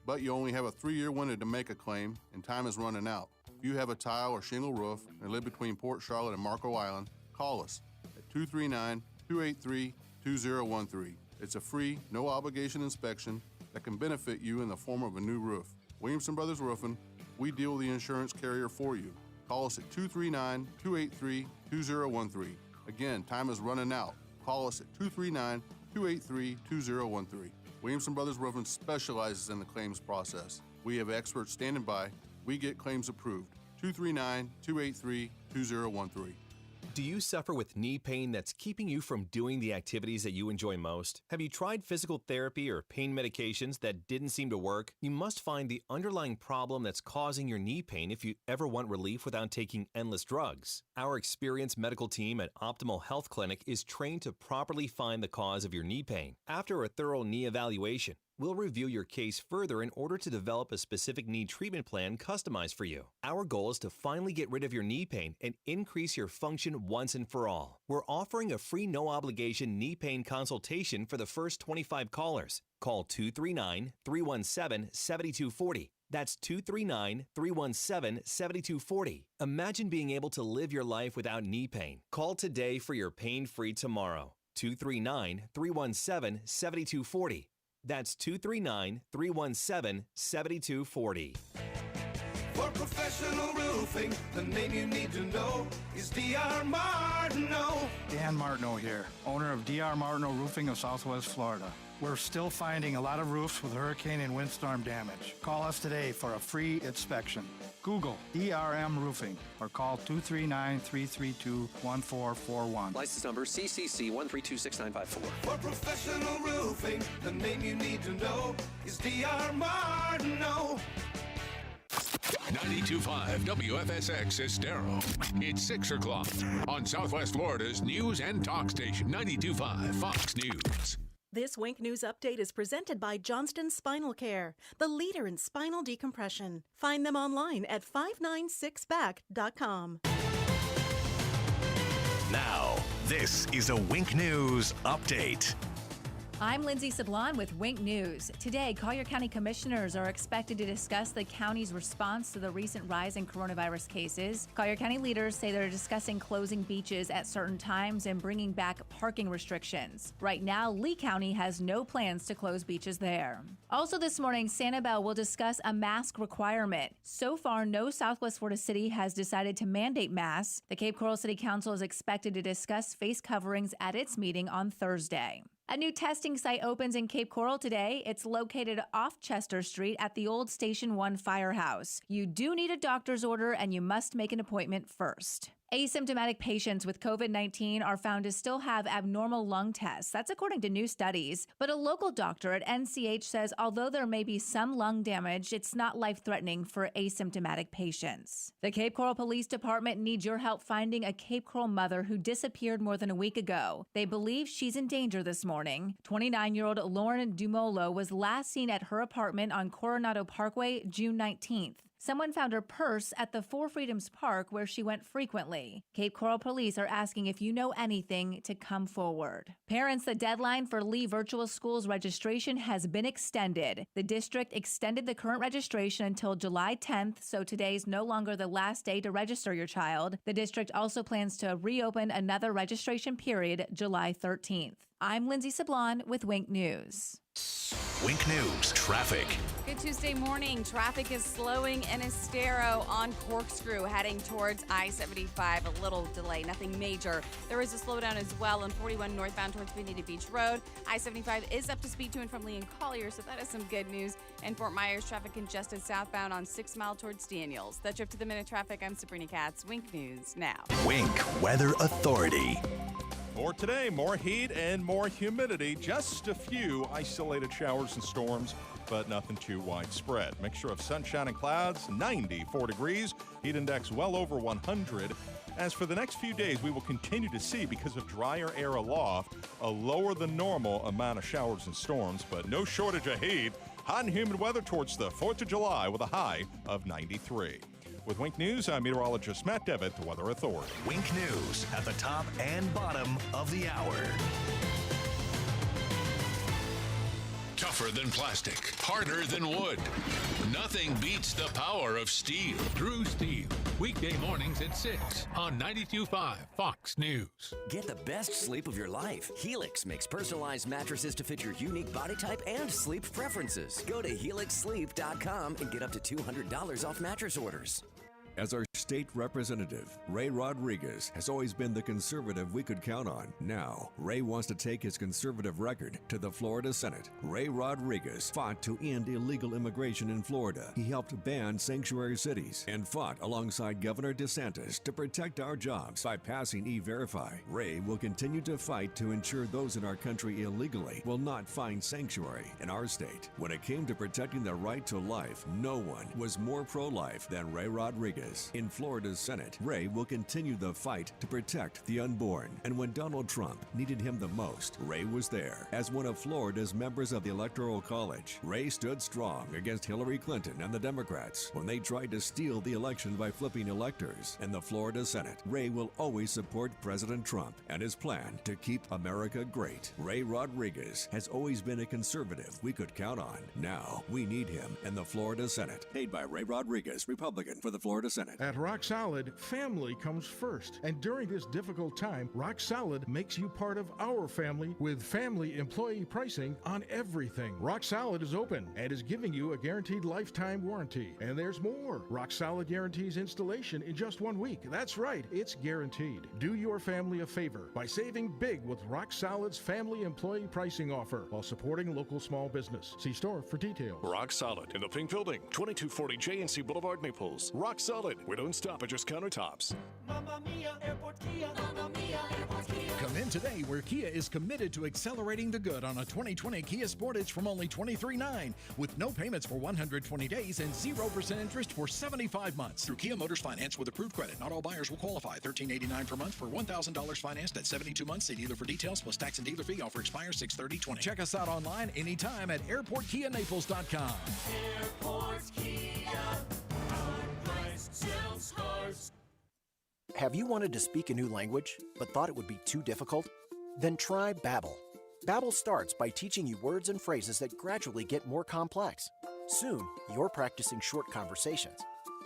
but you only have a 3-year window to make a claim, and time is running out. If you have a tile or shingle roof and live between Port Charlotte and Marco Island, call us at 239-283-2013. It's a free, no-obligation inspection that can benefit you in the form of a new roof. Williamson Brothers Roofing, we deal with the insurance carrier for you. Call us at 239-283-2013. Again, time is running out. Call us at 239-283-2013. Williamson Brothers Roofing specializes in the claims process. We have experts standing by. We get claims approved. 239-283-2013. Do you suffer with knee pain that's keeping you from doing the activities that you enjoy most? Have you tried physical therapy or pain medications that didn't seem to work? You must find the underlying problem that's causing your knee pain if you ever want relief without taking endless drugs. Our experienced medical team at Optimal Health Clinic is trained to properly find the cause of your knee pain. After a thorough knee evaluation, we'll review your case further in order to develop a specific knee treatment plan customized for you. Our goal is to finally get rid of your knee pain and increase your function once and for all. We're offering a free no-obligation knee pain consultation for the first 25 callers. Call 239-317-7240. That's 239-317-7240. Imagine being able to live your life without knee pain. Call today for your pain-free tomorrow. 239-317-7240. That's 239-317-7240. For professional roofing, the name you need to know is D.R. Martineau. Dan Martineau here, owner of D.R. Martineau Roofing of Southwest Florida. We're still finding a lot of roofs with hurricane and windstorm damage. Call us today for a free inspection. Google DRM Roofing or call 239-332-1441. License number CCC 1326954. For professional roofing, the name you need to know is D.R. Martineau. 92.5 WFSX Estero. It's 6 o'clock on Southwest Florida's news and talk station, 92.5 Fox News. This Wink News update is presented by Johnston Spinal Care, the leader in spinal decompression. Find them online at 596back.com. Now, this is a Wink News update. I'm Lindsay Sablon with Wink News. Today, Collier County commissioners are expected to discuss the county's response to the recent rise in coronavirus cases. Collier County leaders say they're discussing closing beaches at certain times and bringing back parking restrictions. Right now, Lee County has no plans to close beaches there. Also this morning, Sanibel will discuss a mask requirement. So far, no Southwest Florida city has decided to mandate masks. The Cape Coral City Council is expected to discuss face coverings at its meeting on Thursday. A new testing site opens in Cape Coral today. It's located off Chester Street at the old Station 1 firehouse. You do need a doctor's order and you must make an appointment first. Asymptomatic patients with COVID-19 are found to still have abnormal lung tests. That's according to new studies. But a local doctor at NCH says although there may be some lung damage, it's not life-threatening for asymptomatic patients. The Cape Coral Police Department needs your help finding a Cape Coral mother who disappeared more than a week ago. They believe she's in danger this morning. 29-year-old Lauren Dumolo was last seen at her apartment on Coronado Parkway June 19th. Someone found her purse at the Four Freedoms Park where she went frequently. Cape Coral police are asking if you know anything to come forward. Parents, the deadline for Lee Virtual Schools registration has been extended. The district extended the current registration until July 10th, so today's no longer the last day to register your child. The district also plans to reopen another registration period July 13th. I'm Lindsay Sablon with Wink News. Wink News traffic. Good Tuesday morning. Traffic is slowing in Estero on Corkscrew heading towards I-75. A little delay, nothing major. There is a slowdown as well on 41 northbound towards Bonita Beach Road. I-75 is up to speed to and from Lee and Collier, so that is some good news. In Fort Myers, traffic congested southbound on 6 Mile towards Daniels. That's up to the minute traffic. I'm Sabrina Katz. Wink News now. Wink Weather Authority. For today, more heat and more humidity. Just a few isolated showers and storms, but nothing too widespread. Mixture of sunshine and clouds, 94 degrees. Heat index well over 100. As for the next few days, we will continue to see, because of drier air aloft, a lower than normal amount of showers and storms, but no shortage of heat. Hot and humid weather towards the 4th of July with a high of 93. With Wink News, I'm meteorologist Matt Devitt, the Weather Authority. Wink News at the top and bottom of the hour. To Tougher than plastic, harder than wood. Nothing beats the power of steel. Drew Steel, weekday mornings at 6 on 92.5 Fox News. Get the best sleep of your life. Helix makes personalized mattresses to fit your unique body type and sleep preferences. Go to helixsleep.com and get up to $200 off mattress orders. As our state representative, Ray Rodriguez has always been the conservative we could count on. Now, Ray wants to take his conservative record to the Florida Senate. Ray Rodriguez fought to end illegal immigration in Florida. He helped ban sanctuary cities and fought alongside Governor DeSantis to protect our jobs by passing E-Verify. Ray will continue to fight to ensure those in our country illegally will not find sanctuary in our state. When it came to protecting the right to life, no one was more pro-life than Ray Rodriguez. In Florida's Senate, Ray will continue the fight to protect the unborn. And when Donald Trump needed him the most, Ray was there. As one of Florida's members of the Electoral College, Ray stood strong against Hillary Clinton and the Democrats when they tried to steal the election by flipping electors. In the Florida Senate, Ray will always support President Trump and his plan to keep America great. Ray Rodriguez has always been a conservative we could count on. Now, we need him in the Florida Senate. Paid by Ray Rodriguez, Republican, for the Florida Senate. At Rock Solid, family comes first. And during this difficult time, Rock Solid makes you part of our family with family employee pricing on everything. Rock Solid is open and is giving you a guaranteed lifetime warranty. And there's more. Rock Solid guarantees installation in just 1 week. That's right, it's guaranteed. Do your family a favor by saving big with Rock Solid's family employee pricing offer while supporting local small business. See store for details. Rock Solid in the Pink Building, 2240 J&C Boulevard, Naples. Rock Solid. We don't stop at just countertops. Mamma Mia, Airport Kia. Mamma Mia, Airport Kia. Come in today where Kia is committed to accelerating the good on a 2020 Kia Sportage from only $23,900 with no payments for 120 days and 0% interest for 75 months. Through Kia Motors Finance with approved credit. Not all buyers will qualify. $1,389 per month for $1,000 financed at 72 months. See dealer for details plus tax and dealer fee. Offer expires 6/30/20. Check us out online anytime at airportkianaples.com. Airport Kia. Sells cars. Have you wanted to speak a new language, but thought it would be too difficult? Then try Babbel. Babbel starts by teaching you words and phrases that gradually get more complex. Soon, you're practicing short conversations.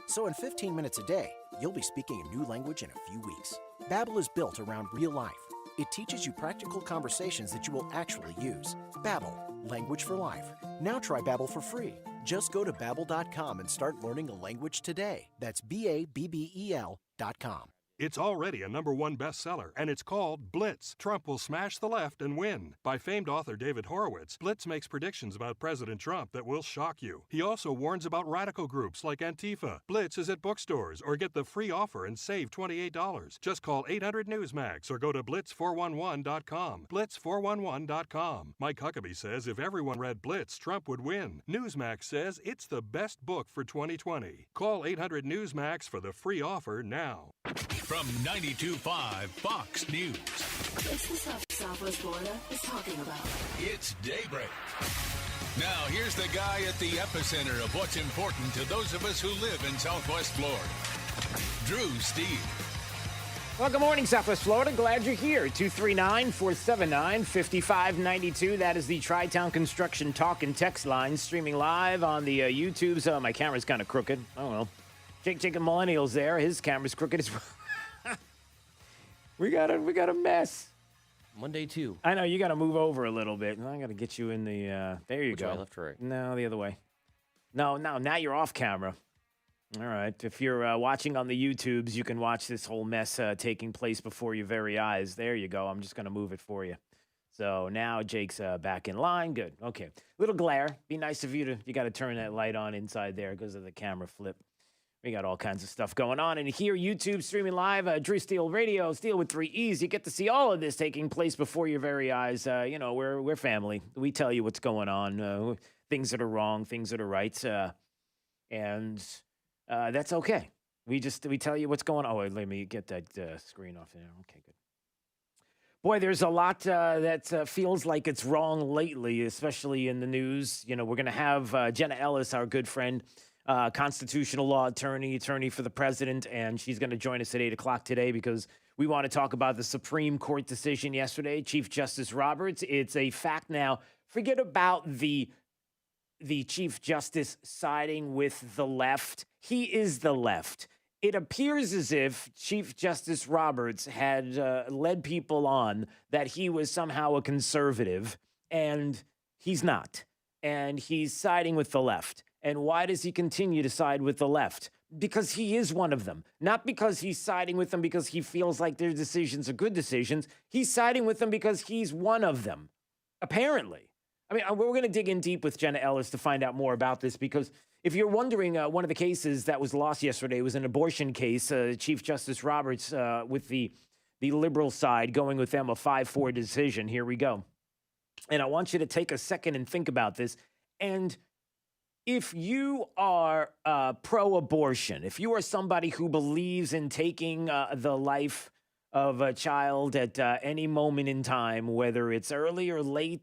So in 15 minutes a day, you'll be speaking a new language in a few weeks. Babbel is built around real life. It teaches you practical conversations that you will actually use. Babbel, language for life. Now try Babbel for free. Just go to Babbel.com and start learning a language today. That's BABBEL.com. It's already a #1 bestseller, and it's called Blitz. Trump will smash the left and win. By famed author David Horowitz, Blitz makes predictions about President Trump that will shock you. He also warns about radical groups like Antifa. Blitz is at bookstores, or get the free offer and save $28. Just call 800-NEWSMAX or go to blitz411.com. Blitz411.com. Mike Huckabee says if everyone read Blitz, Trump would win. Newsmax says it's the best book for 2020. Call 800-NEWSMAX for the free offer now. From 92.5 Fox News. It's the stuff Southwest Florida is talking about. It's Daybreak. Now, here's the guy at the epicenter of what's important to those of us who live in Southwest Florida. Drew Steve. Well, good morning, Southwest Florida. Glad you're here. 239-479-5592. That is the Tri-Town Construction Talk and Text line, streaming live on the YouTubes. Oh, my camera's kind of crooked. Oh, well. Jake and Millennials there. His camera's crooked as well. We got a mess. Monday too. I know, you got to move over a little bit. I got to get you in the, there you Which go. way, left or right? No, the other way. No, now you're off camera. All right. If you're watching on the YouTubes, you can watch this whole mess taking place before your very eyes. There you go. I'm just going to move it for you. So now Jake's back in line. Good. Okay. Little glare. Be nice of you got to turn that light on inside there because of the camera flip. We got all kinds of stuff going on. And here, YouTube streaming live, Drew Steele Radio, Steele with 3 E's. You get to see all of this taking place before your very eyes. We're family. We tell you what's going on, things that are wrong, things that are right. And that's okay. We tell you what's going on. Oh, wait, let me get that screen off there. Okay, good. Boy, there's a lot that feels like it's wrong lately, especially in the news. We're going to have Jenna Ellis, our good friend, constitutional law attorney for the president, and she's going to join us at 8 o'clock today because we want to talk about the Supreme Court decision yesterday, Chief Justice Roberts. It's a fact now. Forget about the the Chief Justice siding with the left. He is the left. It appears as if Chief Justice Roberts had led people on that he was somehow a conservative, and he's not. And he's siding with the left. And why does he continue to side with the left? Because he is one of them. Not because he's siding with them because he feels like their decisions are good decisions. He's siding with them because he's one of them, apparently. I mean, we're going to dig in deep with Jenna Ellis to find out more about this, because if you're wondering, one of the cases that was lost yesterday was an abortion case. Chief Justice Roberts with the liberal side going with them, a 5-4 decision. Here we go. And I want you to take a second and think about this. And if you are pro-abortion, if you are somebody who believes in taking the life of a child at any moment in time, whether it's early or late,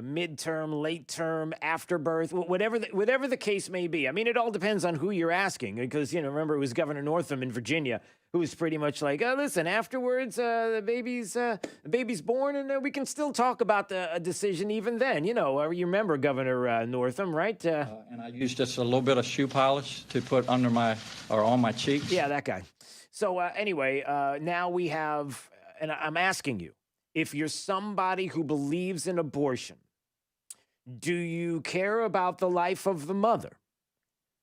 midterm, late term, after birth, whatever the case may be. I mean, it all depends on who you're asking, because, remember, it was Governor Northam in Virginia who was pretty much like, oh, listen, afterwards, the baby's born, and we can still talk about the decision even then. You remember Governor Northam, right? And I used just a little bit of shoe polish to put on my cheeks. Yeah, that guy. So anyway, now we have, and I'm asking you, if you're somebody who believes in abortion, do you care about the life of the mother?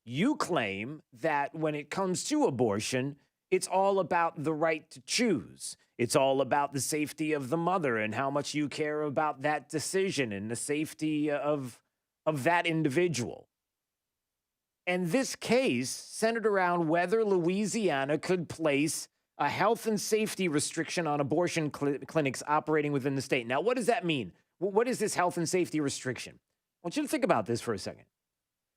You claim that when it comes to abortion, it's all about the right to choose. It's all about the safety of the mother and how much you care about that decision and the safety of that individual. And this case centered around whether Louisiana could place a health and safety restriction on abortion clinics operating within the state. Now, what does that mean? What is this health and safety restriction? I want you to think about this for a second.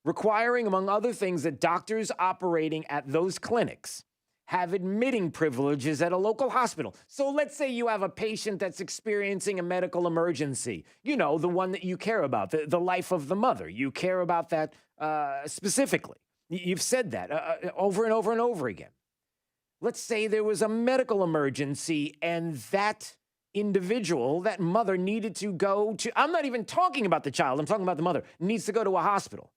Requiring, among other things, that doctors operating at those clinics have admitting privileges at a local hospital. So let's say you have a patient that's experiencing a medical emergency, the one that you care about, the life of the mother. You care about that specifically. You've said that over and over and over again. Let's say there was a medical emergency and that individual, that mother, needed to go to, I'm not even talking about the child, I'm talking about the mother, needs to go to a hospital.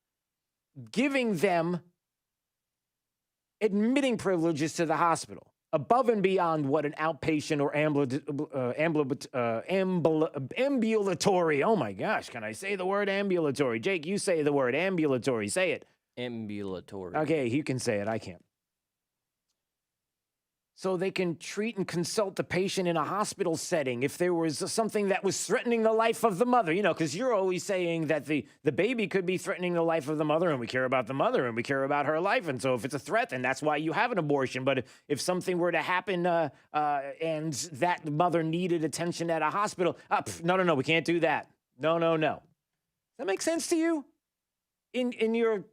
Giving them admitting privileges to the hospital above and beyond what an outpatient or ambulatory, oh my gosh, can I say the word ambulatory? Jake, you say the word ambulatory. Say it. Ambulatory. Okay, you can say it. I can't. So they can treat and consult the patient in a hospital setting if there was something that was threatening the life of the mother, because you're always saying that the baby could be threatening the life of the mother, and we care about the mother, and we care about her life. And so if it's a threat, then that's why you have an abortion. But if something were to happen and that mother needed attention at a hospital, no, we can't do that. No. Does that make sense to you? In your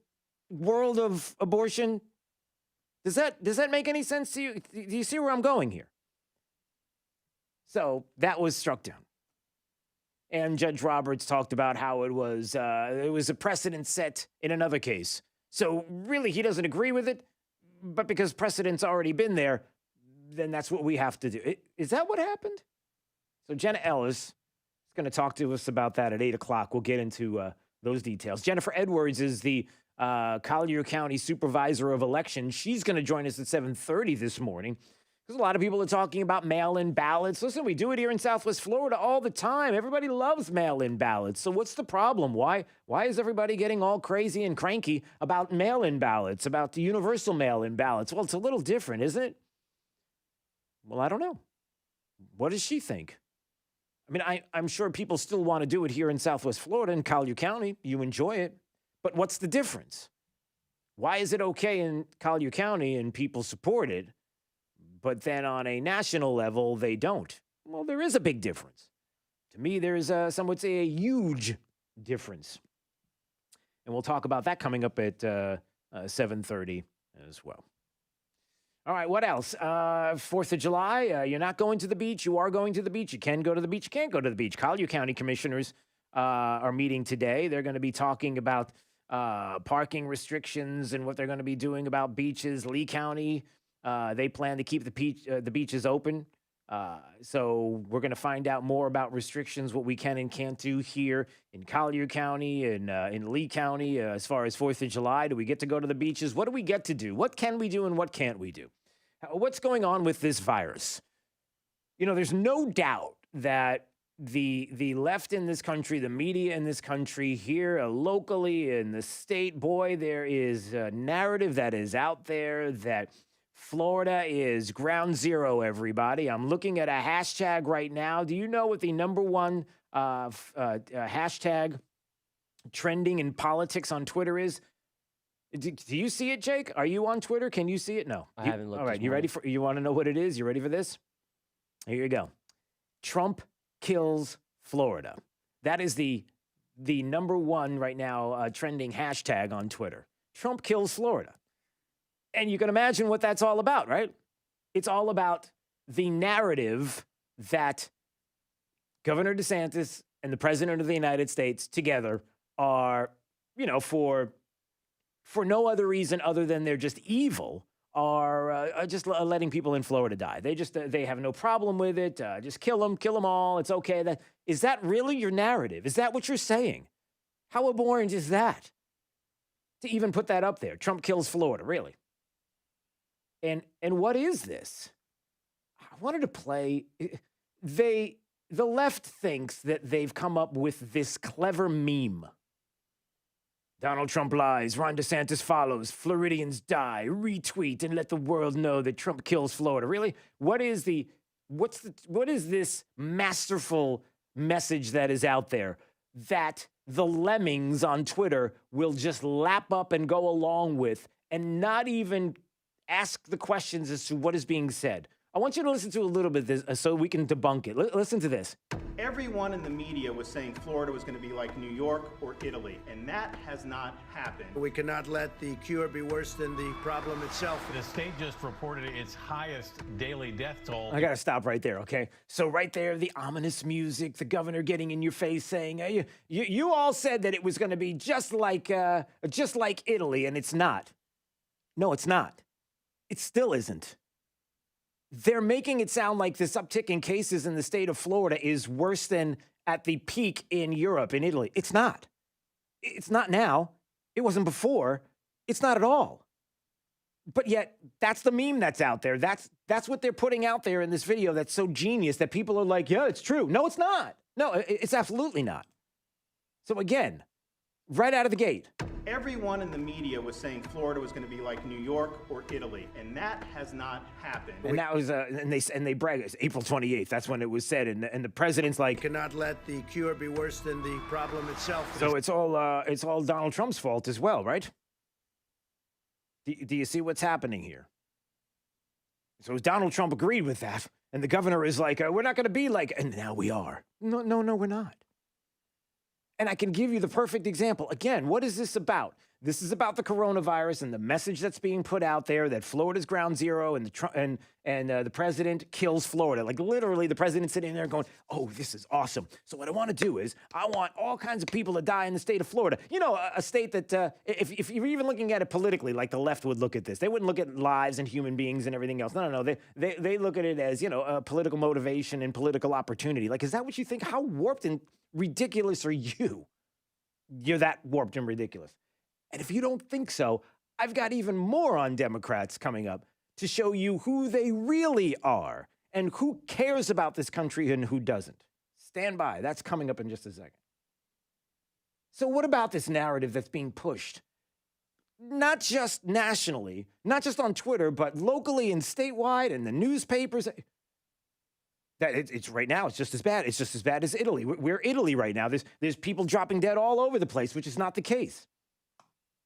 world of abortion? Does that make any sense to you? Do you see where I'm going here? So that was struck down. And Judge Roberts talked about how it was a precedent set in another case. So really, he doesn't agree with it, but because precedent's already been there, then that's what we have to do. Is that what happened? So Jenna Ellis is going to talk to us about that at 8 o'clock. We'll get into those details. Jennifer Edwards is the Collier County Supervisor of Elections. She's going to join us at 7:30 this morning, because a lot of people are talking about mail-in ballots. Listen, we do it here in Southwest Florida all the time. Everybody loves mail-in ballots. So what's the problem? Why is everybody getting all crazy and cranky about mail-in ballots, about the universal mail-in ballots? Well, it's a little different, isn't it? Well, I don't know. What does she think? I mean, I'm sure people still want to do it here in Southwest Florida, in Collier County. You enjoy it. But what's the difference? Why is it okay in Collier County and people support it, but then on a national level, they don't? Well, there is a big difference. To me, there is, some would say, a huge difference. And we'll talk about that coming up at 7:30 as well. All right, what else? 4th of July, you're not going to the beach. You are going to the beach. You can go to the beach. You can't go to the beach. Collier County commissioners are meeting today. They're going to be talking about parking restrictions and what they're going to be doing about beaches. Lee County, they plan to keep the beaches open So we're going to find out more about restrictions, what we can and can't do here in Collier County and in Lee County as far as 4th of July. Do we get to go to the beaches? What do we get to do? What can we do and what can't we do? What's going on with this virus? You know, there's no doubt that the left in this country, the media in this country, here locally in the state, boy, there is a narrative that is out there that Florida is ground zero, everybody. I'm looking at a hashtag right now. Do you know what the number one hashtag trending in politics on Twitter is? Do you see it, Jake? Are you on Twitter? Can you see it? No. I haven't looked. All right, you ready for? You want to know what it is? You ready for this? Here you go. Trump kills Florida. That is the number one right now trending hashtag on Twitter. Trump kills Florida. And you can imagine what that's all about, right? It's all about the narrative that Governor DeSantis and the President of the United States together are, you know, for no other reason other than they're just evil, are just letting people in Florida die. They have no problem with it. Just kill them all. It's okay. Is that really your narrative? Is that what you're saying? How abhorrent is that? To even put that up there. Trump kills Florida, really. And what is this? I wanted to play. The left thinks that they've come up with this clever meme. Donald Trump lies, Ron DeSantis follows, Floridians die, retweet and let the world know that Trump kills Florida. Really? What is this masterful message that is out there that the lemmings on Twitter will just lap up and go along with and not even ask the questions as to what is being said? I want you to listen to a little bit of this so we can debunk it. Listen to this. Everyone in the media was saying Florida was going to be like New York or Italy, and that has not happened. We cannot let the cure be worse than the problem itself. The state just reported its highest daily death toll. I got to stop right there, okay? So right there, the ominous music, the governor getting in your face saying, hey, you all said that it was going to be just like Italy, and it's not. No, it's not. It still isn't. They're making it sound like this uptick in cases in the state of Florida is worse than at the peak in Europe, in Italy. It's not. It's not now. It wasn't before. It's not at all. But yet, that's the meme that's out there. That's what they're putting out there in this video that's so genius that people are like, yeah, it's true. No, it's not. No, it's absolutely not. So again, right out of the gate. Everyone in the media was saying Florida was going to be like New York or Italy, and that has not happened. And that was, and they brag. It's April 28th. That's when it was said, and the president's like, cannot let the cure be worse than the problem itself. So it's all Donald Trump's fault as well, right? Do you see what's happening here? So Donald Trump agreed with that, and the governor is like, we're not going to be like, and now we are. No, we're not. And I can give you the perfect example. Again, what is this about? This is about the coronavirus and the message that's being put out there that Florida's ground zero and the president kills Florida. Like literally the president's sitting there going, oh, this is awesome. So what I want to do is I want all kinds of people to die in the state of Florida. You know, a state that if you're even looking at it politically, like the left would look at this, they wouldn't look at lives and human beings and everything else. No. They look at it as, you know, political motivation and political opportunity. Like, is that what you think? How warped and ridiculous are you? You're that warped and ridiculous. And if you don't think so, I've got even more on Democrats coming up to show you who they really are and who cares about this country and who doesn't. Stand by. That's coming up in just a second. So what about this narrative that's being pushed? Not just nationally, not just on Twitter, but locally and statewide and the newspapers. That it's right now, it's just as bad. It's just as bad as Italy. We're Italy right now. There's people dropping dead all over the place, which is not the case.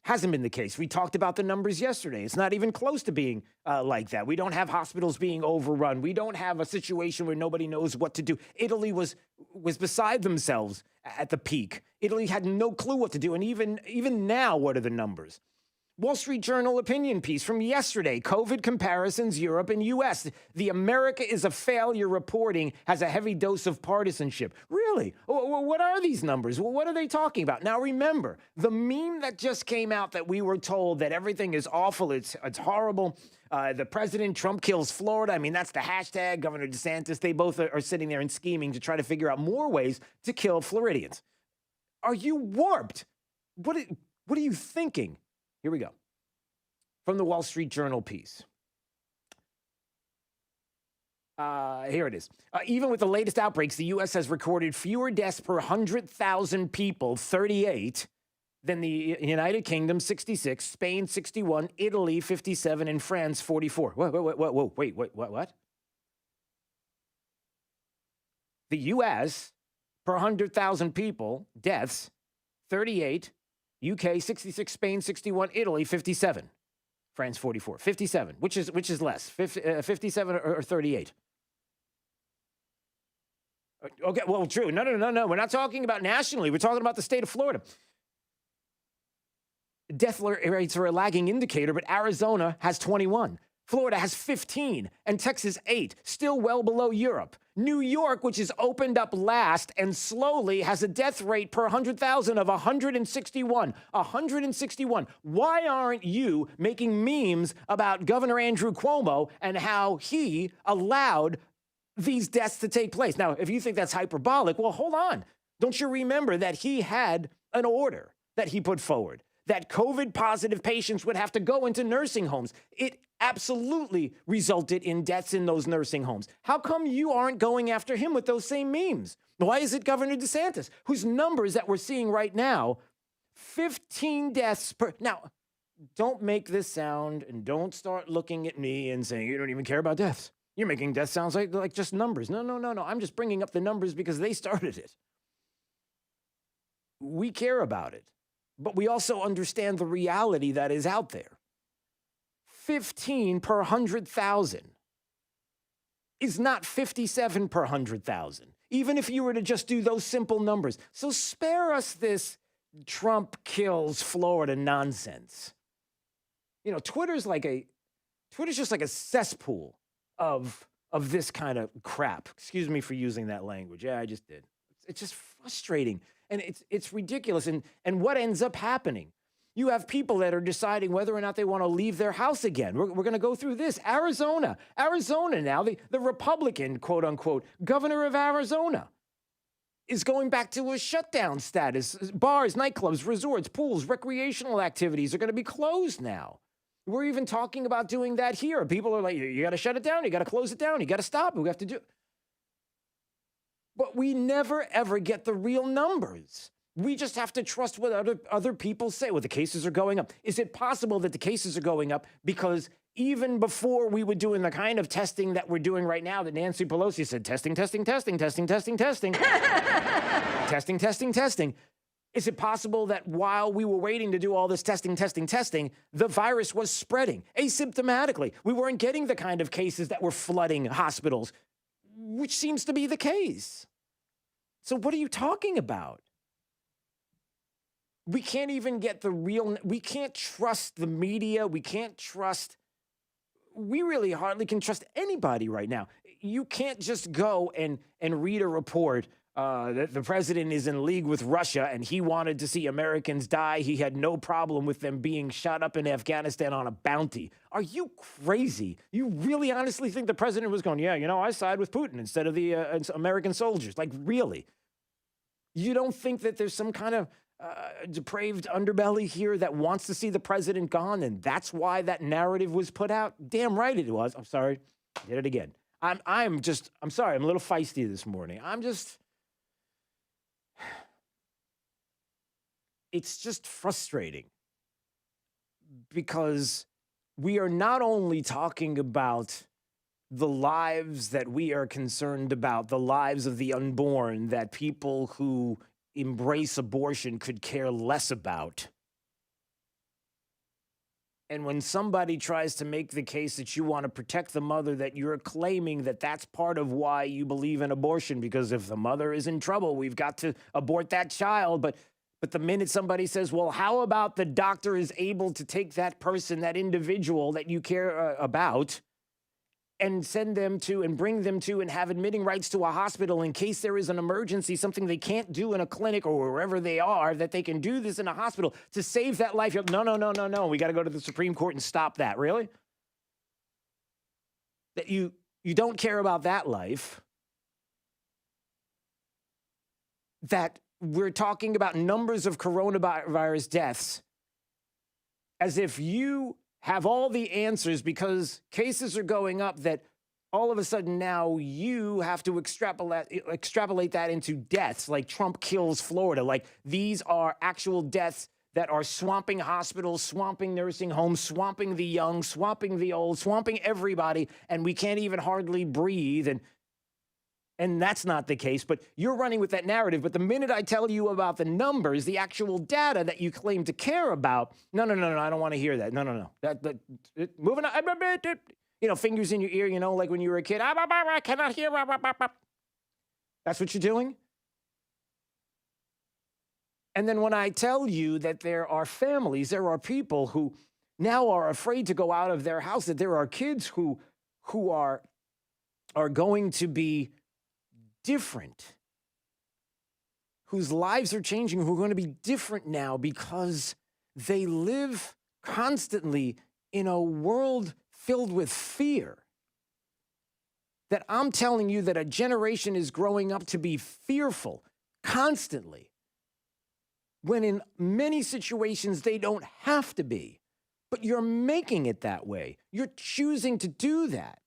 Hasn't been the case. We talked about the numbers yesterday. It's not even close to being like that. We don't have hospitals being overrun. We don't have a situation where nobody knows what to do. Italy was beside themselves at the peak. Italy had no clue what to do. And even now, what are the numbers? Wall Street Journal opinion piece from yesterday, COVID comparisons, Europe and U.S. The America is a failure reporting has a heavy dose of partisanship. Really? What are these numbers? What are they talking about? Now, remember, the meme that just came out that we were told that everything is awful, it's horrible, the president, Trump kills Florida. I mean, that's the hashtag, Governor DeSantis. They both are sitting there and scheming to try to figure out more ways to kill Floridians. Are you warped? What are you thinking? Here we go. From the Wall Street Journal piece. Here it is. Even with the latest outbreaks, the U.S. has recorded fewer deaths per 100,000 people, 38, than the United Kingdom, 66, Spain, 61, Italy, 57, and France, 44. Wait, what? The U.S., per 100,000 people, deaths, 38, UK 66, Spain 61, Italy 57, France 44, 57. Which is less, 57 or 38? Okay, well, true. No. We're not talking about nationally. We're talking about the state of Florida. Death rates are a lagging indicator, but Arizona has 21. Florida has 15, and Texas 8, still well below Europe. New York, which is opened up last and slowly, has a death rate per 100,000 of 161. 161. Why aren't you making memes about Governor Andrew Cuomo and how he allowed these deaths to take place? Now, if you think that's hyperbolic, well, hold on. Don't you remember that he had an order that he put forward that COVID-positive patients would have to go into nursing homes? It absolutely resulted in deaths in those nursing homes. How come you aren't going after him with those same memes? Why is it Governor DeSantis, whose numbers that we're seeing right now, 15 deaths per... Now, don't make this sound and don't start looking at me and saying you don't even care about deaths. You're making death sounds like just numbers. No. I'm just bringing up the numbers because they started it. We care about it, but we also understand the reality that is out there. 15 per 100,000 is not 57 per 100,000, even if you were to just do those simple numbers. So spare us this Trump kills Florida nonsense. You know, Twitter's just like a cesspool of this kind of crap. Excuse me for using that language. Yeah, I just did. It's just frustrating, and it's ridiculous. And what ends up happening? You have people that are deciding whether or not they want to leave their house again. We're going to go through this. Arizona now, the Republican, quote unquote, governor of Arizona is going back to a shutdown status. Bars, nightclubs, resorts, pools, recreational activities are going to be closed now. We're even talking about doing that here. People are like, you got to shut it down. You got to close it down. You got to stop it. We have to do. But we never, ever get the real numbers. We just have to trust what other people say. Well, the cases are going up. Is it possible that the cases are going up because even before we were doing the kind of testing that we're doing right now, that Nancy Pelosi said, testing. Testing. Is it possible that while we were waiting to do all this testing, the virus was spreading asymptomatically? We weren't getting the kind of cases that were flooding hospitals, which seems to be the case. So what are you talking about? We can't even get the real, we can't trust the media. We really hardly can trust anybody right now. You can't just go and read a report that the president is in league with Russia and he wanted to see Americans die. He had no problem with them being shot up in Afghanistan on a bounty. Are you crazy? You really honestly think the president was going, yeah, I side with Putin instead of the American soldiers? Like, really? You don't think that there's some kind of depraved underbelly here that wants to see the president gone, and that's why that narrative was put out? Damn right it was. I'm sorry. Did it again. I'm sorry. I'm a little feisty this morning. It's just frustrating because we are not only talking about the lives that we are concerned about, the lives of the unborn that people who embrace abortion could care less about. And when somebody tries to make the case that you want to protect the mother, that you're claiming that that's part of why you believe in abortion, because if the mother is in trouble, we've got to abort that child. But But the minute somebody says, well, how about the doctor is able to take that person, that individual that you care about, and send them to and bring them to and have admitting rights to a hospital in case there is an emergency, something they can't do in a clinic or wherever they are, that they can do this in a hospital to save that life. No. We got to go to the Supreme Court and stop that. Really? That you don't care about that life. That we're talking about numbers of coronavirus deaths as if you have all the answers because cases are going up, that all of a sudden now you have to extrapolate that into deaths, like Trump kills Florida. Like these are actual deaths that are swamping hospitals, swamping nursing homes, swamping the young, swamping the old, swamping everybody, and we can't even hardly breathe. And that's not the case, but you're running with that narrative. But the minute I tell you about the numbers, the actual data that you claim to care about, no, I don't want to hear that. No. Moving on, fingers in your ear, like when you were a kid. I cannot hear. That's what you're doing? And then when I tell you that there are families, there are people who now are afraid to go out of their house, that there are kids who are going to be different, whose lives are changing, who are going to be different now because they live constantly in a world filled with fear. That I'm telling you that a generation is growing up to be fearful constantly, when in many situations they don't have to be, but you're making it that way. You're choosing to do that.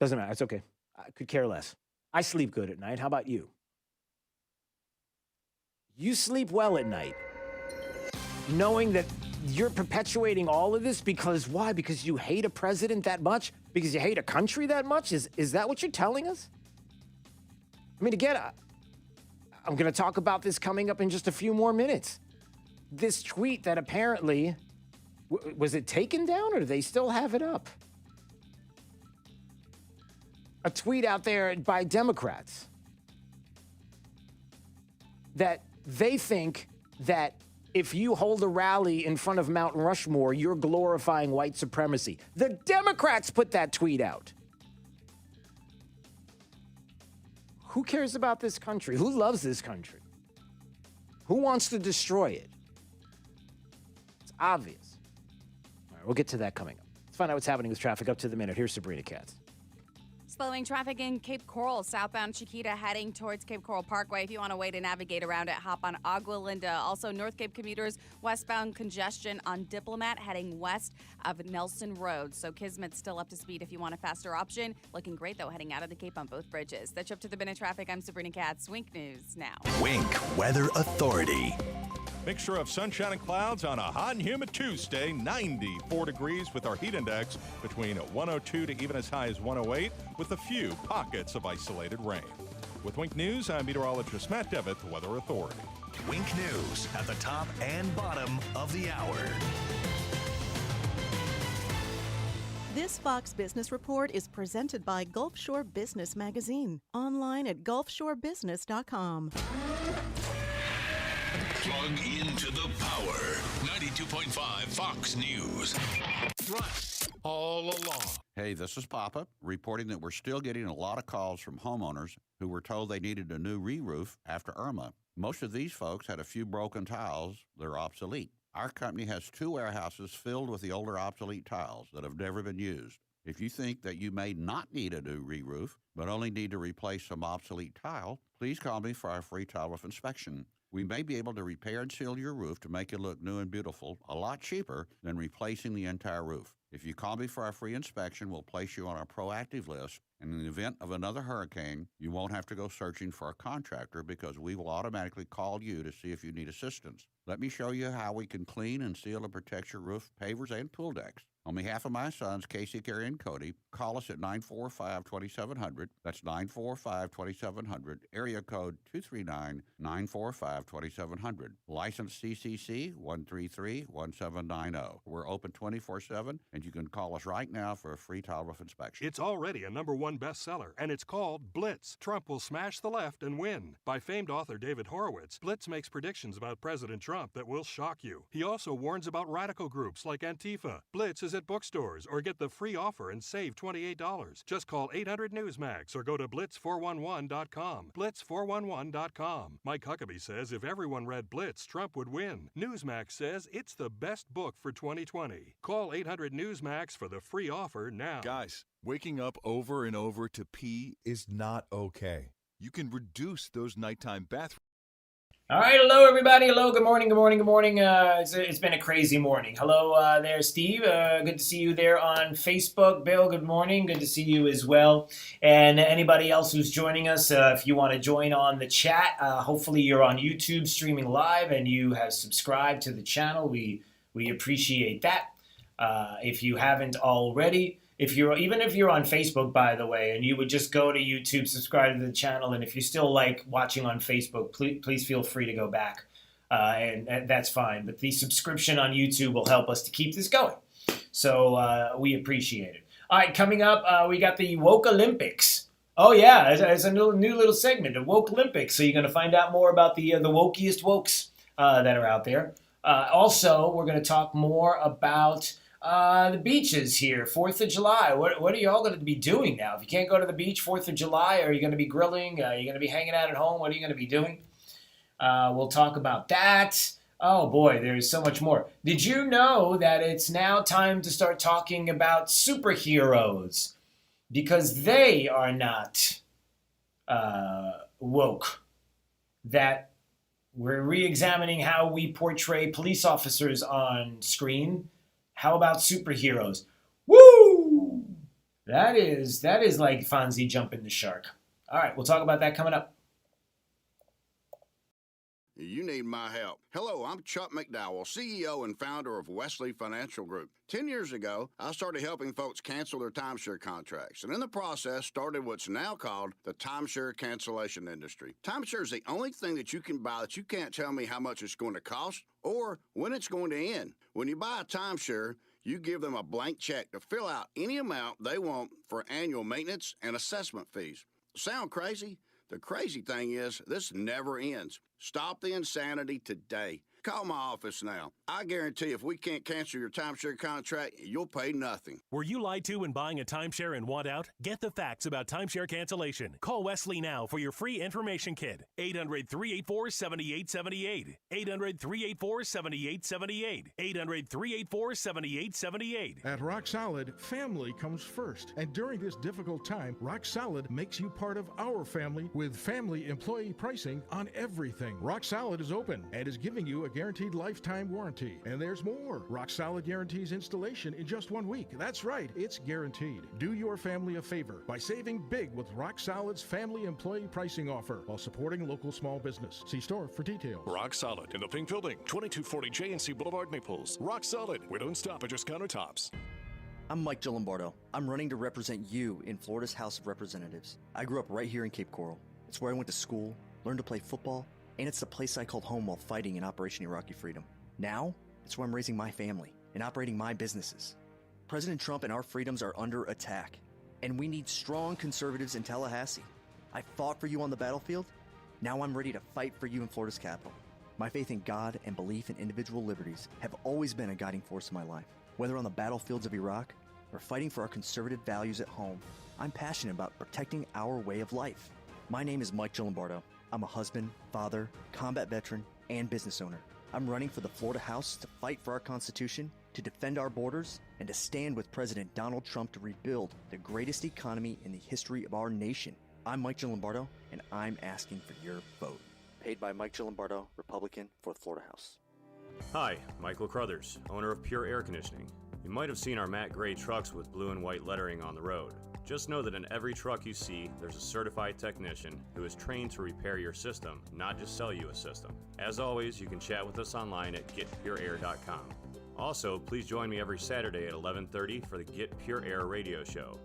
Doesn't matter. It's okay. I could care less. I sleep good at night. How about you? You sleep well at night, knowing that you're perpetuating all of this because why? Because you hate a president that much? Because you hate a country that much? Is that what you're telling us? I mean, again, I'm going to talk about this coming up in just a few more minutes. This tweet that apparently, was it taken down or do they still have it up? A tweet out there by Democrats that they think that if you hold a rally in front of Mount Rushmore, you're glorifying white supremacy. The Democrats put that tweet out. Who cares about this country? Who loves this country? Who wants to destroy it? It's obvious. All right, we'll get to that coming up. Let's find out what's happening with traffic up to the minute. Here's Sabrina Katz. Slowing traffic in Cape Coral, southbound Chiquita heading towards Cape Coral Parkway. If you want a way to navigate around it, hop on Agua Linda. Also, North Cape commuters, westbound congestion on Diplomat heading west of Nelson Road. So Kismet's still up to speed if you want a faster option. Looking great, though, heading out of the Cape on both bridges. That's up to the minute traffic. I'm Sabrina Katz. Wink News now. Wink Weather Authority. Mixture of sunshine and clouds on a hot and humid Tuesday, 94 degrees with our heat index between 102 to even as high as 108 with a few pockets of isolated rain. With Wink News, I'm meteorologist Matt Devitt, the Weather Authority. Wink News at the top and bottom of the hour. This Fox Business Report is presented by Gulf Shore Business Magazine. Online at gulfshorebusiness.com. Plug into the power. 92.5 Fox News. Right. All along. Hey, this is Papa, reporting that we're still getting a lot of calls from homeowners who were told they needed a new re-roof after Irma. Most of these folks had a few broken tiles that are obsolete. Our company has 2 warehouses filled with the older obsolete tiles that have never been used. If you think that you may not need a new re-roof, but only need to replace some obsolete tile, please call me for our free tile roof inspection. We may be able to repair and seal your roof to make it look new and beautiful, a lot cheaper than replacing the entire roof. If you call me for our free inspection, we'll place you on our proactive list, and in the event of another hurricane, you won't have to go searching for a contractor because we will automatically call you to see if you need assistance. Let me show you how we can clean and seal and protect your roof, pavers, and pool decks. On behalf of my sons, Casey, Carrie, and Cody, call us at 945-2700. That's 945-2700, area code 239-945-2700. License CCC 133-1790. We're open 24/7, and you can call us right now for a free tile roof inspection. It's already a #1 #1 bestseller, and it's called Blitz. Trump will smash the left and win. By famed author David Horowitz, Blitz makes predictions about President Trump that will shock you. He also warns about radical groups like Antifa. Blitz is at bookstores, or get the free offer and save $28. Just call 800-NEWSMAX or go to blitz411.com. Blitz411.com. Mike Huckabee says if everyone read Blitz, Trump would win. Newsmax says it's the best book for 2020. Call 800-NEWSMAX for the free offer now. Guys, waking up over and over to pee is not okay. You can reduce those nighttime bathroom. All right, hello everybody. Hello, good morning, good morning, good morning. It's been a crazy morning. Hello there, Steve. Good to see you there on Facebook. Bill, good morning. Good to see you as well. And anybody else who's joining us, if you want to join on the chat, hopefully you're on YouTube streaming live and you have subscribed to the channel. We appreciate that. If you haven't already, even if you're on Facebook, by the way, and you would just go to YouTube, subscribe to the channel, and if you still like watching on Facebook, please feel free to go back, and that's fine. But the subscription on YouTube will help us to keep this going, so we appreciate it. All right, coming up, we got the Woke Olympics. Oh yeah, it's a new little segment, the Woke Olympics. So you're going to find out more about the wokiest wokes that are out there. Also, we're going to talk more about the beaches here, 4th of July. What are you all going to be doing now? If you can't go to the beach 4th of July, are you going to be grilling? Are you going to be hanging out at home? What are you going to be doing? We'll talk about that. Oh boy, there's so much more. Did you know that it's now time to start talking about superheroes? Because they are not woke. That we're re-examining how we portray police officers on screen. How about superheroes? Woo! That is like Fonzie jumping the shark. All right, we'll talk about that coming up. You need my help. Hello, I'm Chuck McDowell, CEO and founder of Wesley Financial Group. 10 years ago, I started helping folks cancel their timeshare contracts, and in the process started what's now called the timeshare cancellation industry. Timeshare is the only thing that you can buy that you can't tell me how much it's going to cost or when it's going to end. When you buy a timeshare, you give them a blank check to fill out any amount they want for annual maintenance and assessment fees. Sound crazy? The crazy thing is, this never ends. Stop the insanity today. Call my office now. I guarantee if we can't cancel your timeshare contract, you'll pay nothing. Were you lied to when buying a timeshare and want out? Get the facts about timeshare cancellation. Call Wesley now for your free information kit. 800-384-7878. 800-384-7878. 800-384-7878. At Rock Solid, family comes first. And during this difficult time, Rock Solid makes you part of our family with family employee pricing on everything. Rock Solid is open and is giving you a guaranteed lifetime warranty. And there's more. Rock Solid guarantees installation in just 1 week. That's right, it's guaranteed. Do your family a favor by saving big with Rock Solid's family employee pricing offer while supporting local small business. See store for details. Rock Solid in the Pink Building, 2240 JNC Boulevard, Naples. Rock Solid. We don't stop at just countertops. I'm Mike Gillimbardo. I'm running to represent you in Florida's House of Representatives. I grew up right here in Cape Coral. It's where I went to school, learned to play football, and it's the place I called home while fighting in Operation Iraqi Freedom. Now, it's where I'm raising my family and operating my businesses. President Trump and our freedoms are under attack, and we need strong conservatives in Tallahassee. I fought for you on the battlefield. Now I'm ready to fight for you in Florida's capital. My faith in God and belief in individual liberties have always been a guiding force in my life. Whether on the battlefields of Iraq or fighting for our conservative values at home, I'm passionate about protecting our way of life. My name is Mike Gillimbardo. I'm a husband, father, combat veteran, and business owner. I'm running for the Florida House to fight for our Constitution, to defend our borders, and to stand with President Donald Trump to rebuild the greatest economy in the history of our nation. I'm Mike Gillimbardo, and I'm asking for your vote. Paid by Mike Gillimbardo, Republican, for the Florida House. Hi, Michael Crothers, owner of Pure Air Conditioning. You might have seen our matte gray trucks with blue and white lettering on the road. Just know that in every truck you see, there's a certified technician who is trained to repair your system, not just sell you a system. As always, you can chat with us online at getpureair.com. Also, please join me every Saturday at 11:30 for the Get Pure Air radio show.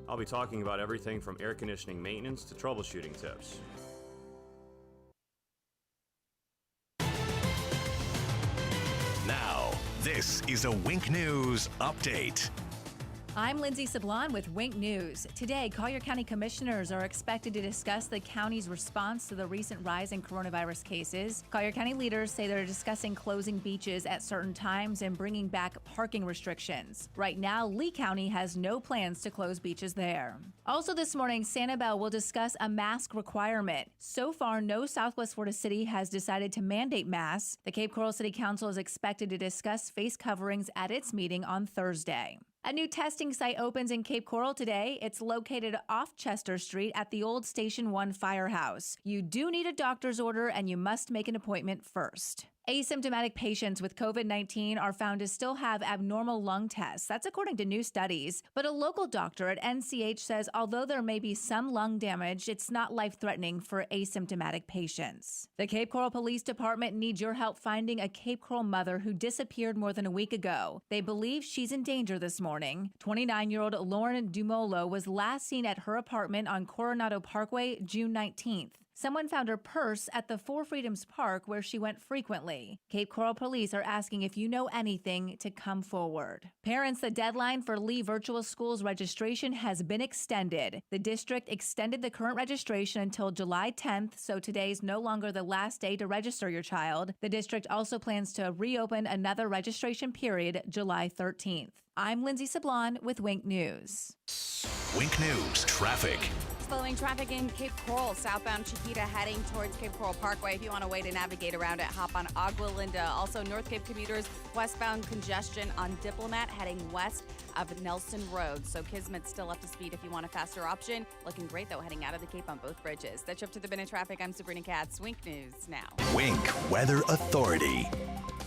I'll be talking about everything from air conditioning maintenance to troubleshooting tips. Now, this is a Wink News update. I'm Lindsay Sablon with Wink News. Today, Collier County commissioners are expected to discuss the county's response to the recent rise in coronavirus cases. Collier County leaders say they're discussing closing beaches at certain times and bringing back parking restrictions. Right now, Lee County has no plans to close beaches there. Also this morning, Sanibel will discuss a mask requirement. So far, no Southwest Florida city has decided to mandate masks. The Cape Coral City Council is expected to discuss face coverings at its meeting on Thursday. A new testing site opens in Cape Coral today. It's located off Chester Street at the old Station 1 firehouse. You do need a doctor's order and you must make an appointment first. Asymptomatic patients with COVID-19 are found to still have abnormal lung tests. That's according to new studies. But a local doctor at NCH says although there may be some lung damage, it's not life-threatening for asymptomatic patients. The Cape Coral Police Department needs your help finding a Cape Coral mother who disappeared more than a week ago. They believe she's in danger this morning. 29-year-old Lauren Dumolo was last seen at her apartment on Coronado Parkway June 19th. Someone found her purse at the Four Freedoms Park where she went frequently. Cape Coral police are asking if you know anything to come forward. Parents, the deadline for Lee Virtual Schools registration has been extended. The district extended the current registration until July 10th, so today's no longer the last day to register your child. The district also plans to reopen another registration period July 13th. I'm Lindsay Sablon with Wink News. Wink News traffic. Slowing traffic in Cape Coral, southbound Chiquita heading towards Cape Coral Parkway. If you want a way to navigate around it, hop on Agua Linda. Also, North Cape commuters, westbound congestion on Diplomat heading west of Nelson Road. So Kismet's still up to speed if you want a faster option. Looking great, though, heading out of the Cape on both bridges. That's up to the minute traffic. I'm Sabrina Katz. Wink News now. Wink Weather Authority.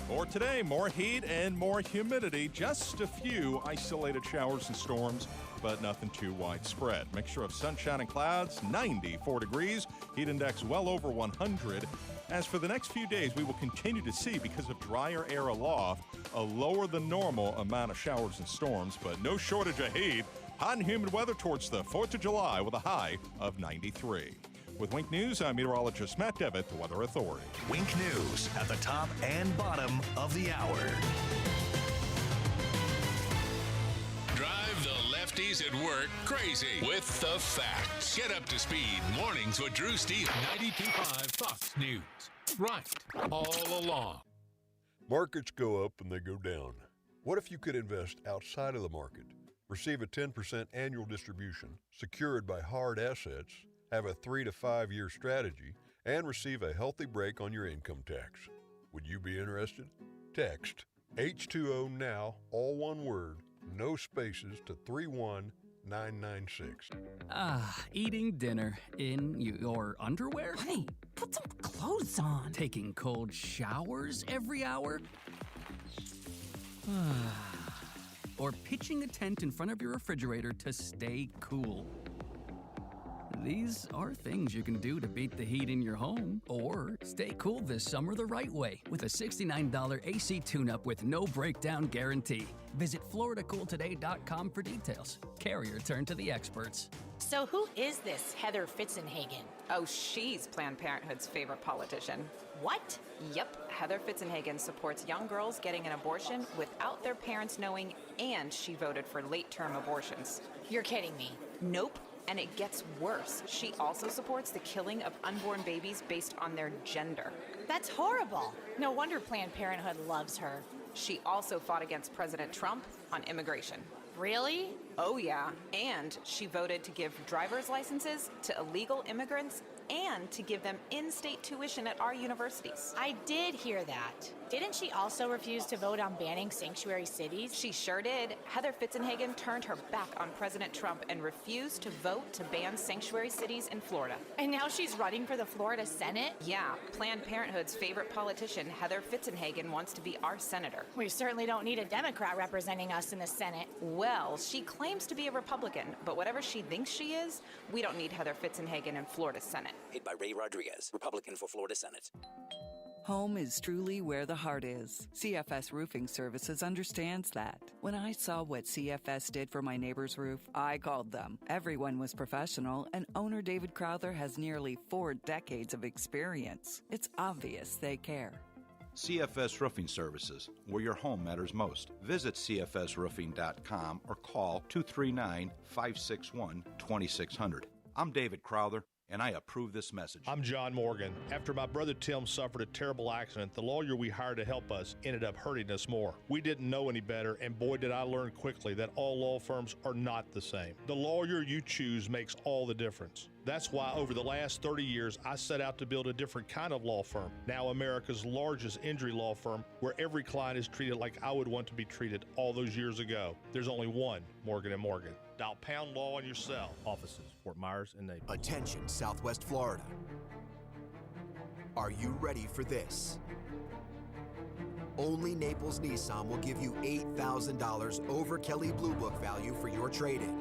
For today, more heat and more humidity. Just a few isolated showers and storms, but nothing too widespread. Mixture of sunshine and clouds, 94 degrees. Heat index well over 100. As for the next few days, we will continue to see, because of drier air aloft, a lower than normal amount of showers and storms, but no shortage of heat. Hot and humid weather towards the 4th of July with a high of 93. With Wink News, I'm meteorologist Matt Devitt, the Weather Authority. Wink News at the top and bottom of the hour. Drive the lefties at work crazy with the facts. Get up to speed mornings with Drew Steve. 92.5 Fox News. Right all along. Markets go up and they go down. What if you could invest outside of the market, receive a 10% annual distribution, secured by hard assets, have a 3 to 5 year strategy, and receive a healthy break on your income tax? Would you be interested? Text H2O NOW, all one word, no spaces, to 31996. Eating dinner in your underwear? Honey, put some clothes on. Taking cold showers every hour? Or pitching a tent in front of your refrigerator to stay cool. These are things you can do to beat the heat in your home, or stay cool this summer the right way with a $69 AC tune-up with no breakdown guarantee. Visit FloridaCoolToday.com for details. Carrier, turn to the experts. So who is this Heather Fitzenhagen? Oh, she's Planned Parenthood's favorite politician. What? Yep, Heather Fitzenhagen supports young girls getting an abortion without their parents knowing, and she voted for late-term abortions. You're kidding me. Nope. And it gets worse. She also supports the killing of unborn babies based on their gender. That's horrible. No wonder Planned Parenthood loves her. She also fought against President Trump on immigration. Really? Oh, yeah. And she voted to give driver's licenses to illegal immigrants and to give them in-state tuition at our universities. I did hear that. Didn't she also refuse to vote on banning sanctuary cities? She sure did. Heather Fitzenhagen turned her back on President Trump and refused to vote to ban sanctuary cities in Florida. And now she's running for the Florida Senate? Yeah. Planned Parenthood's favorite politician, Heather Fitzenhagen, wants to be our senator. We certainly don't need a Democrat representing us in the Senate. Well, she claims to be a Republican, but whatever she thinks she is, we don't need Heather Fitzenhagen in Florida Senate. Paid by Ray Rodriguez, Republican for Florida Senate. Home is truly where the heart is. CFS Roofing Services understands that. When I saw what CFS did for my neighbor's roof, I called them. Everyone was professional, and owner David Crowther has nearly 4 decades of experience. It's obvious they care. CFS Roofing Services, where your home matters most. Visit cfsroofing.com or call 239-561-2600. I'm David Crowther, and I approve this message. I'm John Morgan. After my brother Tim suffered a terrible accident, the lawyer we hired to help us ended up hurting us more. We didn't know any better, and boy did I learn quickly that all law firms are not the same. The lawyer you choose makes all the difference. That's why over the last 30 years, I set out to build a different kind of law firm, now America's largest injury law firm, where every client is treated like I would want to be treated all those years ago. There's only one Morgan & Morgan. Dial pound law on your cell. Offices, Fort Myers and Naples. Attention, Southwest Florida. Are you ready for this? Only Naples Nissan will give you $8,000 over Kelley Blue Book value for your trade-in.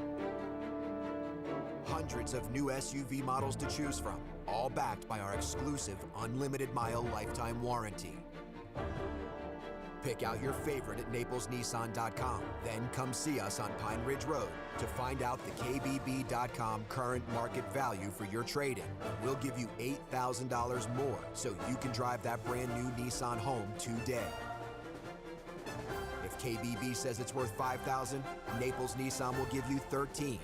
Hundreds of new SUV models to choose from, all backed by our exclusive unlimited mile lifetime warranty. Pick out your favorite at naplesnissan.com. Then come see us on Pine Ridge Road to find out the KBB.com current market value for your trade-in. We'll give you $8,000 more so you can drive that brand new Nissan home today. If KBB says it's worth $5,000, Naples Nissan will give you $13,000.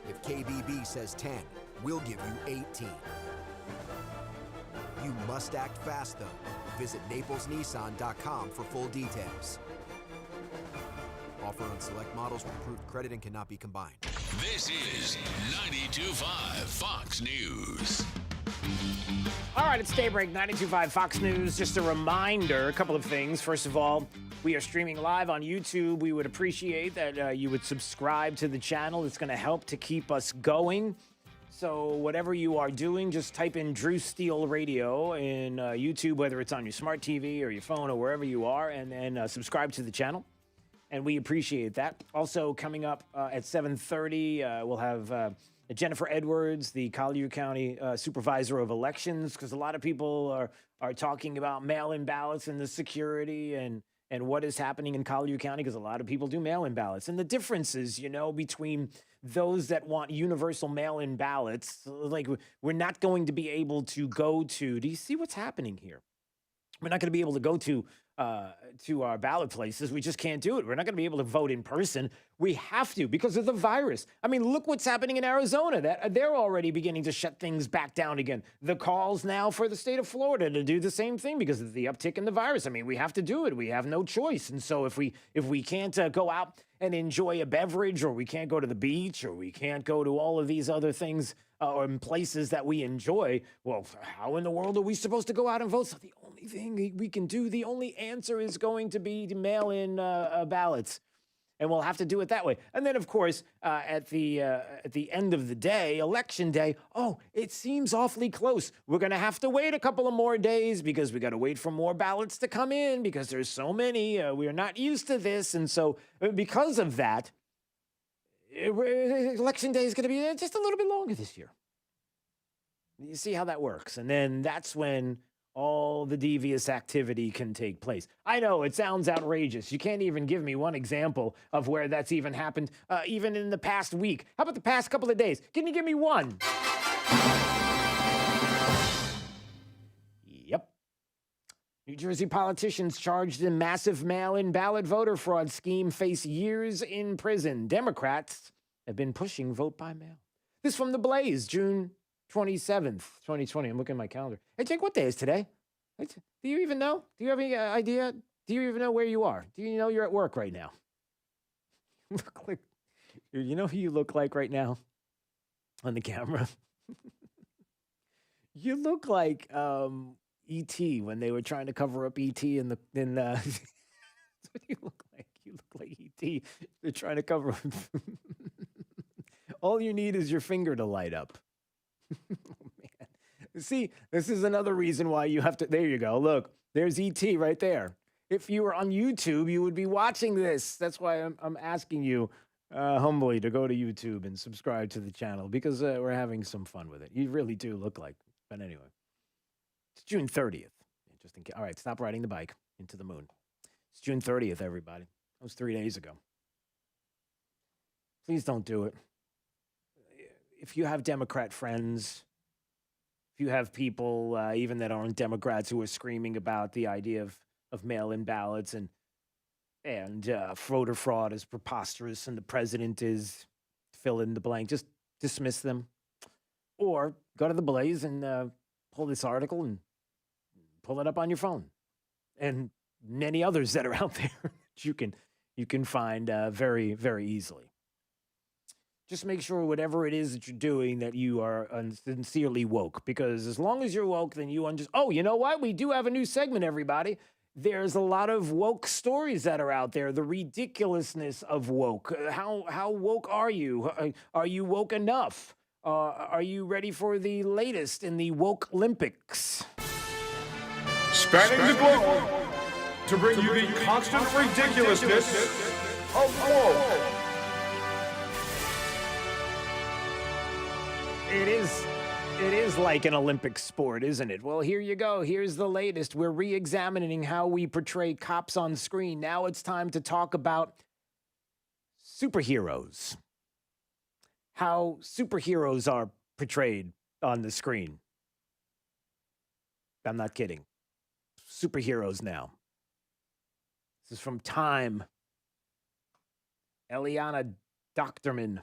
If KBB says 10, we'll give you 18. You must act fast, though. Visit naplesnissan.com for full details. Offer on select models with approved credit and cannot be combined. This is 92.5 Fox News. All right, it's Daybreak 92.5 Fox News. Just a reminder, a couple of things. First of all, we are streaming live on YouTube. We would appreciate that you would subscribe to the channel. It's going to help to keep us going. So whatever you are doing, just type in Drew Steele Radio in YouTube, whether it's on your smart TV or your phone or wherever you are, and then subscribe to the channel. And we appreciate that. Also, coming up at 7:30, we'll have Jennifer Edwards, the Collier County Supervisor of Elections, because a lot of people are talking about mail-in ballots and the security and what is happening in Collier County, because a lot of people do mail-in ballots. And the differences, between those that want universal mail-in ballots, like we're not going to be able to go to, do you see what's happening here? We're not going to be able to go to our ballot places. We just can't do it. We're not going to be able to vote in person. We have to because of the virus. I mean, look what's happening in Arizona. That they're already beginning to shut things back down again. The calls now for the state of Florida to do the same thing because of the uptick in the virus. I mean, we have to do it. We have no choice. And so if we can't go out and enjoy a beverage, or we can't go to the beach, or we can't go to all of these other things or in places that we enjoy, well, how in the world are we supposed to go out and vote? So the only thing we can do, the only answer is going to be to mail in ballots. And we'll have to do it that way. And then, of course, at the end of the day, Election Day, it seems awfully close. We're going to have to wait a couple of more days because we got to wait for more ballots to come in because there's so many. We are not used to this. And so because of that, Election Day is going to be just a little bit longer this year. You see how that works. And then that's when all the devious activity can take place. I know it sounds outrageous. You can't even give me one example of where that's even happened, even in the past week. How about the past couple of days? Can you give me one? Yep. New Jersey politicians charged in massive mail-in ballot voter fraud scheme face years in prison. Democrats have been pushing vote by mail. This from The Blaze, June 27th, 2020. I'm looking at my calendar. Hey, Jake, what day is today? Do you even know? Do you have any idea? Do you even know where you are? Do you know you're at work right now? You know who you look like right now on the camera? You look like E.T. when they were trying to cover up E.T. in that's what you look like. You look like E.T. They're trying to cover up. All you need is your finger to light up. Oh, man. See, this is another reason why you have to. There you go. Look, there's E.T. right there. If you were on YouTube, you would be watching this. That's why I'm asking you humbly to go to YouTube and subscribe to the channel because we're having some fun with it. You really do look like. But anyway, it's June 30th. Just in case. All right, stop riding the bike into the moon. It's June 30th, everybody. That was 3 days ago. Please don't do it. If you have Democrat friends, if you have people, even that aren't Democrats, who are screaming about the idea of mail-in ballots and voter fraud is preposterous and the president is fill in the blank, just dismiss them. Or go to the Blaze and pull this article and pull it up on your phone. And many others that are out there that you can find very, very easily. Just make sure whatever it is that you're doing that you are sincerely woke. Because as long as you're woke, then you understand. Oh, you know what? We do have a new segment, everybody. There's a lot of woke stories that are out there. The ridiculousness of woke. How woke are you? Are you woke enough? Are you ready for the latest in the woke Olympics? Spanning the globe to bring you the constant ridiculousness of woke. It is like an Olympic sport, isn't it? Well, here you go. Here's the latest. We're re-examining how we portray cops on screen. Now it's time to talk about superheroes. How superheroes are portrayed on the screen. I'm not kidding. Superheroes now. This is from Time. Eliana Doctorman.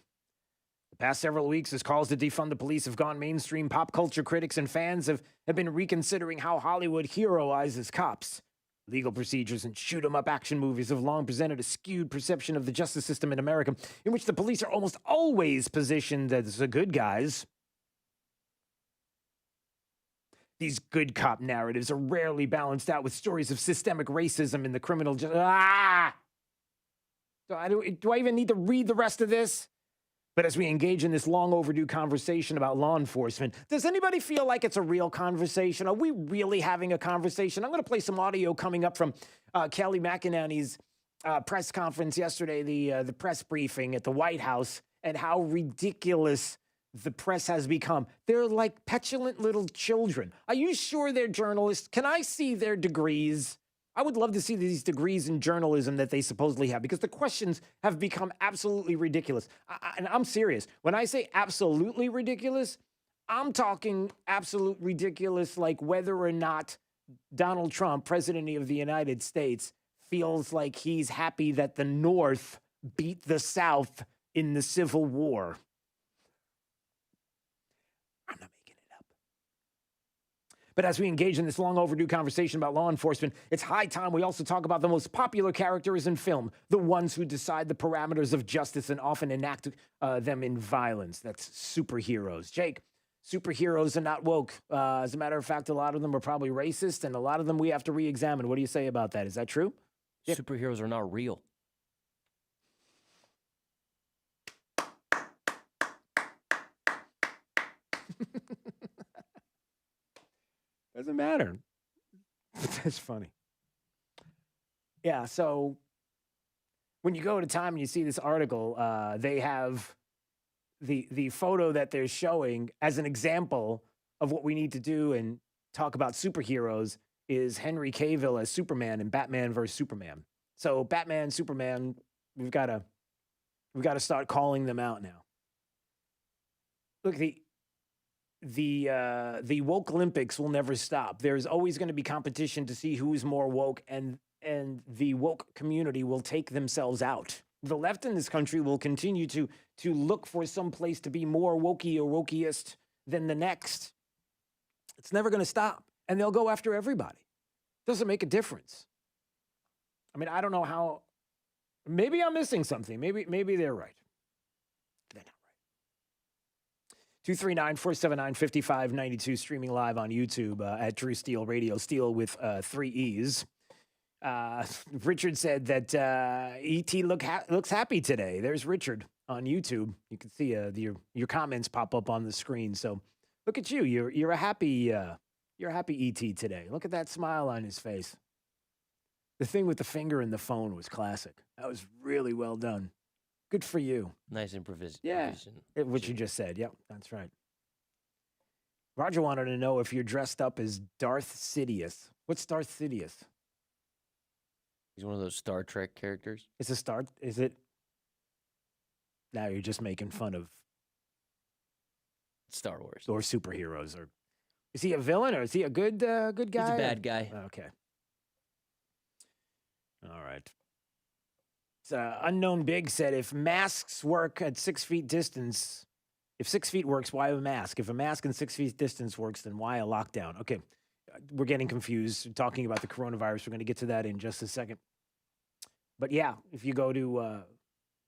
The past several weeks, as calls to defund the police have gone mainstream, pop culture critics and fans have been reconsidering how Hollywood heroizes cops. Legal procedures and shoot-'em-up action movies have long presented a skewed perception of the justice system in America, in which the police are almost always positioned as the good guys. These good cop narratives are rarely balanced out with stories of systemic racism in the criminal justice. Do I even need to read the rest of this? But as we engage in this long overdue conversation about law enforcement, does anybody feel like it's a real conversation? Are we really having a conversation? I'm going to play some audio coming up from Kelly McEnany's press conference yesterday, the press briefing at the White House, and how ridiculous the press has become. They're like petulant little children. Are you sure they're journalists? Can I see their degrees? I would love to see these degrees in journalism that they supposedly have, because the questions have become absolutely ridiculous. And I'm serious. When I say absolutely ridiculous, I'm talking absolute ridiculous, like whether or not Donald Trump, President of the United States, feels like he's happy that the North beat the South in the Civil War. But as we engage in this long overdue conversation about law enforcement, it's high time we also talk about the most popular characters in film, the ones who decide the parameters of justice and often enact them in violence. That's superheroes. Jake, superheroes are not woke. As a matter of fact, a lot of them are probably racist, and a lot of them we have to re-examine. What do you say about that? Is that true? Superheroes are not real. Doesn't matter. That's funny. Yeah, so when you go to Time and you see this article, they have the photo that they're showing as an example of what we need to do and talk about superheroes is Henry Cavill as Superman in Batman vs. Superman. So Batman, Superman, we've got to start calling them out now. Look, the woke Olympics will never stop. There's always going to be competition to see who's more woke, and the woke community will take themselves out. The left in this country will continue to look for some place to be more wokey or wokiest than the next. It's never going to stop, and they'll go after everybody. Doesn't make a difference. I mean, I don't know how. Maybe I'm missing something. Maybe they're right. 239-479-5592, streaming live on YouTube at Drew Steele Radio, Steele with 3 E's. Richard said that E.T. looks happy today. There's Richard on YouTube. You can see your comments pop up on the screen. So look at you. You're a happy E.T. today. Look at that smile on his face. The thing with the finger in the phone was classic. That was really well done. Good for you. Nice improvisation. Yeah, what you just said. Yep, that's right. Roger wanted to know if you're dressed up as Darth Sidious. What's Darth Sidious? He's one of those Star Trek characters. Is it? Now you're just making fun of Star Wars or superheroes, or Is he a villain or is he a good guy? He's a bad guy. Okay. All right. Unknown Big said, if masks work at 6 feet distance, if 6 feet works, why a mask? If a mask and 6 feet distance works, then why a lockdown? Okay. We're getting confused talking about the coronavirus. We're going to get to that in just a second. But yeah, if you go to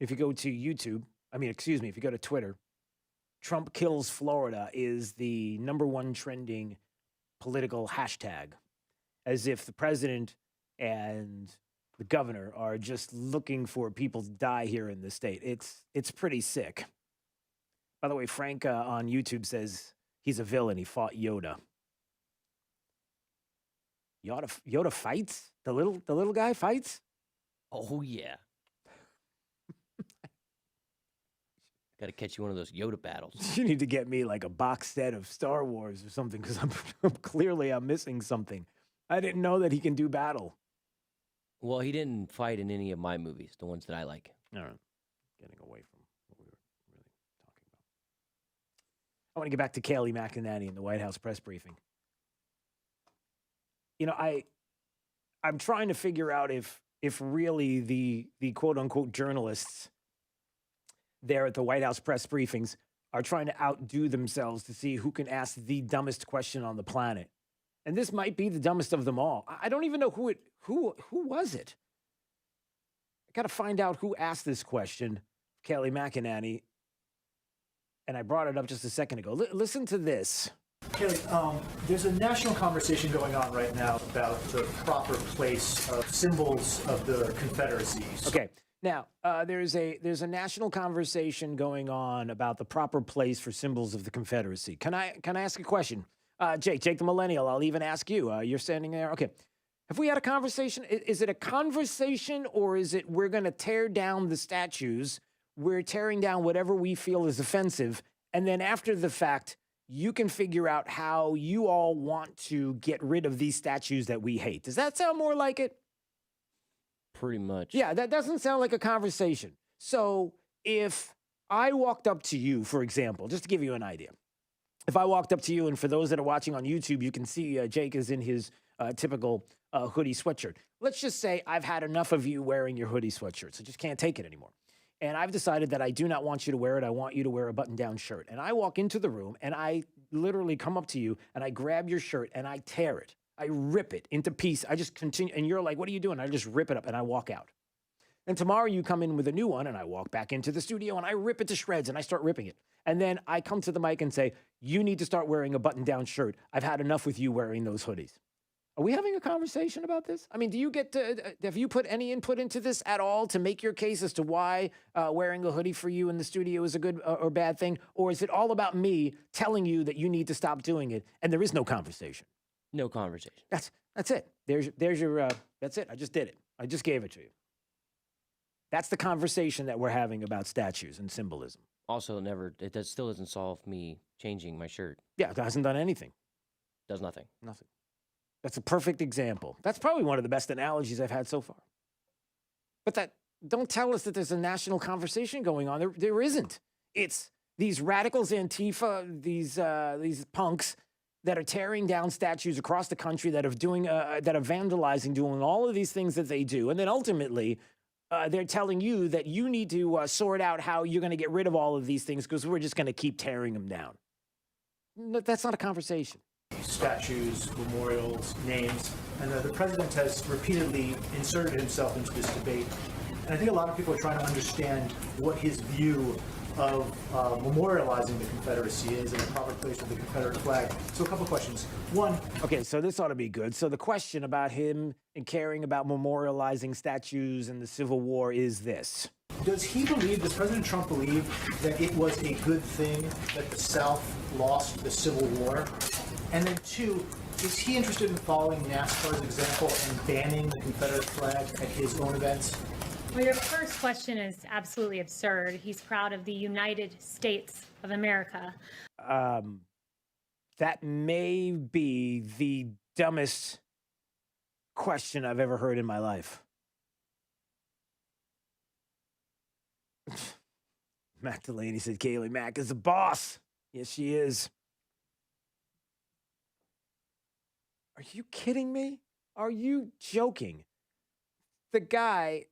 YouTube, if you go to Twitter, Trump kills Florida is the #1 trending political hashtag, as if the president and the governor are just looking for people to die here in the state. It's pretty sick. By the way, Frank on YouTube says he's a villain. He fought Yoda. Yoda fights? The little guy fights? Oh, yeah. Got to catch you one of those Yoda battles. You need to get me like a box set of Star Wars or something, because I'm missing something. I didn't know that he can do battle. Well, he didn't fight in any of my movies, the ones that I like. All right. Getting away from what we were really talking about. I want to get back to Kayleigh McEnany in the White House press briefing. I'm trying to figure out if really the quote-unquote journalists there at the White House press briefings are trying to outdo themselves to see who can ask the dumbest question on the planet. And this might be the dumbest of them all. I don't even know who was it. I got to find out who asked this question, Kayleigh McEnany. And I brought it up just a second ago. Listen to this. Kayleigh, there's a national conversation going on right now about the proper place of symbols of the Confederacies. Okay. Now, there's a national conversation going on about the proper place for symbols of the Confederacy. Can I ask a question? Jake the Millennial, I'll even ask you. You're standing there. Okay. Have we had a conversation? Is it a conversation, or is it we're going to tear down the statues? We're tearing down whatever we feel is offensive. And then after the fact, you can figure out how you all want to get rid of these statues that we hate. Does that sound more like it? Pretty much. Yeah, that doesn't sound like a conversation. So if I walked up to you, for example, just to give you an idea, if I walked up to you, and for those that are watching on YouTube, you can see Jake is in his typical hoodie sweatshirt. Let's just say I've had enough of you wearing your hoodie sweatshirt, so just can't take it anymore. And I've decided that I do not want you to wear it. I want you to wear a button-down shirt. And I walk into the room, and I literally come up to you, and I grab your shirt, and I tear it. I rip it into pieces. I just continue, and you're like, what are you doing? I just rip it up, and I walk out. And tomorrow you come in with a new one, and I walk back into the studio, and I rip it to shreds, and I start ripping it. And then I come to the mic and say, you need to start wearing a button-down shirt. I've had enough with you wearing those hoodies. Are we having a conversation about this? I mean, have you put any input into this at all to make your case as to why wearing a hoodie for you in the studio is a good or bad thing? Or is it all about me telling you that you need to stop doing it, and there is no conversation? No conversation. That's it. There's your, that's it. I just did it. I just gave it to you. That's the conversation that we're having about statues and symbolism. Also, still doesn't solve me changing my shirt. Yeah, it hasn't done anything. Does nothing. Nothing. That's a perfect example. That's probably one of the best analogies I've had so far. But don't tell us that there's a national conversation going on. There isn't. It's these radicals, Antifa, these punks that are tearing down statues across the country, that are vandalizing, doing all of these things that they do, and then ultimately they're telling you that you need to sort out how you're going to get rid of all of these things because we're just going to keep tearing them down. That's not a conversation. Statues, memorials, names, and the president has repeatedly inserted himself into this debate. And I think a lot of people are trying to understand what his view of memorializing the Confederacy is and the proper place of the Confederate flag. So a couple questions. One. Okay, so this ought to be good. So the question about him and caring about memorializing statues in the Civil War is this. Does President Trump believe that it was a good thing that the South lost the Civil War? And then two, is he interested in following NASCAR's example and banning the Confederate flag at his own events? Well, your first question is absolutely absurd. He's proud of the United States of America. That may be the dumbest question I've ever heard in my life. Matt Delaney said Kayleigh Mack is the boss. Yes, she is. Are you kidding me? Are you joking? The guy,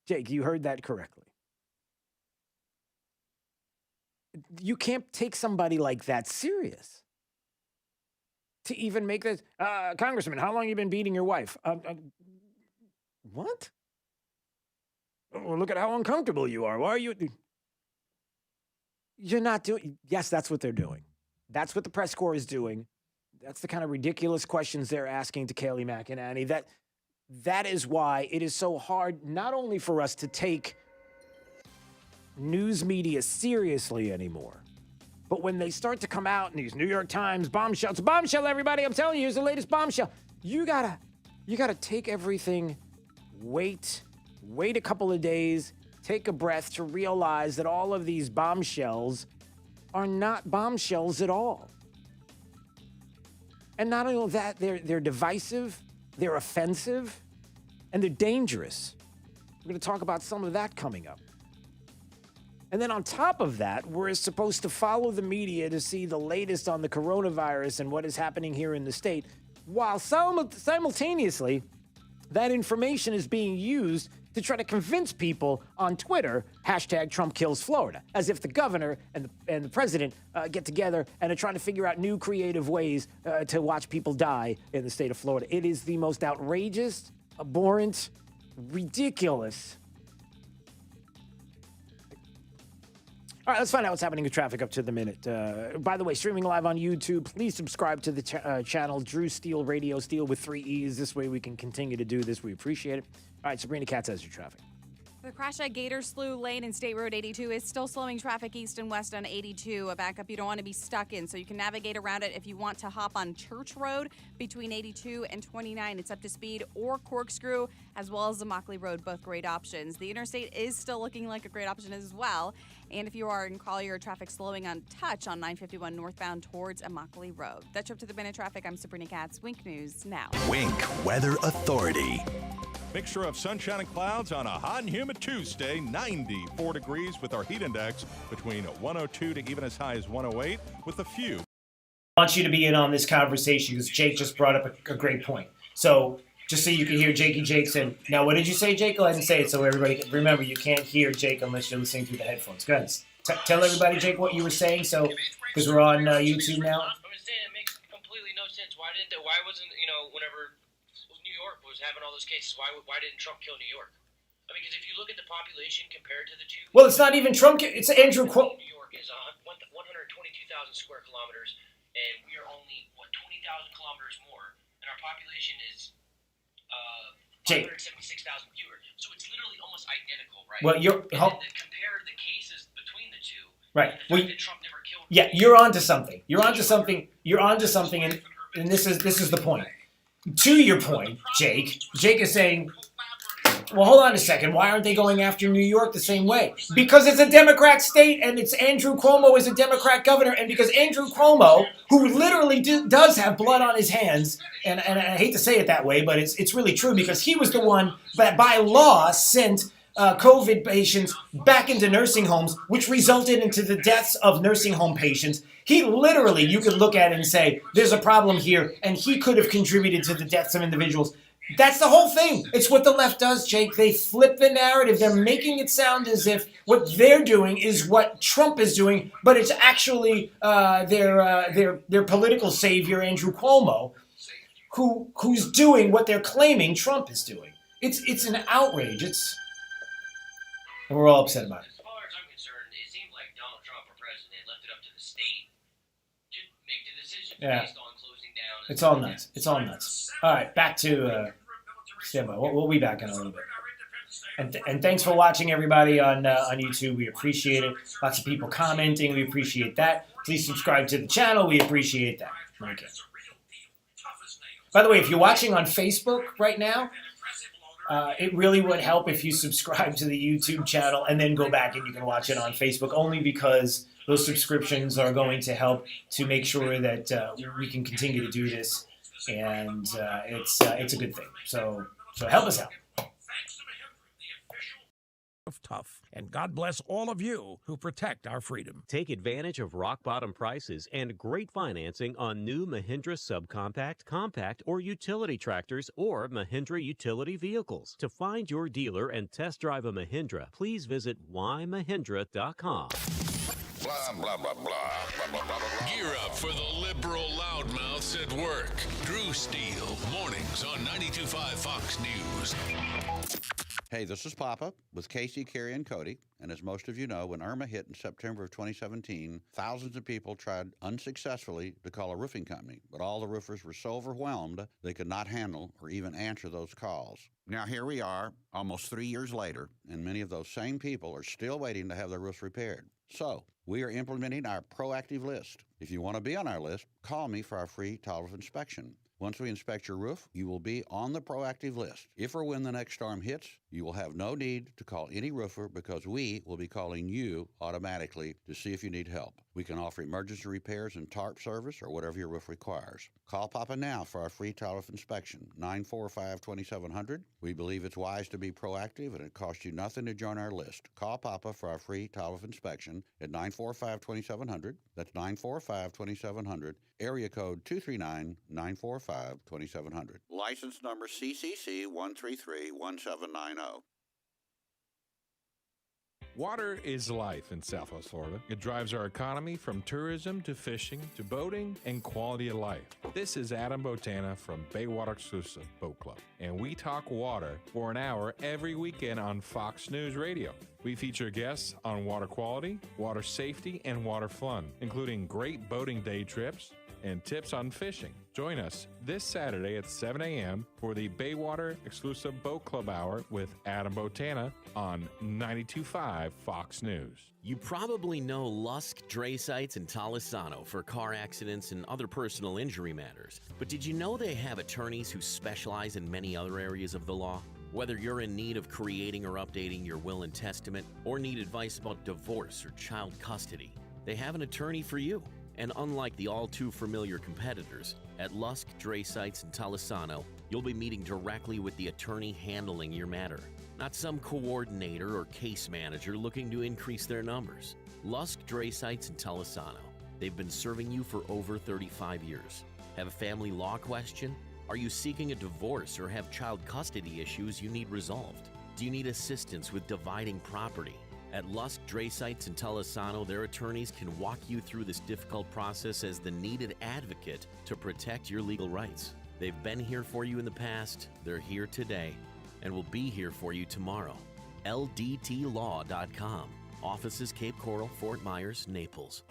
Jake, you heard that correctly. You can't take somebody like that serious. To even make this, Congressman, how long have you been beating your wife? What? Oh, look at how uncomfortable you are. Why are you? You're not doing. Yes, that's what they're doing. That's what the press corps is doing. That's the kind of ridiculous questions they're asking to Kayleigh McEnany. That is why it is so hard, not only for us to take news media seriously anymore, but when they start to come out in these New York Times bombshells, bombshell, everybody, I'm telling you, here's the latest bombshell. You gotta take everything, wait a couple of days, take a breath to realize that all of these bombshells are not bombshells at all. And not only that, they're divisive, they're offensive, and they're dangerous. We're going to talk about some of that coming up. And then on top of that, we're supposed to follow the media to see the latest on the coronavirus and what is happening here in the state, while simultaneously, that information is being used to try to convince people on Twitter, #TrumpKillsFlorida, as if the governor and the president get together and are trying to figure out new creative ways to watch people die in the state of Florida. It is the most outrageous, abhorrent, ridiculous. All right, let's find out what's happening with traffic up to the minute. By the way, streaming live on YouTube, please subscribe to the channel, Drew Steele Radio, Steele with 3 E's. This way we can continue to do this. We appreciate it. All right, Sabrina Katz has your traffic. The crash at Gator Slough Lane and State Road 82 is still slowing traffic east and west on 82. A backup you don't want to be stuck in, so you can navigate around it if you want to hop on Church Road between 82 and 29. It's up to speed, or Corkscrew, as well as the Mockley Road, both great options. The interstate is still looking like a great option as well. And if you are in Collier, traffic slowing on touch on 951 northbound towards Immokalee Road. That's up to the minute traffic. I'm Sabrina Katz. Wink News now. Wink Weather Authority. Mixture of sunshine and clouds on a hot and humid Tuesday, 94 degrees with our heat index between 102 to even as high as 108 with a few. I want you to be in on this conversation because Jake just brought up a great point. So just so you can hear Jake said, now what did you say, Jake? Go ahead and say it so everybody can remember. You can't hear Jake unless you're listening through the headphones. Go ahead. Tell everybody, Jake, what you were saying. So because we're on YouTube now. I was saying it makes completely no sense. Why wasn't, whenever New York was having all those cases, why didn't Trump kill New York? I mean, because if you look at the population compared to the two. Well, it's not even Trump. It's Andrew Cuomo. New York is 122,000 square kilometers, and we are only 20,000 kilometers more, and our population is 576,000 fewer. So it's literally almost identical, right? Well, compare the cases between the two. Right. The fact that Trump never killed. Yeah, you're onto something. You're onto something, and this is the point. To your point, Jake is saying, well, hold on a second. Why aren't they going after New York the same way? Because it's a Democrat state, and it's Andrew Cuomo is a Democrat governor, and because Andrew Cuomo, who literally does have blood on his hands, and I hate to say it that way, but it's really true, because he was the one that by law sent COVID patients back into nursing homes, which resulted into the deaths of nursing home patients. He literally, you could look at it and say, there's a problem here, and he could have contributed to the deaths of individuals. That's the whole thing. It's what the left does, Jake. They flip the narrative. They're making it sound as if what they're doing is what Trump is doing, but it's actually their political savior, Andrew Cuomo, who's doing what they're claiming Trump is doing. It's an outrage. And we're all upset about it. As far as I'm concerned, it seems like Donald Trump, our president, left it up to the state to make the decisions based on closing down. It's all nuts. It's all nuts. All right, back to standby. We'll be back in a little bit. And thanks for watching, everybody, on YouTube. We appreciate it. Lots of people commenting. We appreciate that. Please subscribe to the channel. We appreciate that. Okay. By the way, if you're watching on Facebook right now, it really would help if you subscribe to the YouTube channel and then go back and you can watch it on Facebook, only because those subscriptions are going to help to make sure that we can continue to do this, and it's a good thing. So help us out. Tough. And God bless all of you who protect our freedom. Take advantage of rock-bottom prices and great financing on new Mahindra subcompact, compact, or utility tractors or Mahindra utility vehicles. To find your dealer and test drive a Mahindra, please visit whymahindra.com. Blah, blah, blah, blah, blah, blah, blah, blah. Gear up for the liberal loudmouths at work. Drew Steele, mornings on 92.5 Fox News. Hey, this is Papa with Casey, Carrie, and Cody. And as most of you know, when Irma hit in September of 2017, thousands of people tried unsuccessfully to call a roofing company, but all the roofers were so overwhelmed they could not handle or even answer those calls. Now here we are, almost 3 years later, and many of those same people are still waiting to have their roofs repaired. So, we are implementing our proactive list. If you want to be on our list, call me for our free total inspection. Once we inspect your roof, you will be on the proactive list. If or when the next storm hits, you will have no need to call any roofer because we will be calling you automatically to see if you need help. We can offer emergency repairs and tarp service or whatever your roof requires. Call Papa now for our free total inspection, 945-2700. We believe it's wise to be proactive and it costs you nothing to join our list. Call Papa for our free total inspection at 945-2700. That's 945-2700. Area code 239-945-2700. License number CCC 1331790. Water is life in Southwest Florida. It drives our economy from tourism to fishing to boating and quality of life. This is Adam Botana from Baywater Exclusive Boat Club, and we talk water for an hour every weekend on Fox News Radio. We feature guests on water quality, water safety, and water fun, including great boating day trips and tips on fishing. Join us this Saturday at 7 a.m. for the Baywater Exclusive Boat Club Hour with Adam Botana on 92.5 Fox News. You probably know Lusk, Dray Sites, and Talisano for car accidents and other personal injury matters. But did you know they have attorneys who specialize in many other areas of the law? Whether you're in need of creating or updating your will and testament, or need advice about divorce or child custody, they have an attorney for you. And unlike the all-too-familiar competitors, at Lusk, Dray Sites, and Talisano, you'll be meeting directly with the attorney handling your matter, not some coordinator or case manager looking to increase their numbers. Lusk, Dray Sites, and Talisano. They've been serving you for over 35 years. Have a family law question? Are you seeking a divorce or have child custody issues you need resolved? Do you need assistance with dividing property? At Lusk, Dray Sites, and Talisano, their attorneys can walk you through this difficult process as the needed advocate to protect your legal rights. They've been here for you in the past, they're here today, and will be here for you tomorrow. LDTlaw.com. Offices Cape Coral, Fort Myers, Naples.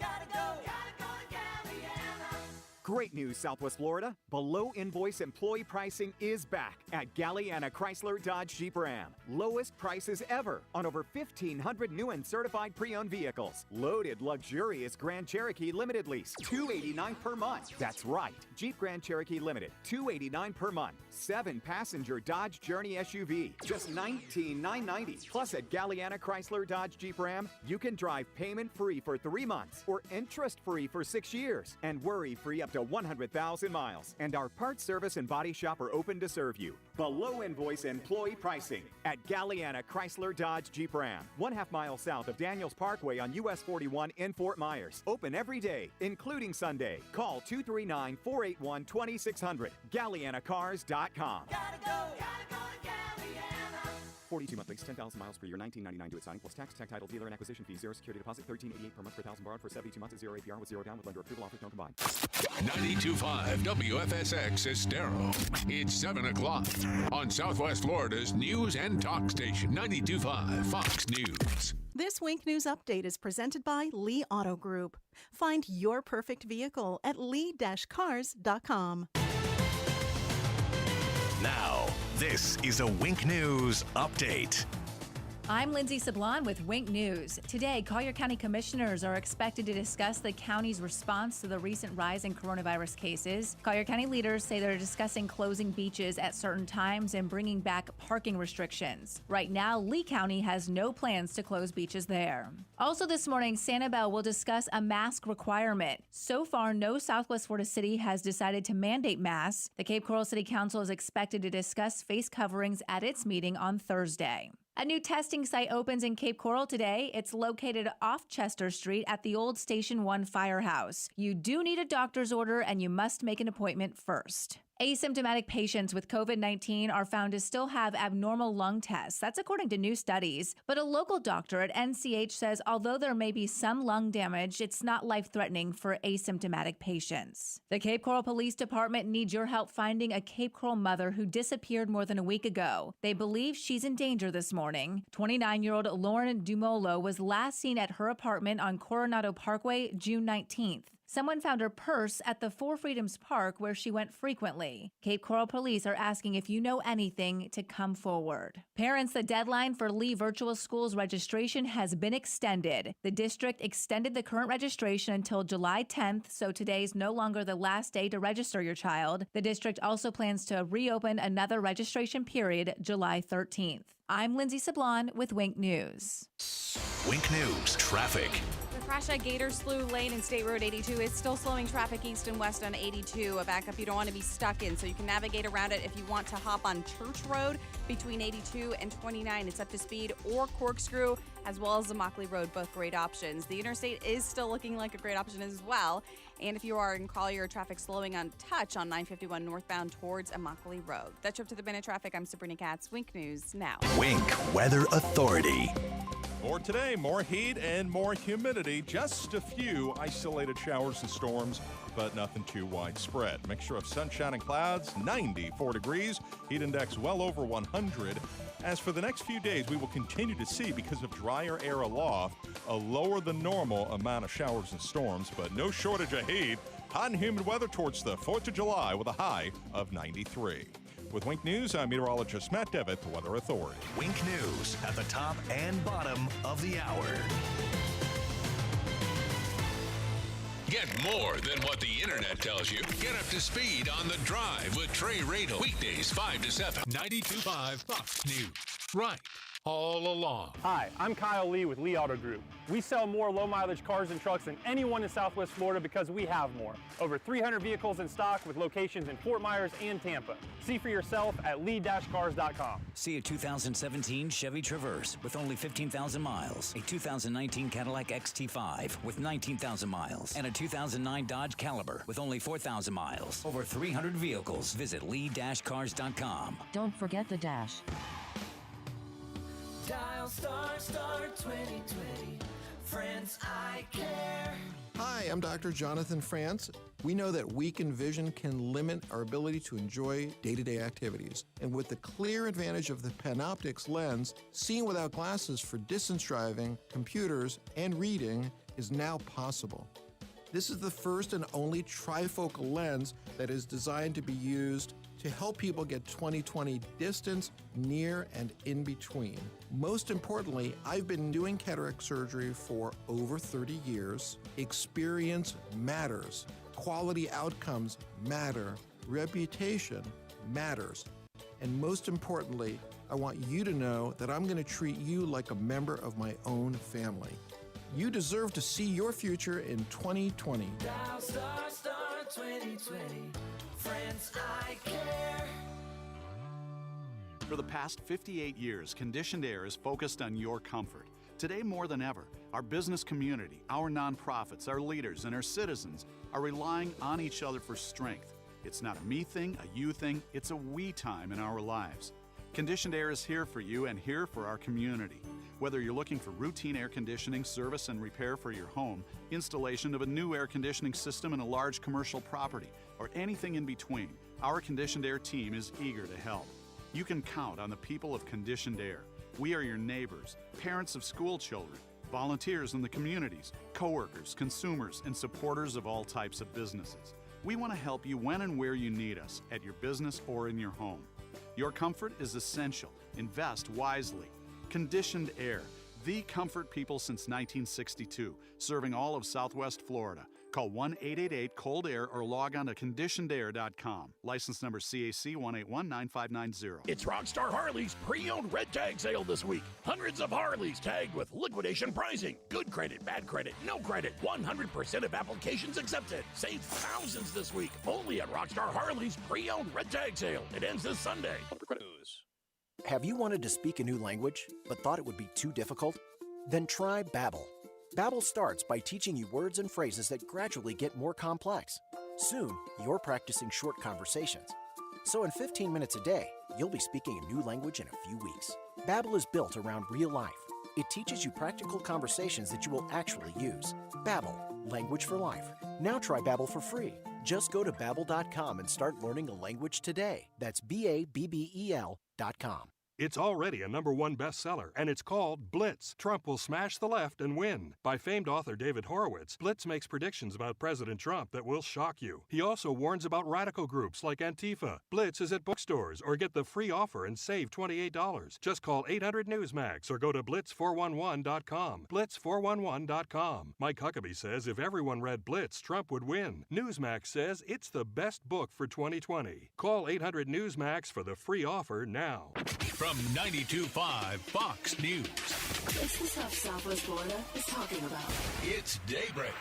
Great news, Southwest Florida. Below invoice employee pricing is back at Galliana Chrysler Dodge Jeep Ram. Lowest prices ever on over 1,500 new and certified pre-owned vehicles. Loaded, luxurious Grand Cherokee Limited lease, $289 per month. That's right, Jeep Grand Cherokee Limited, $289 per month. 7-passenger Dodge Journey SUV, just $19,990. Plus at Galliana Chrysler Dodge Jeep Ram, you can drive payment-free for 3 months or interest-free for 6 years and worry-free up to 100,000 miles. And our parts service and body shop are open to serve you. Below invoice employee pricing at Galliana Chrysler Dodge Jeep Ram, 1/2 mile south of Daniels Parkway on US 41 in Fort Myers. Open every day, including Sunday. Call 239-481-2600. GallianaCars.com. 42 month lease, 10,000 miles per year, $19.99 to its signing plus tax, tag title, dealer and acquisition fees, 0 security deposit, $13.88 per month per thousand borrowed for 72 months at 0 APR with 0 down with lender approval, offers no combined. 92.5 WFSX Estero. It's 7 o'clock on Southwest Florida's news and talk station, 92.5 Fox News. This Wink News Update is presented by Lee Auto Group. Find your perfect vehicle at lee-cars.com. Now, this is a Wink News Update. I'm Lindsay Sablon with Wink News. Today, Collier County commissioners are expected to discuss the county's response to the recent rise in coronavirus cases. Collier County leaders say they're discussing closing beaches at certain times and bringing back parking restrictions. Right now, Lee County has no plans to close beaches there. Also this morning, Sanibel will discuss a mask requirement. So far, no Southwest Florida city has decided to mandate masks. The Cape Coral City Council is expected to discuss face coverings at its meeting on Thursday. A new testing site opens in Cape Coral today. It's located off Chester Street at the old Station 1 firehouse. You do need a doctor's order and you must make an appointment first. Asymptomatic patients with COVID-19 are found to still have abnormal lung tests. That's according to new studies. But a local doctor at NCH says although there may be some lung damage, it's not life-threatening for asymptomatic patients. The Cape Coral Police Department needs your help finding a Cape Coral mother who disappeared more than a week ago. They believe she's in danger this morning. 29-year-old Lauren Dumolo was last seen at her apartment on Coronado Parkway June 19th. Someone found her purse at the Four Freedoms Park where she went frequently. Cape Coral Police are asking if you know anything to come forward. Parents, the deadline for Lee Virtual Schools registration has been extended. The district extended the current registration until July 10th, so today's no longer the last day to register your child. The district also plans to reopen another registration period July 13th. I'm Lindsay Sablon with Wink News. Wink News traffic. The crash at Gator Slough Lane and State Road 82 is still slowing traffic east and west on 82. A backup you don't want to be stuck in, so you can navigate around it if you want to hop on Church Road between 82 and 29. It's up to speed, or Corkscrew, as well as the Mockley Road, both great options. The interstate is still looking like a great option as well. And if you are in Collier, traffic slowing on touch on 951 northbound towards Immokalee Road. That's up to the minute traffic. I'm Sabrina Katz. Wink News now. Wink Weather Authority. For today, more heat and more humidity. Just a few isolated showers and storms, but nothing too widespread. Mixture of sunshine and clouds, 94 degrees. Heat index well over 100. As for the next few days, we will continue to see, because of drier air aloft, a lower than normal amount of showers and storms, but no shortage of heat. Hot and humid weather towards the 4th of July with a high of 93. With Wink News, I'm meteorologist Matt Devitt, the Weather Authority. Wink News at the top and bottom of the hour. Get more than what the internet tells you. Get up to speed on The Drive with Trey Radel. Weekdays 5 to 7. 92.5 Fox News. Right. All along. Hi, I'm Kyle Lee with Lee Auto Group. We sell more low-mileage cars and trucks than anyone in Southwest Florida because we have more. Over 300 vehicles in stock with locations in Fort Myers and Tampa. See for yourself at lee-cars.com. See a 2017 Chevy Traverse with only 15,000 miles, a 2019 Cadillac XT5 with 19,000 miles, and a 2009 Dodge Caliber with only 4,000 miles. Over 300 vehicles. Visit lee-cars.com. Don't forget the dash. Dial star 2020. France, I care. Hi, I'm Dr. Jonathan France. We know that weakened vision can limit our ability to enjoy day-to-day activities. And with the clear advantage of the Panoptix lens, seeing without glasses for distance driving, computers, and reading is now possible. This is the first and only trifocal lens that is designed to be used to help people get 20/20 distance, near, and in between. Most importantly, I've been doing cataract surgery for over 30 years. Experience matters. Quality outcomes matter. Reputation matters. And most importantly, I want you to know that I'm going to treat you like a member of my own family. You deserve to see your future in 2020. Dial star 2020. France, I care. For the past 58 years, Conditioned Air is focused on your comfort. Today more than ever, our business community, our nonprofits, our leaders, and our citizens are relying on each other for strength. It's not a me thing, a you thing, it's a we time in our lives. Conditioned Air is here for you and here for our community. Whether you're looking for routine air conditioning, service and repair for your home, installation of a new air conditioning system in a large commercial property, or anything in between, our Conditioned Air team is eager to help. You can count on the people of Conditioned Air. We are your neighbors, parents of school children, volunteers in the communities, coworkers, consumers, and supporters of all types of businesses. We want to help you when and where you need us, at your business or in your home. Your comfort is essential. Invest wisely. Conditioned Air, the comfort people since 1962, serving all of Southwest Florida. Call 1-888-COLD-AIR or log on to conditionedair.com. License number CAC 1819590. It's Rockstar Harley's pre-owned red tag sale this week. Hundreds of Harleys tagged with liquidation pricing. Good credit, bad credit, no credit. 100% of applications accepted. Save thousands this week. Only at Rockstar Harley's pre-owned red tag sale. It ends this Sunday. Have you wanted to speak a new language, but thought it would be too difficult? Then try Babbel. Babbel starts by teaching you words and phrases that gradually get more complex. Soon, you're practicing short conversations. So in 15 minutes a day, you'll be speaking a new language in a few weeks. Babbel is built around real life. It teaches you practical conversations that you will actually use. Babbel, language for life. Now try Babbel for free. Just go to Babbel.com and start learning a language today. That's BABBEL.com. It's already a #1 bestseller, and it's called Blitz. Trump will smash the left and win. By famed author David Horowitz, Blitz makes predictions about President Trump that will shock you. He also warns about radical groups like Antifa. Blitz is at bookstores, or get the free offer and save $28. Just call 800-NEWSMAX or go to blitz411.com. Blitz411.com. Mike Huckabee says if everyone read Blitz, Trump would win. Newsmax says it's the best book for 2020. Call 800-NEWSMAX for the free offer now. From 92.5 Fox News. It's the stuff Southwest Florida is talking about. It's Daybreak.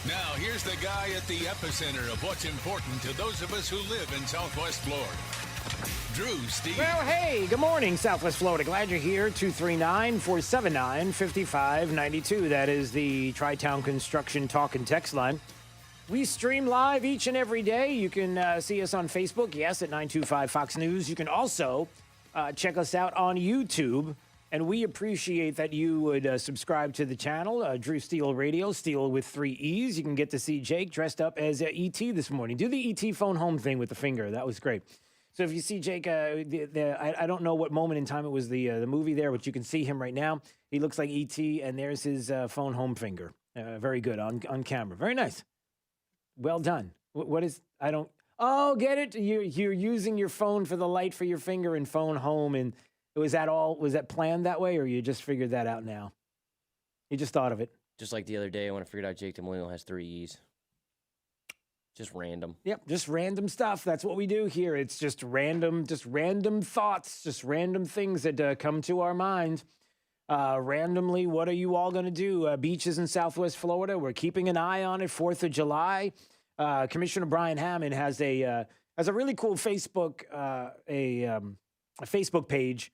Now, here's the guy at the epicenter of what's important to those of us who live in Southwest Florida. Drew, Steve. Well, hey, good morning, Southwest Florida. Glad you're here. 239-479-5592. That is the Tri-Town Construction Talk and Text line. We stream live each and every day. You can see us on Facebook, yes, at 925 Fox News. You can also check us out on YouTube, and we appreciate that you would subscribe to the channel, Drew Steele Radio, Steele with 3 E's. You can get to see Jake dressed up as E.T. this morning. Do the E.T. phone home thing with the finger. That was great. So if you see Jake, I don't know what moment in time it was the movie there, but you can see him right now. He looks like E.T., and there's his phone home finger. Very good on camera. Very nice. Well done. What is, I don't... Oh, get it? You're using your phone for the light for your finger and phone home. And was that planned that way, or you just figured that out now? You just thought of it. Just like the other day when I figured out Jake the Millennial has 3 E's. Just random. Yep, just random stuff. That's what we do here. It's just random thoughts, just random things that come to our mind. Randomly, what are you all going to do? Beaches in Southwest Florida. We're keeping an eye on it. 4th of July. Commissioner Brian Hammond has a really cool Facebook a Facebook page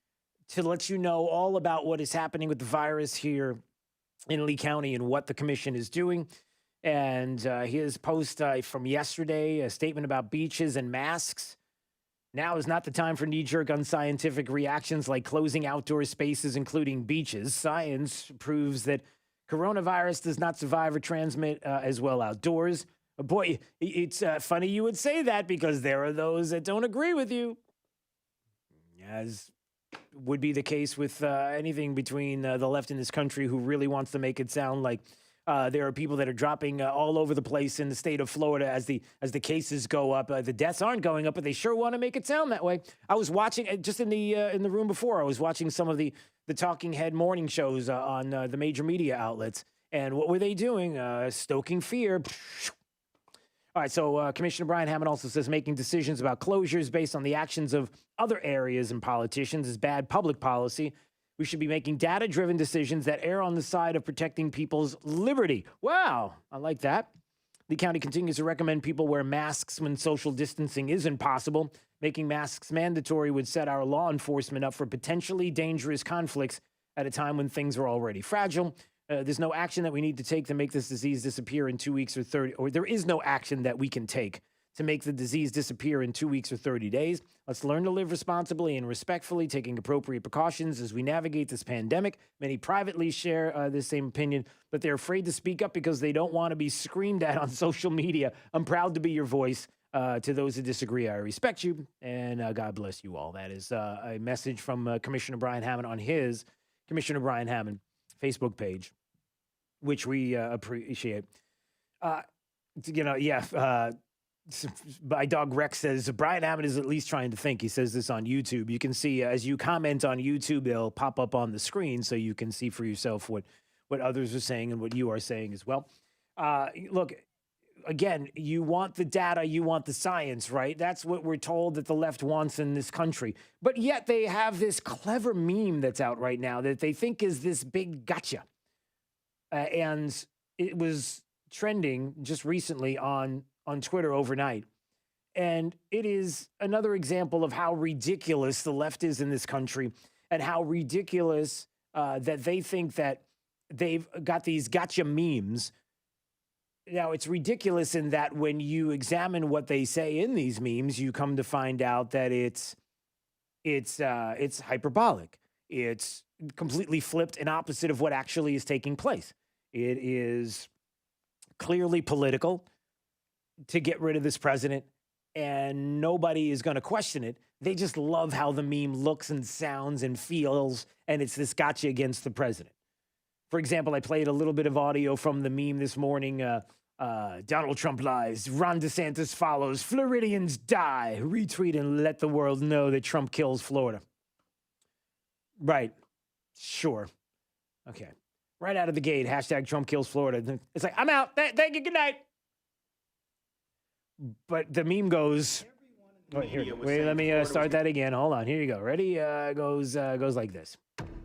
to let you know all about what is happening with the virus here in Lee County and what the commission is doing. And his post from yesterday, a statement about beaches and masks. Now is not the time for knee-jerk unscientific reactions like closing outdoor spaces, including beaches. Science proves that coronavirus does not survive or transmit as well outdoors. Boy, it's funny you would say that because there are those that don't agree with you, as would be the case with anything between the left in this country who really wants to make it sound like there are people that are dropping all over the place in the state of Florida as the cases go up. The deaths aren't going up, but they sure want to make it sound that way. I was watching just in the room before. I was watching some of the talking head morning shows on the major media outlets, and what were they doing? Stoking fear. All right, so Commissioner Brian Hammond also says making decisions about closures based on the actions of other areas and politicians is bad public policy. We should be making data-driven decisions that err on the side of protecting people's liberty. Wow, I like that. The county continues to recommend people wear masks when social distancing isn't possible. Making masks mandatory would set our law enforcement up for potentially dangerous conflicts at a time when things are already fragile. There's no action that we need to take to make this disease disappear in 2 weeks or 30, or there is no action that we can take to make the disease disappear in 2 weeks or 30 days. Let's learn to live responsibly and respectfully, taking appropriate precautions as we navigate this pandemic. Many privately share this same opinion, but they're afraid to speak up because they don't want to be screamed at on social media. I'm proud to be your voice. To those who disagree, I respect you, and God bless you all. That is a message from Commissioner Brian Hammond on his Commissioner Brian Hammond Facebook page, which we appreciate. My dog Rex says, Brian Hammond is at least trying to think. He says this on YouTube. You can see as you comment on YouTube, they'll pop up on the screen so you can see for yourself what others are saying and what you are saying as well. Look, again, you want the data, you want the science, right? That's what we're told that the left wants in this country. But yet they have this clever meme that's out right now that they think is this big gotcha. And it was trending just recently on Twitter overnight. And it is another example of how ridiculous the left is in this country and how ridiculous that they think that they've got these gotcha memes. Now, it's ridiculous in that when you examine what they say in these memes, you come to find out that it's hyperbolic. It's completely flipped and opposite of what actually is taking place. It is clearly political to get rid of this president, and nobody is going to question it. They just love how the meme looks and sounds and feels, and it's this gotcha against the president. For example, I played a little bit of audio from the meme this morning. Donald Trump lies, Ron DeSantis follows, Floridians die. Retweet and let the world know that Trump kills Florida. Right. Sure. Okay. Right out of the gate, hashtag Trump kills Florida. It's like, I'm out. Thank you. Good night. But the meme goes... Wait, let me start that again. Hold on. Here you go. Ready? Goes like this.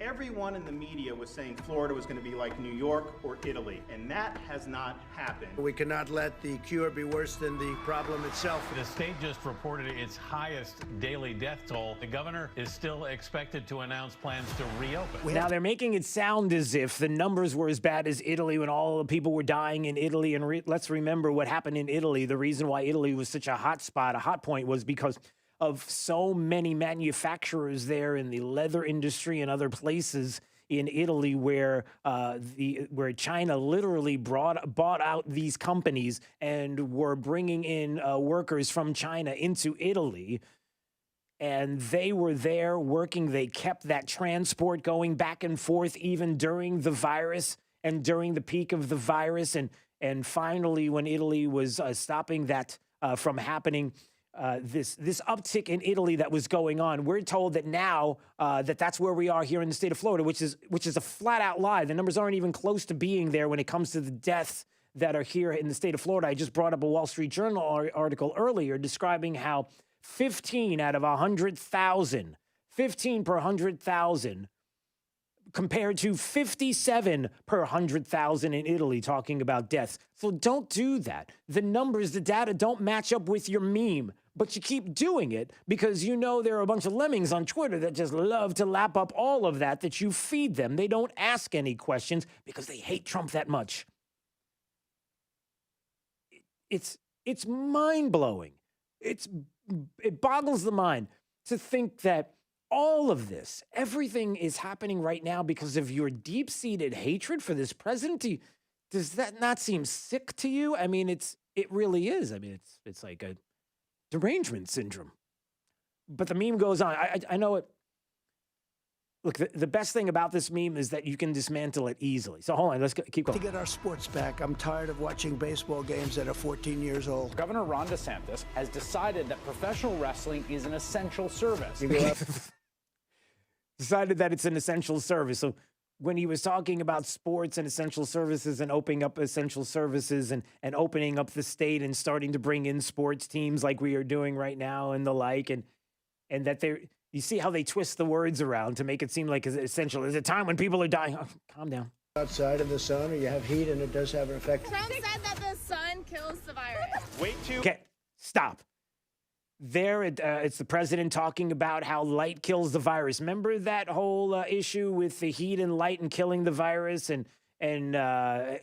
Everyone in the media was saying Florida was going to be like New York or Italy, and that has not happened. We cannot let the cure be worse than the problem itself. The state just reported its highest daily death toll. The governor is still expected to announce plans to reopen. Now, they're making it sound as if the numbers were as bad as Italy when all the people were dying in Italy. And let's remember what happened in Italy. The reason why Italy was such a hot spot, a hot point, was because of so many manufacturers there in the leather industry and other places in Italy where China literally bought out these companies and were bringing in workers from China into Italy. And they were there working. They kept that transport going back and forth even during the virus and during the peak of the virus. And finally, when Italy was stopping that from happening, this uptick in Italy that was going on, we're told that now that's where we are here in the state of Florida, which is a flat out lie. The numbers aren't even close to being there when it comes to the deaths that are here in the state of Florida. I just brought up a Wall Street Journal article earlier describing how 15 out of 100,000, 15 per 100,000, compared to 57 per 100,000 in Italy, talking about deaths. So don't do that. The numbers, the data don't match up with your meme, but you keep doing it because you know there are a bunch of lemmings on Twitter that just love to lap up all of that you feed them. They don't ask any questions because they hate Trump that much. It's mind-blowing. It boggles the mind to think that all of this, everything is happening right now because of your deep-seated hatred for this president. Does that not seem sick to you? I mean, it really is. I mean, it's like a derangement syndrome. But the meme goes on. I know it. Look, the best thing about this meme is that you can dismantle it easily. So hold on, let's keep going. To get our sports back, I'm tired of watching baseball games that are 14 years old. Governor Ron DeSantis has decided that professional wrestling is an essential service. Decided that it's an essential service. So when he was talking about sports and essential services and opening up essential services and opening up the state and starting to bring in sports teams like we are doing right now and the like, and that you see how they twist the words around to make it seem like it's essential. There's a time when people are dying. Oh, calm down. Outside in the sun, or you have heat, and it does have an effect. Trump said that the sun kills the virus. Okay, stop. There, it's the president talking about how light kills the virus. Remember that whole issue with the heat and light and killing the virus and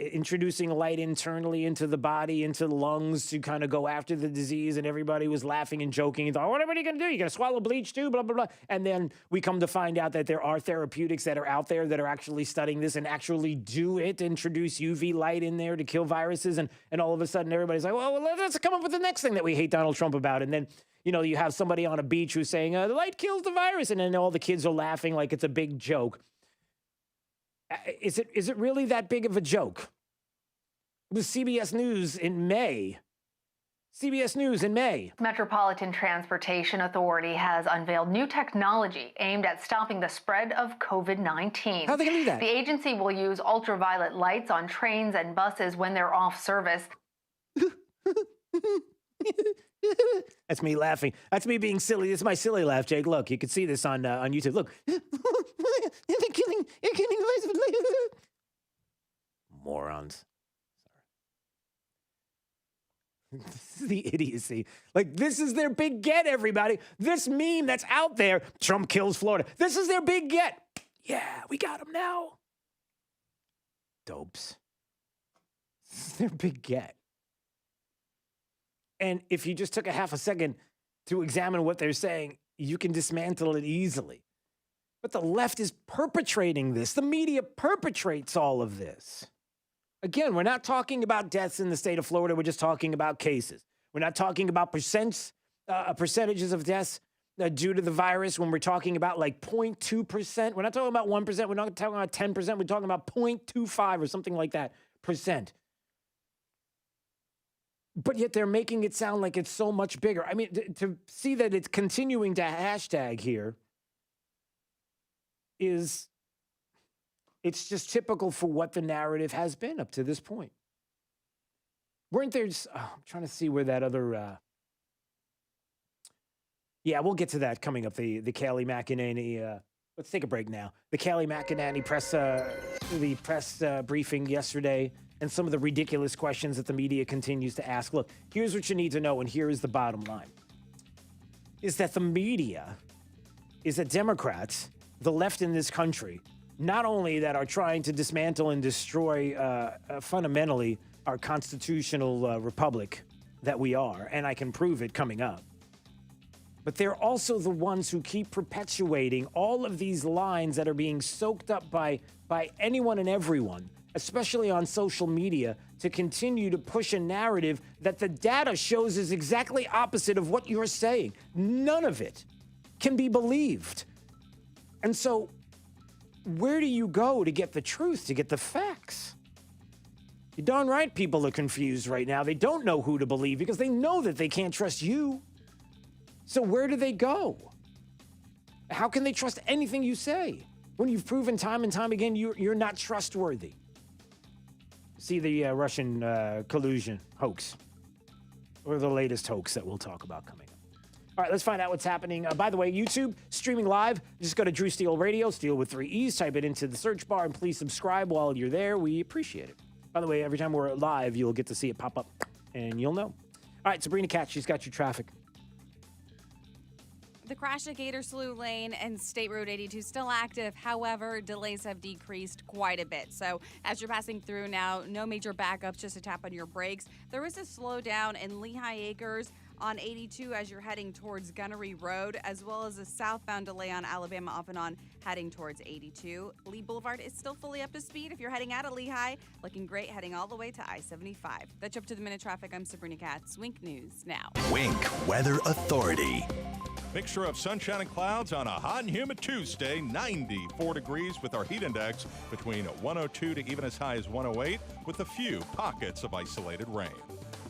introducing light internally into the body, into the lungs to kind of go after the disease, and everybody was laughing and joking and thought, what are you going to do? You going to swallow bleach too? Blah, blah, blah. And then we come to find out that there are therapeutics that are out there that are actually studying this and actually do it, introduce UV light in there to kill viruses. And all of a sudden everybody's like, well, let's come up with the next thing that we hate Donald Trump about. And then, you have somebody on a beach who's saying, the light kills the virus. And then all the kids are laughing like it's a big joke. Is it really that big of a joke? It was CBS News in May. Metropolitan Transportation Authority has unveiled new technology aimed at stopping the spread of COVID-19. How are they going to do that? The agency will use ultraviolet lights on trains and buses when they're off service. That's me laughing. That's me being silly. This is my silly laugh, Jake. Look, you can see this on YouTube. Look. They're killing morons. This is the idiocy. Like, this is their big get, everybody. This meme that's out there, Trump kills Florida. This is their big get. Yeah, we got him now. Dopes. This is their big get. And if you just took a half a second to examine what they're saying, you can dismantle it easily. But the left is perpetrating this. The media perpetrates all of this. Again, we're not talking about deaths in the state of Florida. We're just talking about cases. We're not talking about percentages of deaths due to the virus when we're talking about like 0.2%. We're not talking about 1%. We're not talking about 10%. We're talking about 0.25 or something like that percent. But yet they're making it sound like it's so much bigger. I mean, to see that it's continuing to hashtag here it's just typical for what the narrative has been up to this point. Weren't there I'm trying to see where that other yeah, we'll get to that coming up. The Kayleigh McEnany let's take a break now. The Kayleigh McEnany press briefing yesterday and some of the ridiculous questions that the media continues to ask. Look, here's what you need to know, and here is the bottom line. Is that the media is that Democrats, the left in this country, not only that are trying to dismantle and destroy fundamentally our constitutional republic that we are, and I can prove it coming up, but they're also the ones who keep perpetuating all of these lines that are being soaked up by anyone and everyone, especially on social media, to continue to push a narrative that the data shows is exactly opposite of what you're saying. None of it can be believed. And so, where do you go to get the truth, to get the facts? You're darn right people are confused right now. They don't know who to believe because they know that they can't trust you. So where do they go? How can they trust anything you say when you've proven time and time again you're not trustworthy? See the Russian collusion hoax, or the latest hoax that we'll talk about coming up. All right, let's find out what's happening. By the way, YouTube, streaming live. Just go to Drew Steele Radio, Steele with 3 E's. Type it into the search bar, and please subscribe while you're there. We appreciate it. By the way, every time we're live, you'll get to see it pop up, and you'll know. All right, Sabrina Katz, she's got your traffic. The crash at Gator Slough Lane and State Road 82 still active. However, delays have decreased quite a bit. So as you're passing through now, no major backups, just a tap on your brakes. There is a slowdown in Lehigh Acres on 82 as you're heading towards Gunnery Road, as well as a southbound delay on Alabama off and on heading towards 82. Lee Boulevard is still fully up to speed if you're heading out of Lehigh. Looking great heading all the way to I-75. That's up to the minute traffic. I'm Sabrina Katz. Wink News now. Wink Weather Authority. Mixture of sunshine and clouds on a hot and humid Tuesday, 94 degrees with our heat index between 102 to even as high as 108 with a few pockets of isolated rain.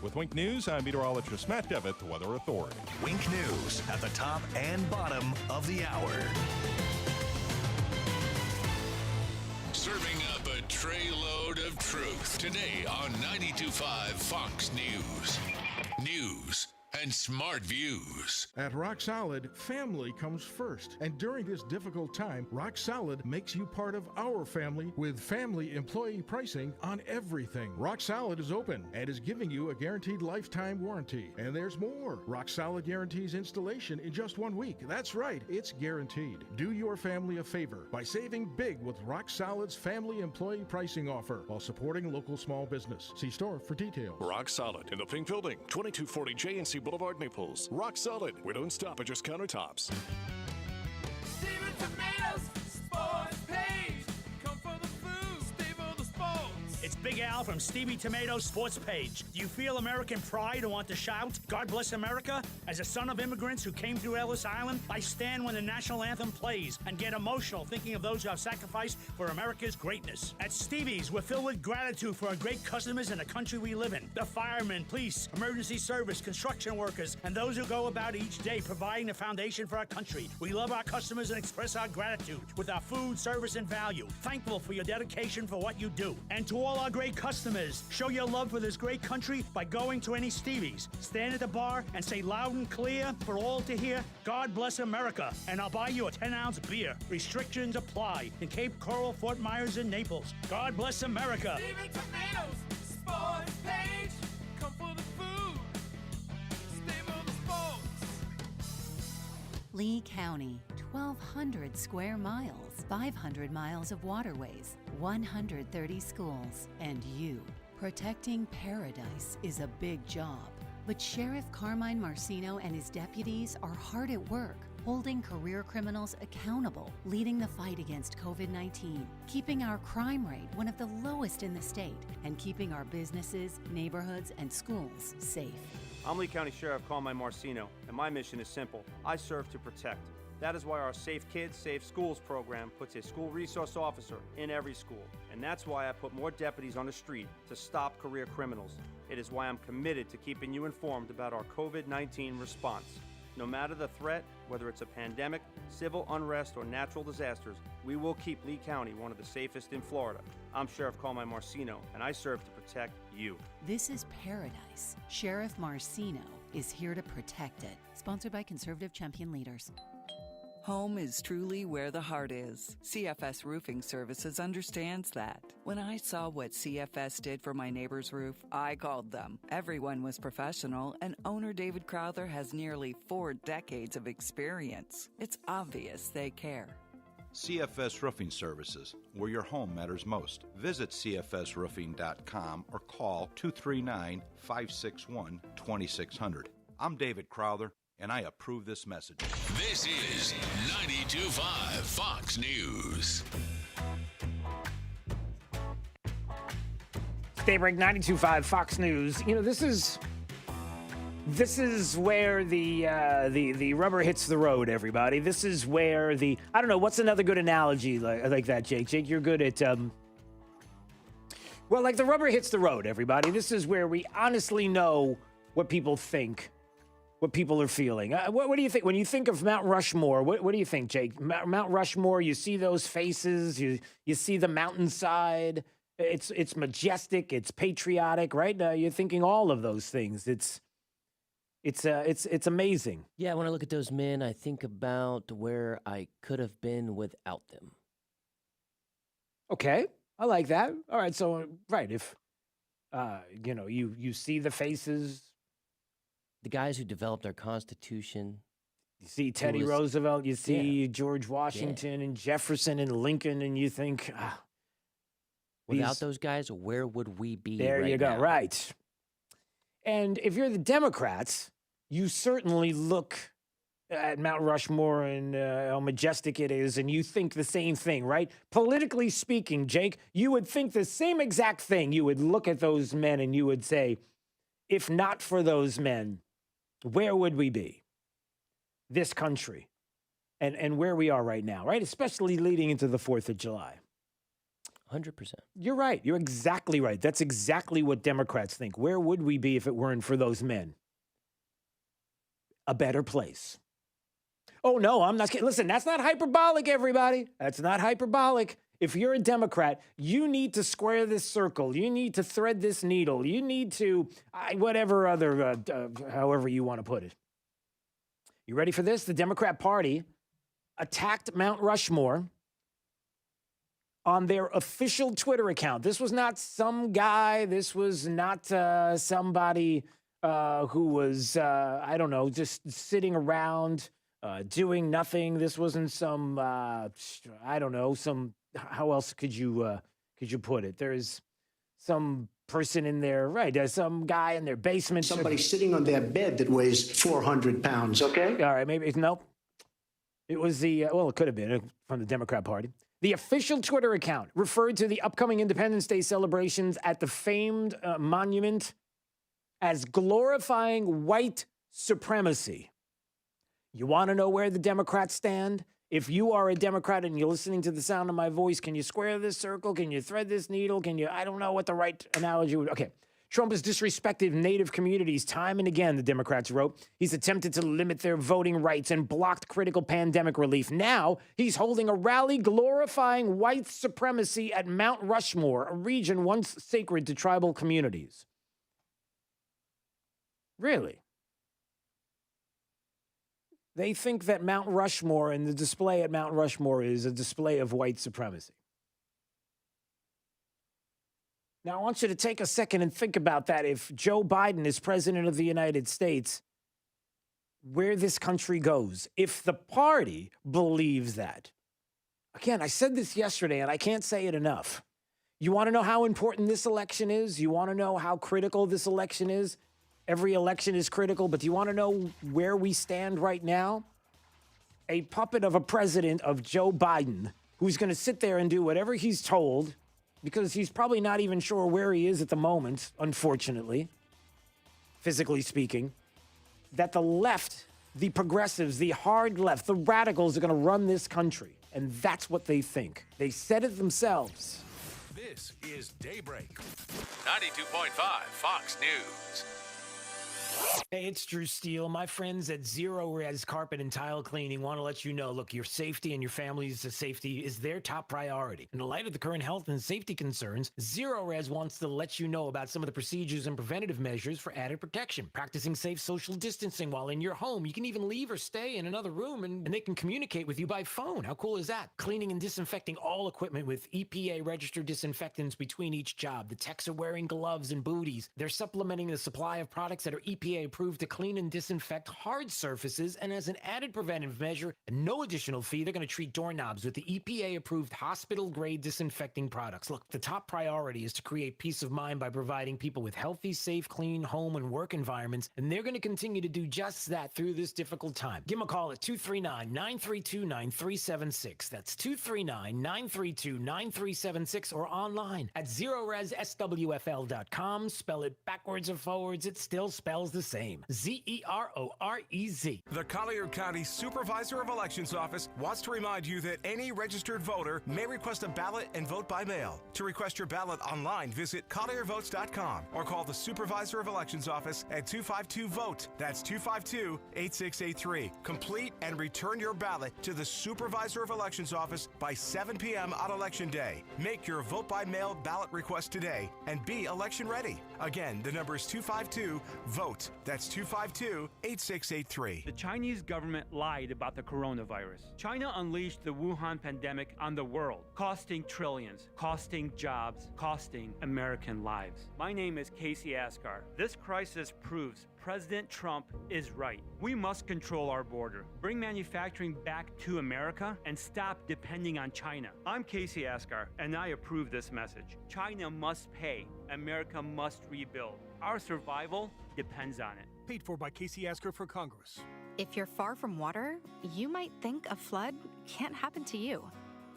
With Wink News, I'm meteorologist Matt Devitt, the Weather Authority. Wink News at the top and bottom of the hour. Serving up a tray load of truth today on 92.5 Fox News. News and smart views. At Rock Solid, family comes first. And during this difficult time, Rock Solid makes you part of our family with family employee pricing on everything. Rock Solid is open and is giving you a guaranteed lifetime warranty. And there's more. Rock Solid guarantees installation in just 1 week. That's right, it's guaranteed. Do your family a favor by saving big with Rock Solid's family employee pricing offer while supporting local small business. See store for details. Rock Solid in the Pink Building, 2240 JNC Boulevard, Naples. Rock Solid. We don't stop at just countertops. Steven Tomatoes Sports Page. Come for the food, stay for the sports. It's Big Al from Stevie Tomatoes Sports Page. Do you feel American pride and want to shout, God bless America? As a son of immigrants who came through Ellis Island, I stand when the national anthem plays and get emotional thinking of those who have sacrificed for America's greatness. At Stevie's, we're filled with gratitude for our great customers and the country we live in. The firemen, police, emergency service, construction workers, and those who go about each day providing the foundation for our country. We love our customers and express our gratitude with our food, service, and value. Thankful for your dedication for what you do. And to all our great customers, show your love for this great country by going to any Stevie's. Stand at the bar and say loud and clear for all to hear, God bless America, and I'll buy you a 10-ounce beer. Restrictions apply in Cape Coral, Fort Myers, and Naples. God bless America. Steven Tomatoes Sports Page. Come for the food, Lee County, 1,200 square miles, 500 miles of waterways, 130 schools, and you. Protecting paradise is a big job, but Sheriff Carmine Marcino and his deputies are hard at work, holding career criminals accountable, leading the fight against COVID-19, keeping our crime rate one of the lowest in the state, and keeping our businesses, neighborhoods, and schools safe. I'm Lee County Sheriff Carmine Marcino, and my mission is simple. I serve to protect. That is why our Safe Kids, Safe Schools program puts a school resource officer in every school. And that's why I put more deputies on the street to stop career criminals. It is why I'm committed to keeping you informed about our COVID-19 response. No matter the threat, whether it's a pandemic, civil unrest, or natural disasters, we will keep Lee County one of the safest in Florida. I'm Sheriff Carmine Marcino, and I serve to protect you. This is paradise. Sheriff Marcino is here to protect it. Sponsored by Conservative Champion Leaders. Home is truly where the heart is. CFS Roofing Services understands that. When I saw what CFS did for my neighbor's roof, I called them. Everyone was professional, and owner David Crowther has nearly 4 decades of experience. It's obvious they care. CFS Roofing Services, where your home matters most. Visit cfsroofing.com or call 239-561-2600. I'm David Crowther, and I approve this message. This is 92.5 Fox News. Daybreak 92.5 Fox News. You know, this is where the rubber hits the road, everybody. This is where I don't know, what's another good analogy like that, Jake? Jake, you're good at, well, like the rubber hits the road, everybody. This is where we honestly know what people think, what people are feeling. What do you think? When you think of Mount Rushmore, what do you think, Jake? Mount Rushmore, you see those faces, you see the mountainside. It's majestic, it's patriotic, right? You're thinking all of those things. It's amazing. Yeah, when I look at those men, I think about where I could have been without them. Okay, I like that. All right, so right, if you see the faces, the guys who developed our Constitution. You see Teddy Roosevelt, you see George Washington and Jefferson and Lincoln, and you think, without those guys, where would we be? There right you go, now? right. And if you're the Democrats, you certainly look at Mount Rushmore and how majestic it is, and you think the same thing, right? Politically speaking, Jake, you would think the same exact thing. You would look at those men and you would say, if not for those men, where would we be? This country and where we are right now, right? Especially leading into the 4th of July. 100%. You're right. You're exactly right. That's exactly what Democrats think. Where would we be if it weren't for those men? A better place. Oh, no, I'm not kidding. Listen, that's not hyperbolic, everybody. That's not hyperbolic. If you're a Democrat, you need to square this circle. You need to thread this needle. You need to, whatever other, however you want to put it. You ready for this? The Democrat Party attacked Mount Rushmore on their official Twitter account. This was not some guy. This was not somebody who was, I don't know, just sitting around doing nothing. This wasn't some, I don't know, how else could you put it? There's some person in there, right? Some guy in their basement. Somebody sitting on their bed that weighs 400 pounds, okay? All right, maybe, nope. It was it could have been from the Democrat Party. The official Twitter account referred to the upcoming Independence Day celebrations at the famed monument as glorifying white supremacy. You want to know where the Democrats stand? If you are a Democrat and you're listening to the sound of my voice, can you square this circle? Can you thread this needle? I don't know what the right analogy would. Okay. Trump has disrespected Native communities time and again, the Democrats wrote. He's attempted to limit their voting rights and blocked critical pandemic relief. Now he's holding a rally glorifying white supremacy at Mount Rushmore, a region once sacred to tribal communities. Really? They think that Mount Rushmore and the display at Mount Rushmore is a display of white supremacy. Now, I want you to take a second and think about that. If Joe Biden is president of the United States, where this country goes if the party believes that. Again, I said this yesterday, and I can't say it enough. You want to know how important this election is? You want to know how critical this election is? Every election is critical, but do you want to know where we stand right now? A puppet of a president of Joe Biden who's going to sit there and do whatever he's told because he's probably not even sure where he is at the moment, unfortunately, physically speaking, that the left, the progressives, the hard left, the radicals are going to run this country. And that's what they think. They said it themselves. This is Daybreak. 92.5 Fox News. Hey, it's Drew Steele. My friends at Zero Res Carpet and Tile Cleaning want to let you know, look, your safety and your family's safety is their top priority. In the light of the current health and safety concerns, Zero Res wants to let you know about some of the procedures and preventative measures for added protection. Practicing safe social distancing while in your home. You can even leave or stay in another room and they can communicate with you by phone. How cool is that? Cleaning and disinfecting all equipment with EPA-registered disinfectants between each job. The techs are wearing gloves and booties. They're supplementing the supply of products that are EPA approved to clean and disinfect hard surfaces, and as an added preventive measure, at no additional fee, they're going to treat doorknobs with the EPA-approved hospital-grade disinfecting products. Look, the top priority is to create peace of mind by providing people with healthy, safe, clean home and work environments, and they're going to continue to do just that through this difficult time. Give them a call at 239-932-9376. That's 239-932-9376 or online at ZeroResSWFL.com. Spell it backwards or forwards, it still spells the same. Z-E-R-O-R-E-Z. The Collier County Supervisor of Elections Office wants to remind you that any registered voter may request a ballot and vote by mail. To request your ballot online, visit colliervotes.com or call the Supervisor of Elections Office at 252-VOTE. That's 252-8683. Complete and return your ballot to the Supervisor of Elections Office by 7 p.m. on Election Day. Make your vote by mail ballot request today and be election ready. Again, the number is 252-VOTE. That's 252-8683. The Chinese government lied about the coronavirus. China unleashed the Wuhan pandemic on the world, costing trillions, costing jobs, costing American lives. My name is Casey Askar. This crisis proves President Trump is right. We must control our border, bring manufacturing back to America, and stop depending on China. I'm Casey Askar, and I approve this message. China must pay. America must rebuild. Our survival depends on it. Paid for by Casey Askar for Congress. If you're far from water, you might think a flood can't happen to you.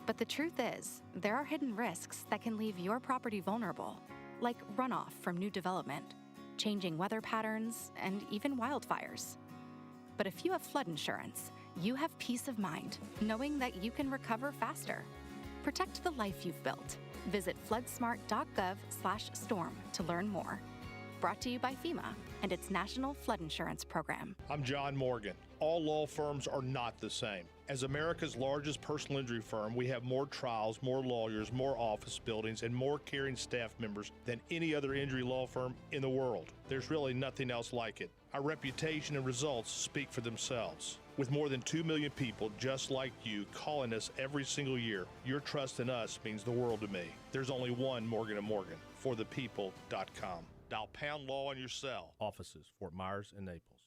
But the truth is, there are hidden risks that can leave your property vulnerable, like runoff from new development, changing weather patterns, and even wildfires. But if you have flood insurance, you have peace of mind, knowing that you can recover faster. Protect the life you've built. Visit floodsmart.gov/storm to learn more. Brought to you by FEMA and its National Flood Insurance Program. I'm John Morgan. All law firms are not the same. As America's largest personal injury firm, we have more trials, more lawyers, more office buildings, and more caring staff members than any other injury law firm in the world. There's really nothing else like it. Our reputation and results speak for themselves. With more than 2 million people just like you calling us every single year, your trust in us means the world to me. There's only one Morgan & Morgan, forthepeople.com. Dial pound law on your cell. Offices, Fort Myers and Naples.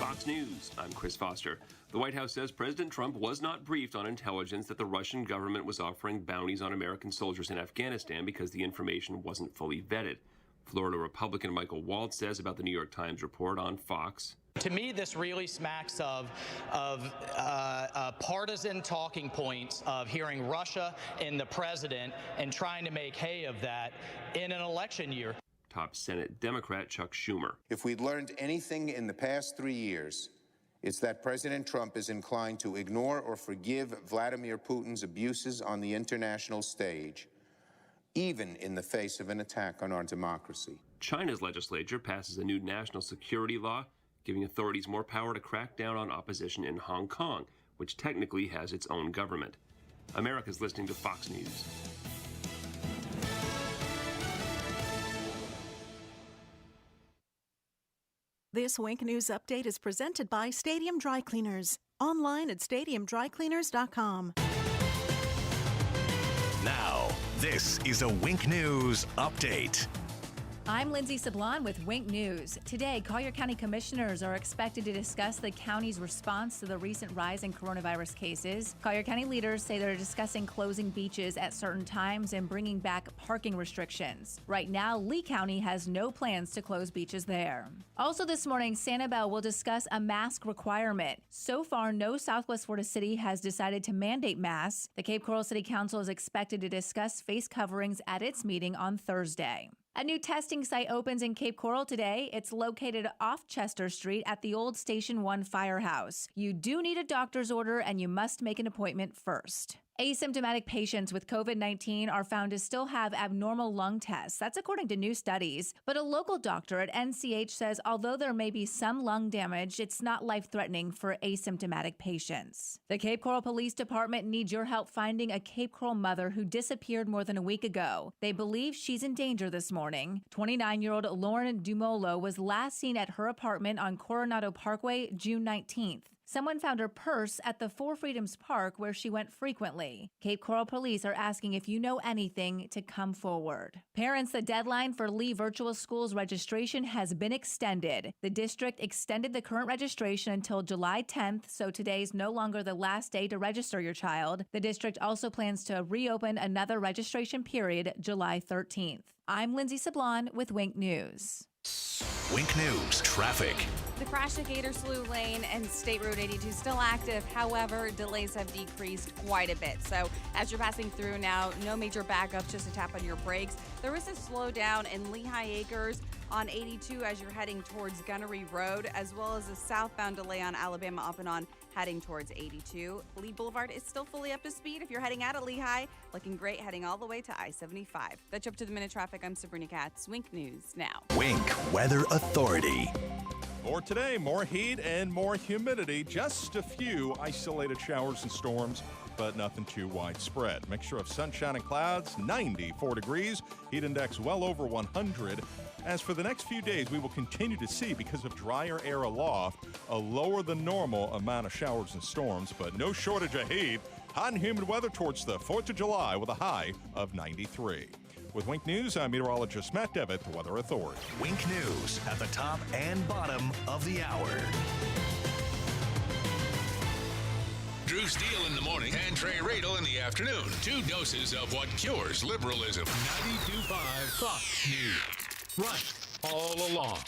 Fox News, I'm Chris Foster. The White House says President Trump was not briefed on intelligence that the Russian government was offering bounties on American soldiers in Afghanistan because the information wasn't fully vetted. Florida Republican Michael Waltz says about the New York Times report on Fox. To me, this really smacks of partisan talking points of hearing Russia and the president and trying to make hay of that in an election year. Top Senate Democrat Chuck Schumer. If we'd learned anything in the past 3 years, it's that President Trump is inclined to ignore or forgive Vladimir Putin's abuses on the international stage, even in the face of an attack on our democracy. China's legislature passes a new national security law, giving authorities more power to crack down on opposition in Hong Kong, which technically has its own government. America's listening to Fox News. This Wink News Update is presented by Stadium Dry Cleaners. Online at stadiumdrycleaners.com. Now, this is a Wink News Update. I'm Lindsay Sablon with Wink News. Today, Collier County commissioners are expected to discuss the county's response to the recent rise in coronavirus cases. Collier County leaders say they're discussing closing beaches at certain times and bringing back parking restrictions. Right now, Lee County has no plans to close beaches there. Also this morning, Sanibel will discuss a mask requirement. So far, no Southwest Florida city has decided to mandate masks. The Cape Coral City Council is expected to discuss face coverings at its meeting on Thursday. A new testing site opens in Cape Coral today. It's located off Chester Street at the old Station 1 firehouse. You do need a doctor's order and you must make an appointment first. Asymptomatic patients with COVID-19 are found to still have abnormal lung tests. That's according to new studies. But a local doctor at NCH says although there may be some lung damage, it's not life-threatening for asymptomatic patients. The Cape Coral Police Department needs your help finding a Cape Coral mother who disappeared more than a week ago. They believe she's in danger this morning. 29-year-old Lauren Dumolo was last seen at her apartment on Coronado Parkway June 19th. Someone found her purse at the Four Freedoms Park where she went frequently. Cape Coral police are asking if you know anything to come forward. Parents, the deadline for Lee Virtual Schools registration has been extended. The district extended the current registration until July 10th, so today's no longer the last day to register your child. The district also plans to reopen another registration period July 13th. I'm Lindsay Sablon with Wink News. Wink News traffic. The crash at Gator Slough Lane and State Road 82 still active. However, delays have decreased quite a bit. So as you're passing through now, no major backups, just a tap on your brakes. There is a slowdown in Lehigh Acres on 82 as you're heading towards Gunnery Road, as well as a southbound delay on Alabama up and on heading towards 82. Lee Boulevard is still fully up to speed if you're heading out of Lehigh. Looking great heading all the way to I-75. That's up to the minute traffic. I'm Sabrina Katz. Wink News now. Wink Weather Authority. For today, more heat and more humidity. Just a few isolated showers and storms, but nothing too widespread. Mixture of sunshine and clouds, 94 degrees. Heat index well over 100. As for the next few days, we will continue to see, because of drier air aloft, a lower than normal amount of showers and storms, but no shortage of heat. Hot and humid weather towards the 4th of July with a high of 93. With Wink News, I'm meteorologist Matt Devitt, the Weather Authority. Wink News at the top and bottom of the hour. Drew Steele in the morning and Trey Radel in the afternoon. 2 doses of what cures liberalism. 92.5 Fox News. Right all along.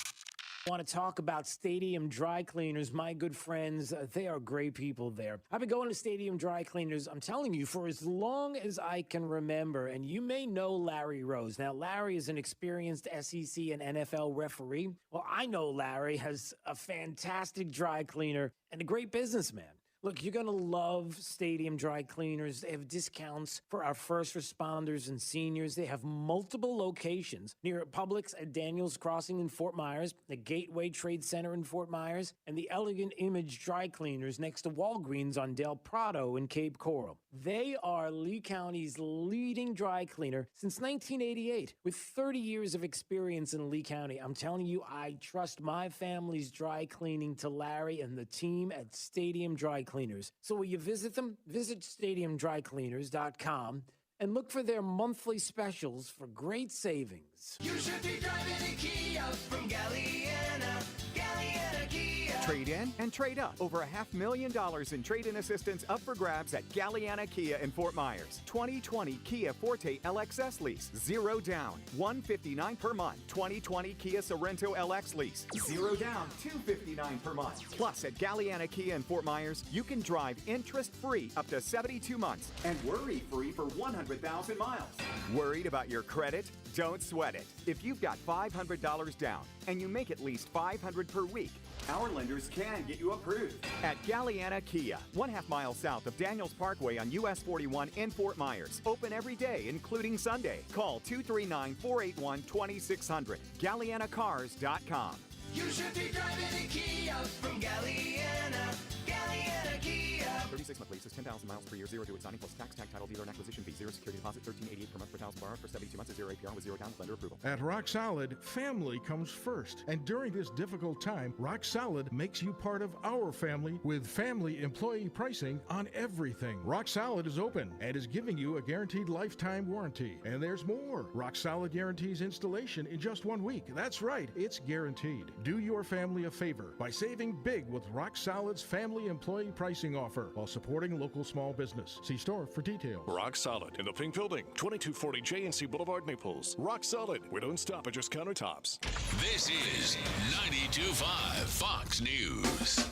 I want to talk about Stadium Dry Cleaners. My good friends, they are great people there. I've been going to Stadium Dry Cleaners, I'm telling you, for as long as I can remember. And you may know Larry Rose. Now, Larry is an experienced SEC and NFL referee. Well, I know Larry as a fantastic dry cleaner and a great businessman. Look, you're going to love Stadium Dry Cleaners. They have discounts for our first responders and seniors. They have multiple locations near Publix at Daniels Crossing in Fort Myers, the Gateway Trade Center in Fort Myers, and the Elegant Image Dry Cleaners next to Walgreens on Del Prado in Cape Coral. They are Lee County's leading dry cleaner since 1988. With 30 years of experience in Lee County, I'm telling you, I trust my family's dry cleaning to Larry and the team at Stadium Dry Cleaners. So will you visit them? Visit stadiumdrycleaners.com and look for their monthly specials for great savings. You should be driving a Kia from Galliana. Galliana Kia. Trade in and trade up. Over $500,000 in trade-in assistance up for grabs at Galliana Kia in Fort Myers. 2020 Kia Forte LXS lease, 0 down, $159 per month. 2020 Kia Sorrento LX lease, 0 down, $259 per month. Plus, at Galliana Kia in Fort Myers, you can drive interest-free up to 72 months and worry-free for 100,000 miles. Worried about your credit? Don't sweat it. If you've got $500 down and you make at least $500 per week, our lenders can get you approved. At Galliana Kia, 1/2 mile south of Daniels Parkway on US 41 in Fort Myers. Open every day, including Sunday. Call 239-481-2600. GallianaCars.com. You should be driving a Kia from Galliana. Galliana Kia. 36-month lease is 10,000 miles per year, 0 to exciting plus tax, title, dealer, and acquisition fee, 0 security deposit, $13.88 per month per thousand borrowed for 72 months, 0 APR with 0 down with lender approval. At Rock Solid, family comes first. And during this difficult time, Rock Solid makes you part of our family with family employee pricing on everything. Rock Solid is open and is giving you a guaranteed lifetime warranty. And there's more. Rock Solid guarantees installation in just 1 week. That's right, it's guaranteed. Do your family a favor by saving big with Rock Solid's family employee pricing offer while supporting local small business. See store for details. Rock Solid in the Pink Building, 2240 J&C Boulevard, Naples. Rock Solid. We don't stop at just countertops. This is 92.5 Fox News.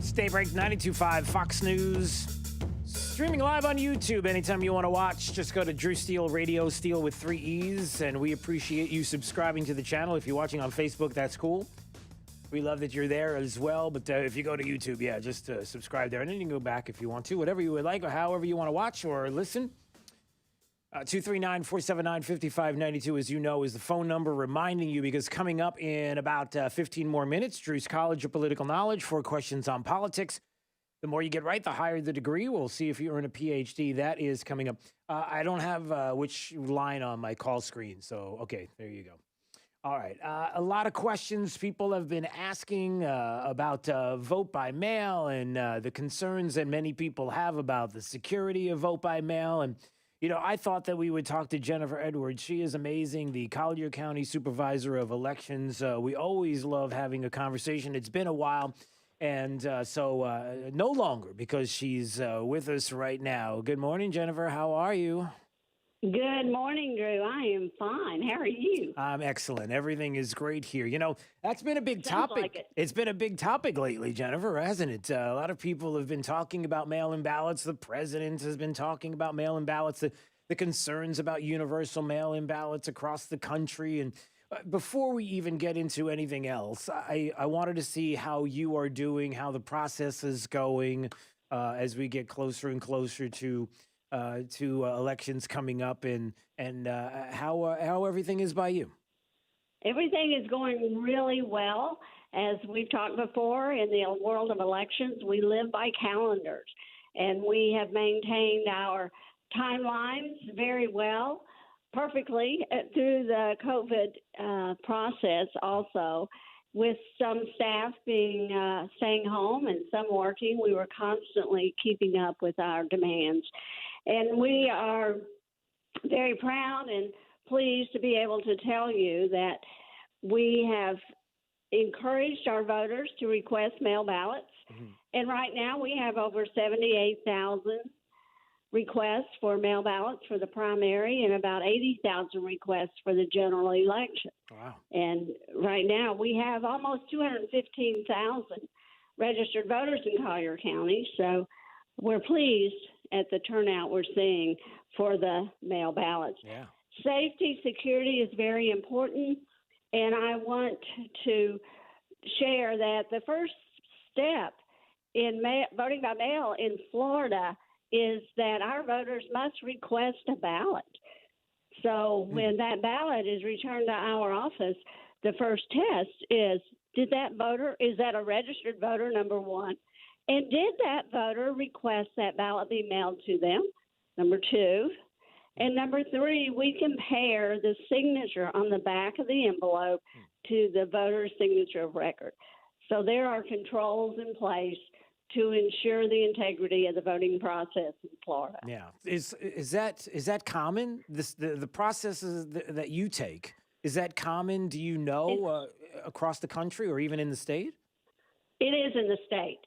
Stay break 92.5 Fox News. Streaming live on YouTube anytime you want to watch. Just go to Drew Steele Radio, Steele with 3 E's, and we appreciate you subscribing to the channel. If you're watching on Facebook, that's cool. We love that you're there as well, but if you go to YouTube, yeah, just subscribe there, and then you can go back if you want to, whatever you would like, or however you want to watch or listen. 239-479-5592, as you know, is the phone number, reminding you, because coming up in about 15 more minutes, Drew's College of Political Knowledge, 4 questions on politics. The more you get right, the higher the degree. We'll see if you earn a PhD. That is coming up. I don't have which line on my call screen, so okay, there you go. All right, a lot of questions people have been asking about vote by mail and the concerns that many people have about the security of vote by mail. And, you know, I thought that we would talk to Jennifer Edwards. She is amazing, the Collier County Supervisor of Elections. We always love having a conversation. It's been a while. And so no longer, because she's with us right now. Good morning, Jennifer. How are you? Good morning, Drew. I am fine. How are you? I'm excellent. Everything is great here. You know, that's been a big Sounds topic. like it. It's been a big topic lately, Jennifer, hasn't it? A lot of people have been talking about mail-in ballots. The president has been talking about mail-in ballots, the concerns about universal mail-in ballots across the country. And before we even get into anything else, I wanted to see how you are doing, how the process is going as we get closer and closer to elections coming up, and how everything is by you. Everything is going really well. As we've talked before, in the world of elections, we live by calendars, and we have maintained our timelines very well, perfectly through the COVID process also. With some staff being staying home and some working, we were constantly keeping up with our demands. And we are very proud and pleased to be able to tell you that we have encouraged our voters to request mail ballots. Mm-hmm. And right now we have over 78,000 requests for mail ballots for the primary and about 80,000 requests for the general election. Wow. And right now we have almost 215,000 registered voters in Collier County. So we're pleased at the turnout we're seeing for the mail ballots. Yeah. Safety, security is very important. And I want to share that the first step in voting by mail in Florida is that our voters must request a ballot. So when that ballot is returned to our office, the first test is, is that a registered voter, number one? And did that voter request that ballot be mailed to them? Number two. And number three, we compare the signature on the back of the envelope to the voter's signature of record. So there are controls in place to ensure the integrity of the voting process in Florida. Yeah. Is that common? The processes that you take, is that common? Do you know across the country or even in the state? It is in the state.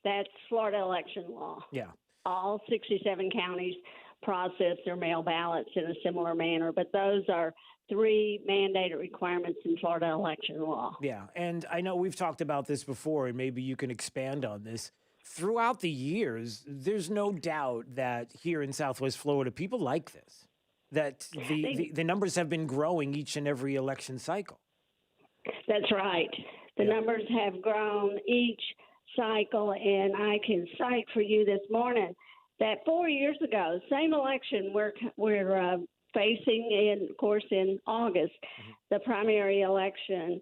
That's Florida election law. Yeah. All 67 counties process their mail ballots in a similar manner, but those are 3 mandated requirements in Florida election law. Yeah, and I know we've talked about this before, and maybe you can expand on this. Throughout the years, there's no doubt that here in Southwest Florida, people like this, that the numbers have been growing each and every election cycle. That's right. The numbers have grown each cycle, and I can cite for you this morning that 4 years ago, same election we're facing, in, of course, in August, the primary election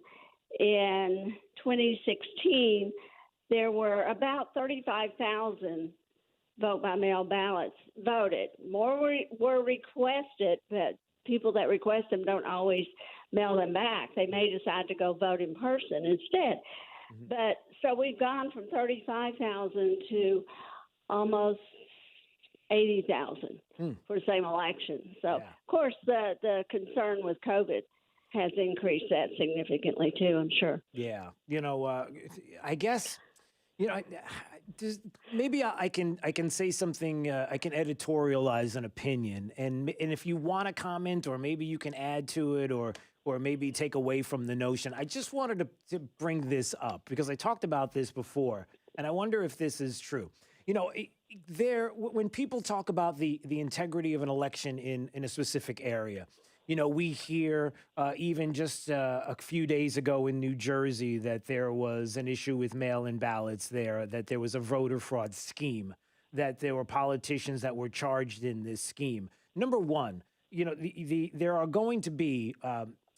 in 2016, there were about 35,000 vote-by-mail ballots voted. More were requested, but people that request them don't always mail them back. They may decide to go vote in person instead. But so we've gone from 35,000 to almost 80,000 for the same election. So, of course, the concern with COVID has increased that significantly too, I'm sure. Yeah. I guess, maybe I can say something, I can editorialize an opinion. And if you want to comment, or maybe you can add to it, or maybe take away from the notion. I just wanted to bring this up because I talked about this before, and I wonder if this is true. When people talk about the integrity of an election in a specific area, we hear even just a few days ago in New Jersey that there was an issue with mail-in ballots there, that there was a voter fraud scheme, that there were politicians that were charged in this scheme. Number one, there are going to be,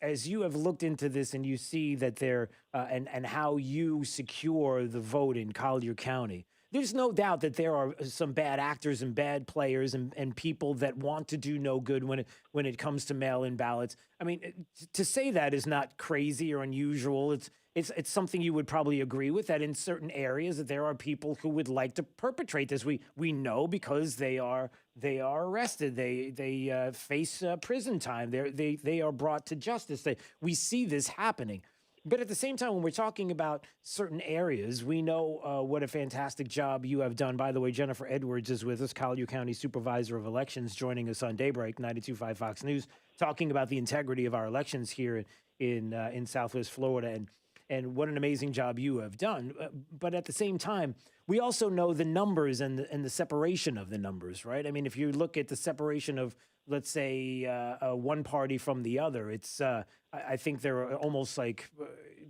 as you have looked into this and you see that there and how you secure the vote in Collier County, there's no doubt that there are some bad actors and bad players and people that want to do no good when it comes to mail-in ballots. I mean, to say that is not crazy or unusual. It's something you would probably agree with, that in certain areas that there are people who would like to perpetrate this. We know because they are arrested. They face prison time. They are brought to justice. We see this happening. But at the same time, when we're talking about certain areas, we know what a fantastic job you have done. By the way, Jennifer Edwards is with us, Collier County Supervisor of Elections, joining us on Daybreak, 92.5 Fox News, talking about the integrity of our elections here in Southwest Florida and what an amazing job you have done. But at the same time, we also know the numbers and the separation of the numbers, right? I mean, if you look at the separation of, let's say, one party from the other, it's I think there are almost like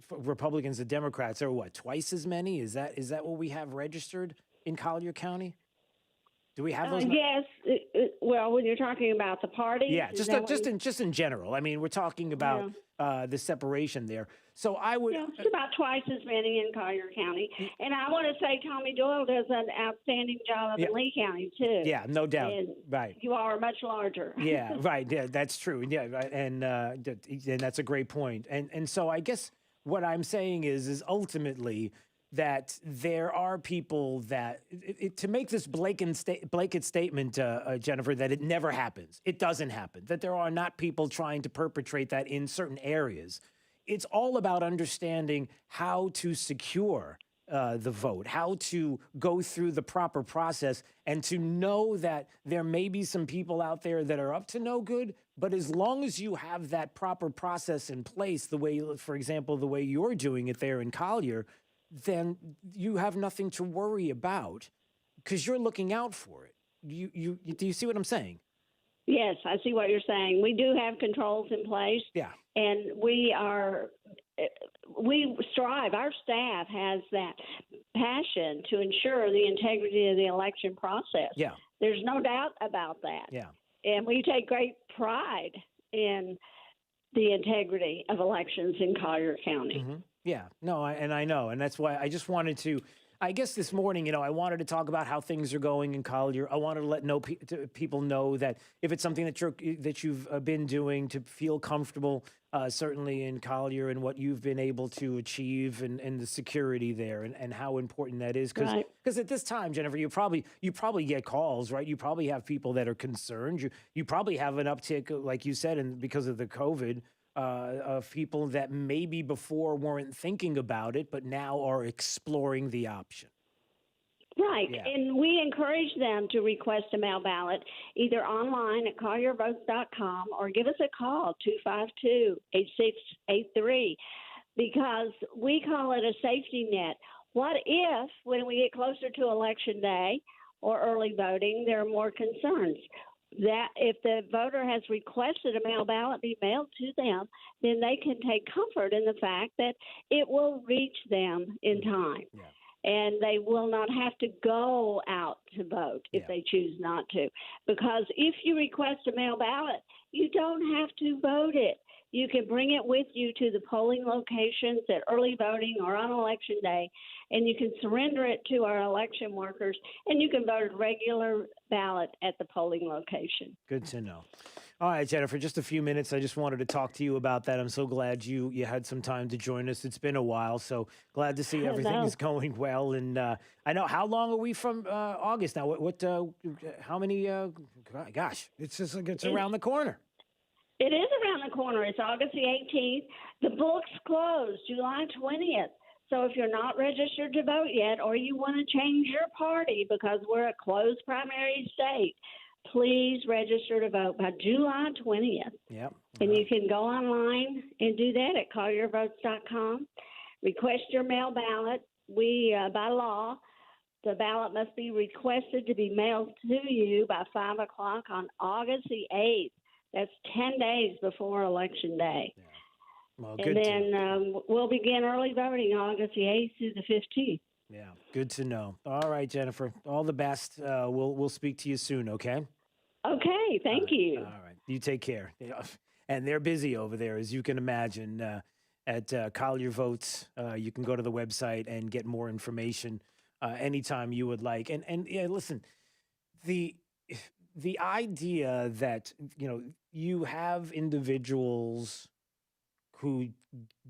Republicans and Democrats are what, twice as many? Is that what we have registered in Collier County? Do we have those? Yes. Well, when you're talking about the party, yeah, just in general. I mean, we're talking about the separation there. So I would. Yeah, it's about twice as many in Collier County, and I want to say Tommy Doyle does an outstanding job in Lee County too. Yeah, no doubt. And right. You are much larger. Yeah, right. Yeah, that's true. Yeah, right. And that's a great point. And so I guess what I'm saying is ultimately that there are people that to make this blanket statement, Jennifer, that it never happens. It doesn't happen. That there are not people trying to perpetrate that in certain areas. It's all about understanding how to secure the vote, how to go through the proper process, and to know that there may be some people out there that are up to no good, but as long as you have that proper process in place, the way, for example, the way you're doing it there in Collier, then you have nothing to worry about because you're looking out for it. Do you see what I'm saying? Yes, I see what you're saying. We do have controls in place. Yeah. And we strive, our staff has that passion to ensure the integrity of the election process. Yeah. There's no doubt about that. Yeah. And we take great pride in the integrity of elections in Collier County. Mm-hmm. Yeah, no, I know. And that's why I just wanted to, I guess this morning, I wanted to talk about how things are going in Collier. I wanted to let people know that if it's something that you've been doing to feel comfortable, certainly in Collier and what you've been able to achieve and the security there and how important that is. Because at this time, Jennifer, you probably get calls, right? You probably have people that are concerned. You probably have an uptick, like you said, and because of the COVID, of people that maybe before weren't thinking about it, but now are exploring the option. Right. Yeah. And we encourage them to request a mail ballot either online at colliervotes.com or give us a call, 252-8683, because we call it a safety net. What if, when we get closer to Election Day or early voting, there are more concerns? That if the voter has requested a mail ballot be mailed to them, then they can take comfort in the fact that it will reach them in time. Yeah. And they will not have to go out to vote if they choose not to. Because if you request a mail ballot, you don't have to vote it. You can bring it with you to the polling locations at early voting or on Election Day, and you can surrender it to our election workers, and you can vote a regular ballot at the polling location. Good to know. All right, Jennifer, just a few minutes. I just wanted to talk to you about that. I'm so glad you had some time to join us. It's been a while, so glad to see everything is going well. And I know, how long are we from August now? How many? Gosh, it's just like it's around the corner. It is around the corner. It's August the 18th. The books close July 20th. So if you're not registered to vote yet, or you want to change your party because we're a closed primary state, please register to vote by July 20th. Yep. And you can go online and do that at colliervotes.com. Request your mail ballot. By law, the ballot must be requested to be mailed to you by 5 o'clock on August the 8th. That's 10 days before Election Day. Yeah. Well, and then we'll begin early voting August the 8th through the 15th. Yeah, good to know. All right, Jennifer, all the best. We'll speak to you soon, okay? Okay, thank you. All right, you take care. And they're busy over there, as you can imagine, at Collier Votes. You can go to the website and get more information anytime you would like. And yeah, listen, the idea that, you have individuals who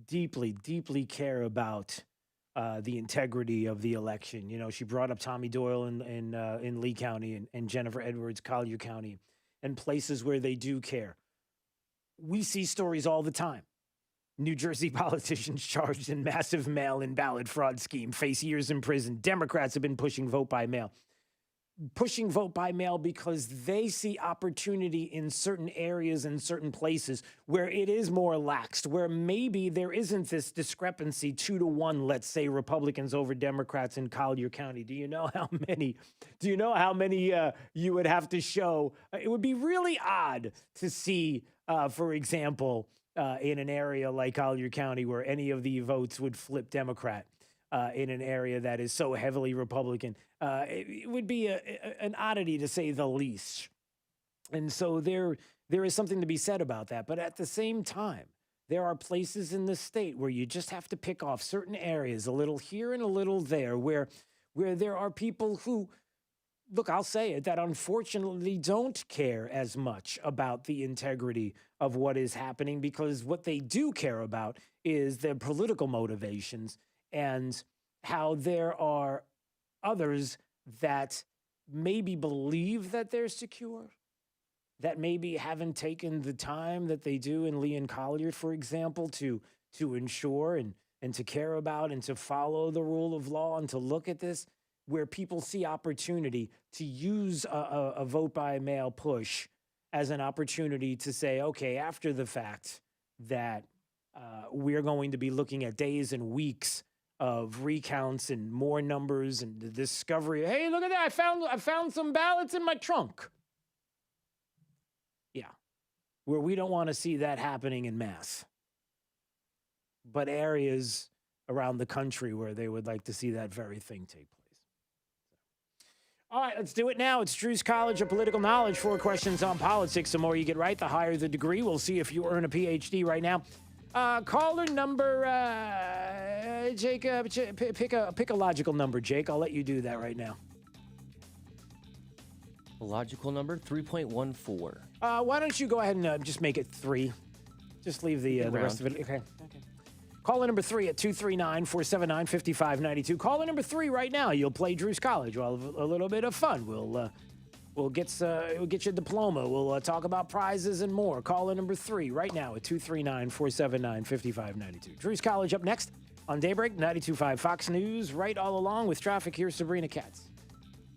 deeply, deeply care about the integrity of the election. She brought up Tommy Doyle in Lee County and Jennifer Edwards, Collier County, and places where they do care. We see stories all the time. New Jersey politicians charged in massive mail-in ballot fraud scheme face years in prison. Democrats have been pushing vote by mail because they see opportunity in certain areas and certain places where it is more laxed, where maybe there isn't this discrepancy 2-1, let's say, Republicans over Democrats in Collier County. Do you know how many you would have to show? It would be really odd to see, for example, in an area like Collier County where any of the votes would flip Democrat. In an area that is so heavily Republican. It would be an oddity, to say the least. And so there is something to be said about that. But at the same time, there are places in the state where you just have to pick off certain areas, a little here and a little there, where there are people who, look, I'll say it, that unfortunately don't care as much about the integrity of what is happening, because what they do care about is their political motivations, and how there are others that maybe believe that they're secure, that maybe haven't taken the time that they do in Lee and Collier, for example, to ensure and to care about and to follow the rule of law and to look at this, where people see opportunity to use a vote by mail push as an opportunity to say, okay, after the fact, that we're going to be looking at days and weeks of recounts and more numbers and the discovery. Hey, look at that. I found some ballots in my trunk. Yeah. Where we don't want to see that happening in mass. But areas around the country where they would like to see that very thing take place. All right, let's do it now. It's Drew's College of Political Knowledge. 4 questions on politics. The more you get right, the higher the degree. We'll see if you earn a PhD right now. Caller number, Jake, pick a logical number, Jake. I'll let you do that right now. A logical number, 3.14. Why don't you go ahead and just make it 3? Just leave the rest of it. Okay. Caller number 3 at 239-479-5592. Caller number 3 right now. You'll play Drew's College. We'll have a little bit of fun. We'll get you a diploma. We'll talk about prizes and more. Caller number 3 right now at 239-479-5592. Drew's College up next on Daybreak 92.5 Fox News. Right all along with traffic. Here's Sabrina Katz.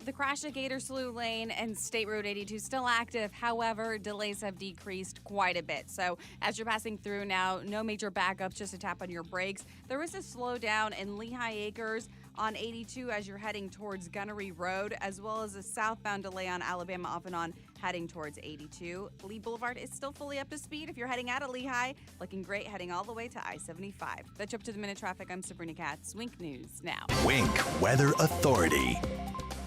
The crash at Gator Slough Lane and State Road 82 still active. However, delays have decreased quite a bit. So as you're passing through now, no major backups, just a tap on your brakes. There is a slowdown in Lehigh Acres on 82 as you're heading towards Gunnery Road, as well as a southbound delay on Alabama off and on heading towards 82. Lee Boulevard is still fully up to speed if you're heading out of Lehigh. Looking great heading all the way to I-75. That's up to the minute traffic. I'm Sabrina Katz. Wink News now. Wink Weather Authority.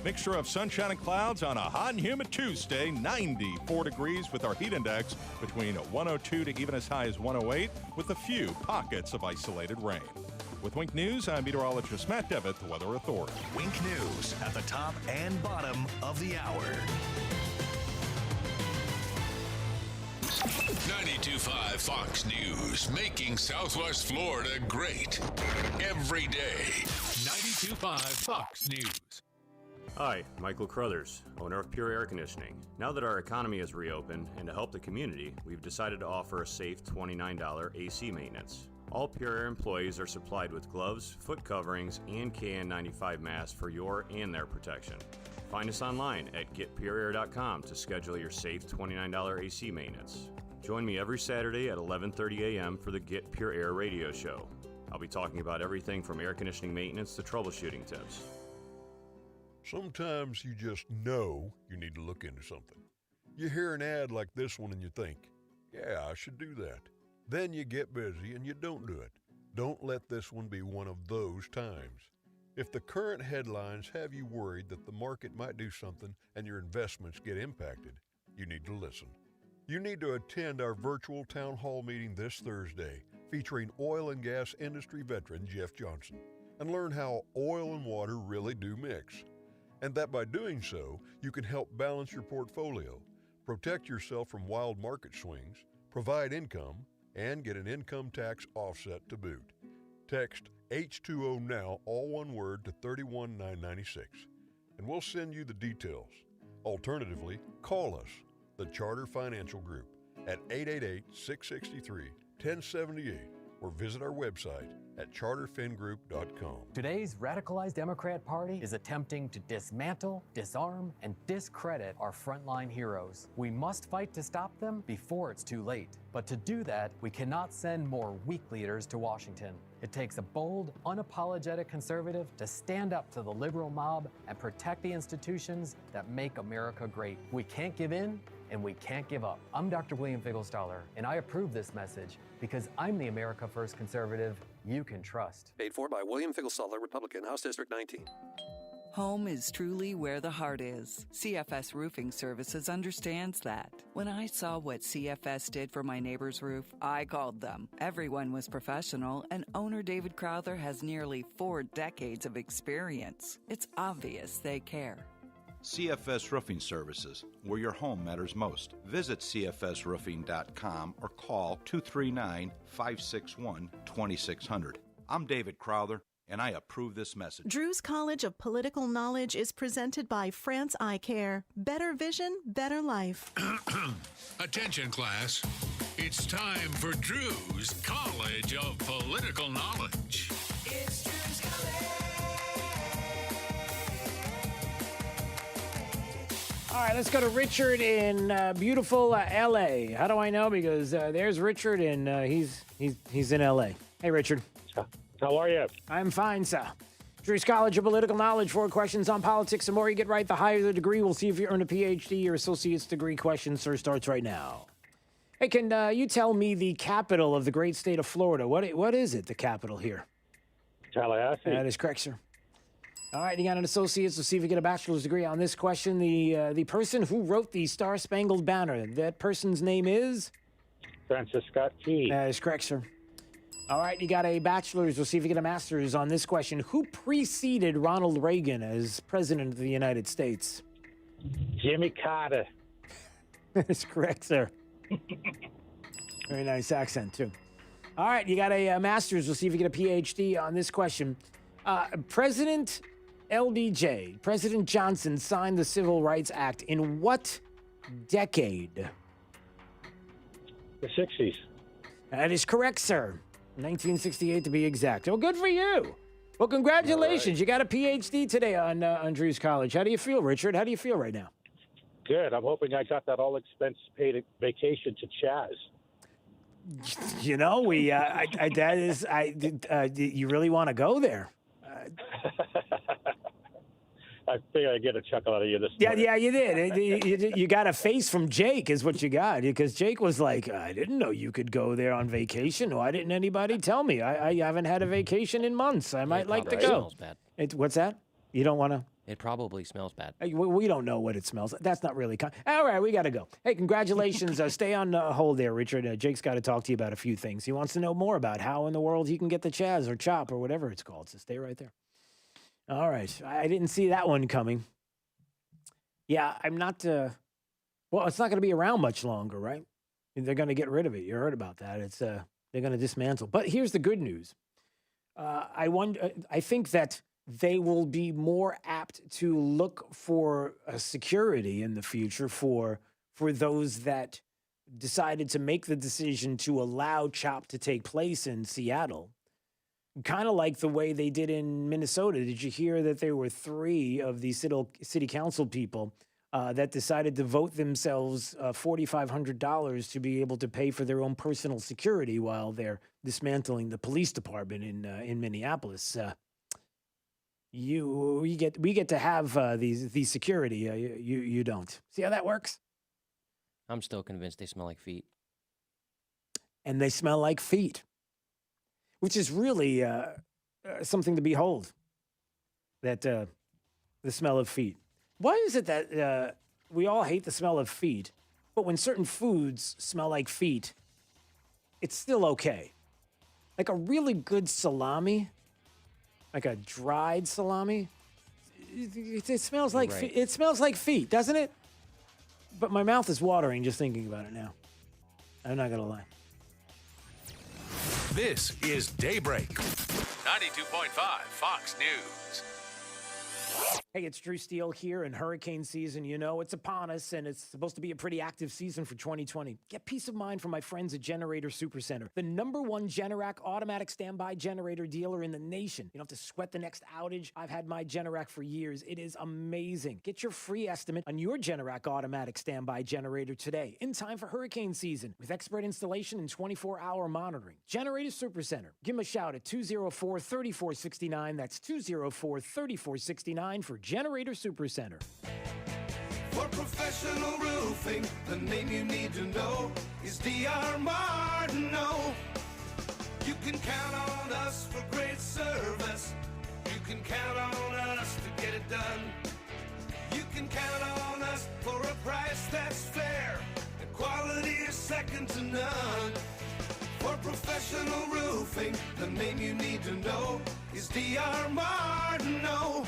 Mixture of sunshine and clouds on a hot and humid Tuesday, 94 degrees with our heat index between 102 to even as high as 108 with a few pockets of isolated rain. With Wink News, I'm meteorologist Matt Devitt, the Weather Authority. Wink News at the top and bottom of the hour. 92.5 Fox News, making Southwest Florida great every day. 92.5 Fox News. Hi, Michael Crothers, owner of Pure Air Conditioning. Now that our economy has reopened and to help the community, we've decided to offer a safe $29 AC maintenance. All Pure Air employees are supplied with gloves, foot coverings, and KN95 masks for your and their protection. Find us online at getpureair.com to schedule your safe $29 AC maintenance. Join me every Saturday at 11:30 a.m. for the Get Pure Air radio show. I'll be talking about everything from air conditioning maintenance to troubleshooting tips. Sometimes you just know you need to look into something. You hear an ad like this one and you think, yeah, I should do that. Then you get busy and you don't do it. Don't let this one be one of those times. If the current headlines have you worried that the market might do something and your investments get impacted, you need to listen. You need to attend our virtual town hall meeting this Thursday featuring oil and gas industry veteran Jeff Johnson and learn how oil and water really do mix. And that by doing so, you can help balance your portfolio, protect yourself from wild market swings, provide income, and get an income tax offset to boot. Text H2O NOW, all one word, to 31996, and we'll send you the details. Alternatively, call us, the Charter Financial Group, at 888-663-1078, or visit our website at charterfingroup.com. Today's radicalized Democrat Party is attempting to dismantle, disarm, and discredit our frontline heroes. We must fight to stop them before it's too late. But to do that, we cannot send more weak leaders to Washington. It takes a bold, unapologetic conservative to stand up to the liberal mob and protect the institutions that make America great. We can't give in, and we can't give up. I'm Dr. William Figglestaller, and I approve this message because I'm the America First conservative you can trust. Paid for by William Figglestaller, Republican, House District 19. Home is truly where the heart is. CFS Roofing Services understands that. When I saw what CFS did for my neighbor's roof, I called them. Everyone was professional, and owner David Crowther has nearly 4 decades of experience. It's obvious they care. CFS Roofing Services, where your home matters most. Visit cfsroofing.com or call 239-561-2600. I'm David Crowther, and I approve this message. Drew's College of Political Knowledge is presented by France Eye Care. Better vision, better life. Attention, class. It's time for Drew's College of Political Knowledge. It's Drew's College. All right, let's go to Richard in beautiful L.A. How do I know? Because there's Richard, and he's in L.A. Hey, Richard. How are you? I'm fine, sir. Drew's College of Political Knowledge, 4 questions on politics. The more you get right, the higher the degree. We'll see if you earn a PhD or associate's degree. Question, sir, starts right now. Hey, can you tell me the capital of the great state of Florida? What is it, the capital here? Tallahassee. That is correct, sir. All right, you got an associate's. Let's see if you get a bachelor's degree on this question. The person who wrote the Star-Spangled Banner, that person's name is? Francis Scott Key. That is correct, sir. All right, you got a bachelor's. We'll see if you get a master's on this question. Who preceded Ronald Reagan as president of the United States? Jimmy Carter. That is correct, sir. Very nice accent, too. All right, you got a master's. We'll see if you get a PhD on this question. President LBJ, President Johnson, signed the Civil Rights Act in what decade? The 60s. That is correct, sir. 1968 to be exact. Well, good for you. Well, congratulations. Right. You got a PhD today on Drew's College. How do you feel, Richard? How do you feel right now? Good. I'm hoping I got that all-expense-paid vacation to Chaz. You know, you really want to go there. I think I get a chuckle out of you this morning. Yeah, you did. You got a face from Jake is what you got, because Jake was like, I didn't know you could go there on vacation. Why didn't anybody tell me? I haven't had a vacation in months. I might like to go. What's that? You don't want to? It probably smells bad. Hey, we don't know what it smells like. That's not really... All right, we got to go. Hey, congratulations. Stay on hold there, Richard. Jake's got to talk to you about a few things. He wants to know more about how in the world he can get the Chaz or Chop or whatever it's called. So stay right there. All right. I didn't see that one coming. Yeah, I'm not... well, it's not going to be around much longer, right? They're going to get rid of it. You heard about that. It's they're going to dismantle. But here's the good news. I think that they will be more apt to look for security in the future for those that decided to make the decision to allow CHOP to take place in Seattle. Kind of like the way they did in Minnesota. Did you hear that there were 3 of the city council people that decided to vote themselves $4,500 to be able to pay for their own personal security while they're dismantling the police department in Minneapolis? We get to have these security. You don't. See how that works? I'm still convinced they smell like feet. And they smell like feet, which is really something to behold. That the smell of feet. Why is it that we all hate the smell of feet, but when certain foods smell like feet, it's still okay? Like a really good salami, like a dried salami, it smells like right. It smells like feet, doesn't it? But my mouth is watering just thinking about it now. I'm not gonna lie. This is Daybreak. 92.5 Fox News. Hey, it's Drew Steele here, and hurricane season, you know, it's upon us, and it's supposed to be a pretty active season for 2020. Get peace of mind from my friends at Generator Supercenter, the #1 Generac automatic standby generator dealer in the nation. You don't have to sweat the next outage. I've had my Generac for years. It is amazing. Get your free estimate on your Generac automatic standby generator today, in time for hurricane season, with expert installation and 24-hour monitoring. Generator Supercenter. Give them a shout at 204-3469. That's 204-3469 for Generator Supercenter. For professional roofing, the name you need to know is D.R. Martineau. You can count on us for great service. You can count on us to get it done. You can count on us for a price that's fair. The quality is second to none. For professional roofing, the name you need to know is D.R. Martineau.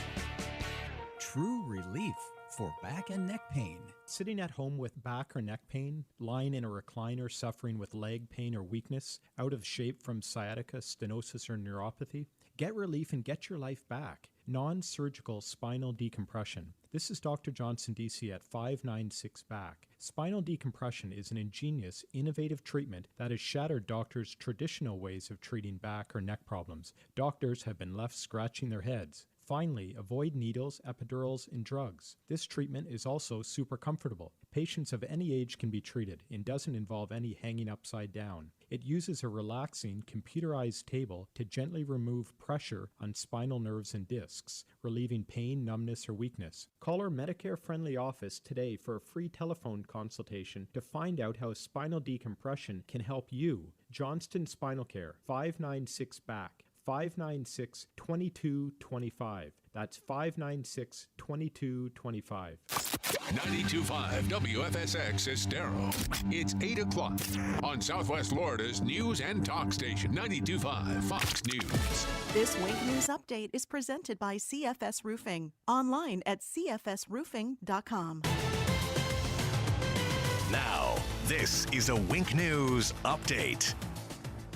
True relief for back and neck pain. Sitting at home with back or neck pain, lying in a recliner suffering with leg pain or weakness, out of shape from sciatica, stenosis, or neuropathy? Get relief and get your life back. Non-surgical spinal decompression. This is Dr. Johnson, DC at 596 Back. Spinal decompression is an ingenious, innovative treatment that has shattered doctors' traditional ways of treating back or neck problems. Doctors have been left scratching their heads. Finally, avoid needles, epidurals, and drugs. This treatment is also super comfortable. Patients of any age can be treated and doesn't involve any hanging upside down. It uses a relaxing, computerized table to gently remove pressure on spinal nerves and discs, relieving pain, numbness, or weakness. Call our Medicare-friendly office today for a free telephone consultation to find out how spinal decompression can help you. Johnston Spinal Care, 596 Back. 596-2225. That's 596-2225. 92.5 WFSX Estero. It's 8 o'clock on Southwest Florida's news and talk station, 92.5 Fox News. This Wink News Update is presented by CFS Roofing. Online at cfsroofing.com. Now, this is a Wink News Update.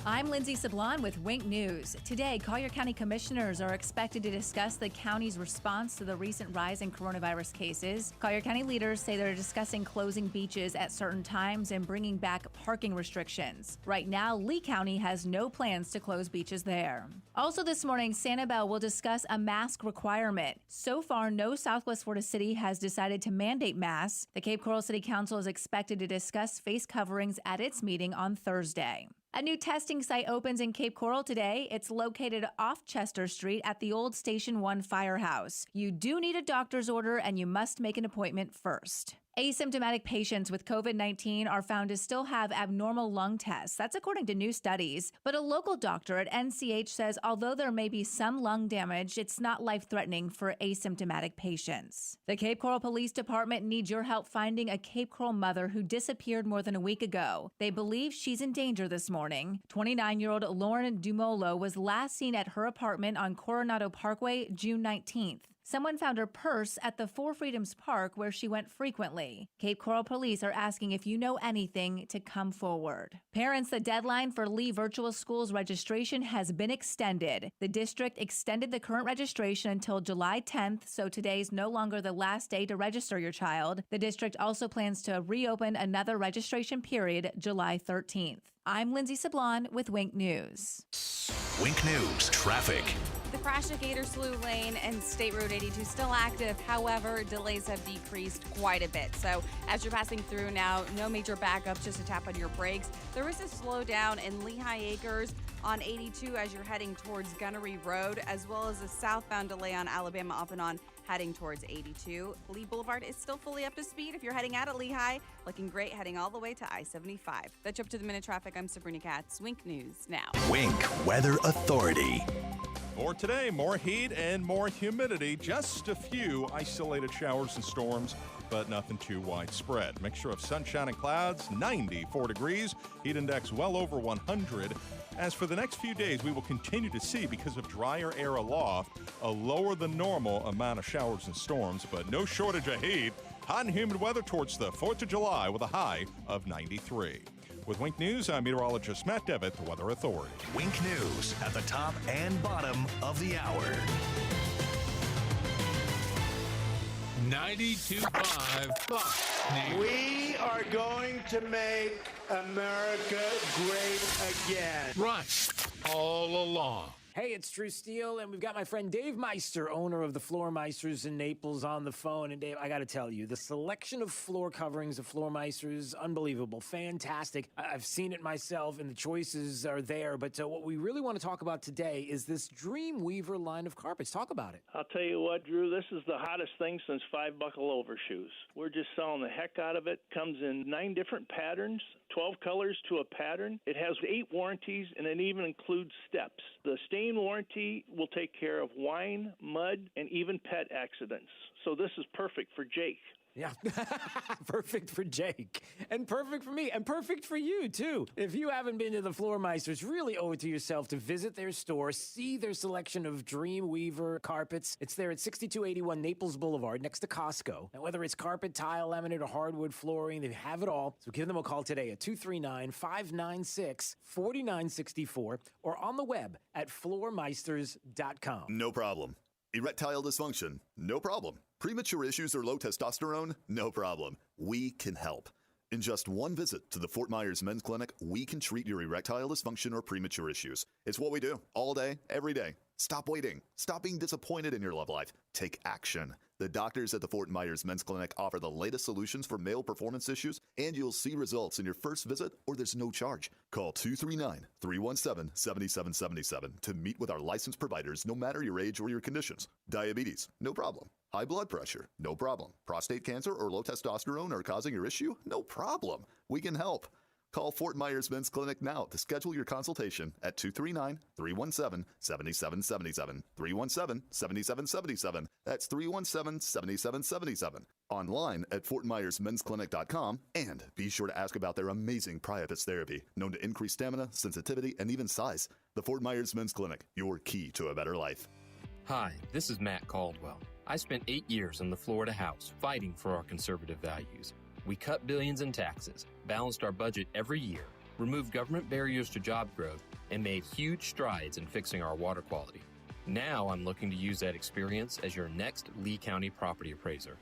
I'm Lindsay Sablon with Wink News. Today, Collier County commissioners are expected to discuss the county's response to the recent rise in coronavirus cases. Collier County leaders say they're discussing closing beaches at certain times and bringing back parking restrictions. Right now, Lee County has no plans to close beaches there. Also this morning, Sanibel will discuss a mask requirement. So far, no Southwest Florida city has decided to mandate masks. The Cape Coral City Council is expected to discuss face coverings at its meeting on Thursday. A new testing site opens in Cape Coral today. It's located off Chester Street at the old Station 1 firehouse. You do need a doctor's order and you must make an appointment first. Asymptomatic patients with COVID-19 are found to still have abnormal lung tests. That's according to new studies. But a local doctor at NCH says although there may be some lung damage, it's not life-threatening for asymptomatic patients. The Cape Coral Police Department needs your help finding a Cape Coral mother who disappeared more than a week ago. They believe she's in danger this morning. 29-year-old Lauren Dumolo was last seen at her apartment on Coronado Parkway June 19th. Someone found her purse at the Four Freedoms Park where she went frequently. Cape Coral Police are asking if you know anything to come forward. Parents, the deadline for Lee Virtual Schools registration has been extended. The district extended the current registration until July 10th, so today's no longer the last day to register your child. The district also plans to reopen another registration period July 13th. I'm Lindsay Sablon with Wink News. Wink News traffic. The crash at Gator Slough Lane and State Road 82 still active. However, delays have decreased quite a bit. So as you're passing through now, no major backups, just a tap on your brakes. There is a slowdown in Lehigh Acres on 82 as you're heading towards Gunnery Road, as well as a southbound delay on Alabama off and on heading towards 82. Lee Boulevard is still fully up to speed if you're heading out of Lehigh. Looking great heading all the way to I-75. That's up to the minute traffic. I'm Sabrina Katz. Wink News now. Wink Weather Authority. For today, more heat and more humidity. Just a few isolated showers and storms, but nothing too widespread. Mixture of sunshine and clouds, 94 degrees. Heat index well over 100. As for the next few days, we will continue to see, because of drier air aloft, a lower than normal amount of showers and storms, but no shortage of heat. Hot and humid weather towards the 4th of July with a high of 93. With Wink News, I'm meteorologist Matt Devitt, the Weather Authority. Wink News at the top and bottom of the hour. 92.5 Fox News. We are going to make America great again. Right, all along. Hey, it's Drew Steele, and we've got my friend Dave Meister, owner of the Floor Meisters in Naples, on the phone. And Dave, I got to tell you, the selection of floor coverings of Floor Meisters, unbelievable, fantastic. I've seen it myself, and the choices are there. But what we really want to talk about today is this Dreamweaver line of carpets. Talk about it. I'll tell you what, Drew, this is the hottest thing since 5 buckle overshoes. We're just selling the heck out of it. Comes in 9 different patterns, 12 colors to a pattern. It has 8 warranties, and it even includes steps. The stain warranty will take care of wine, mud, and even pet accidents. So this is perfect for Jake. Yeah, perfect for Jake, and perfect for me, and perfect for you, too. If you haven't been to the Floor Meisters, really owe it to yourself to visit their store, see their selection of Dreamweaver carpets. It's there at 6281 Naples Boulevard, next to Costco. And whether it's carpet, tile, laminate, or hardwood flooring, they have it all. So give them a call today at 239-596-4964 or on the web at floormeisters.com. No problem. Erectile dysfunction? No problem. Premature issues or low testosterone? No problem. We can help. In just one visit to the Fort Myers Men's Clinic, we can treat your erectile dysfunction or premature issues. It's what we do all day, every day. Stop waiting. Stop being disappointed in your love life. Take action. The doctors at the Fort Myers Men's Clinic offer the latest solutions for male performance issues, and you'll see results in your first visit, or there's no charge. Call 239-317-7777 to meet with our licensed providers, no matter your age or your conditions. Diabetes? No problem. High blood pressure? No problem. Prostate cancer or low testosterone are causing your issue? No problem. We can help. Call Fort Myers Men's Clinic now to schedule your consultation at 239-317-7777. 317-7777. That's 317-7777. Online at fortmyersmensclinic.com, and be sure to ask about their amazing Priapus therapy, known to increase stamina, sensitivity, and even size. The Fort Myers Men's Clinic, your key to a better life. Hi, this is Matt Caldwell. I spent 8 years in the Florida House fighting for our conservative values. We cut billions in taxes, balanced our budget every year, removed government barriers to job growth, and made huge strides in fixing our water quality. Now I'm looking to use that experience as your next Lee County property appraiser.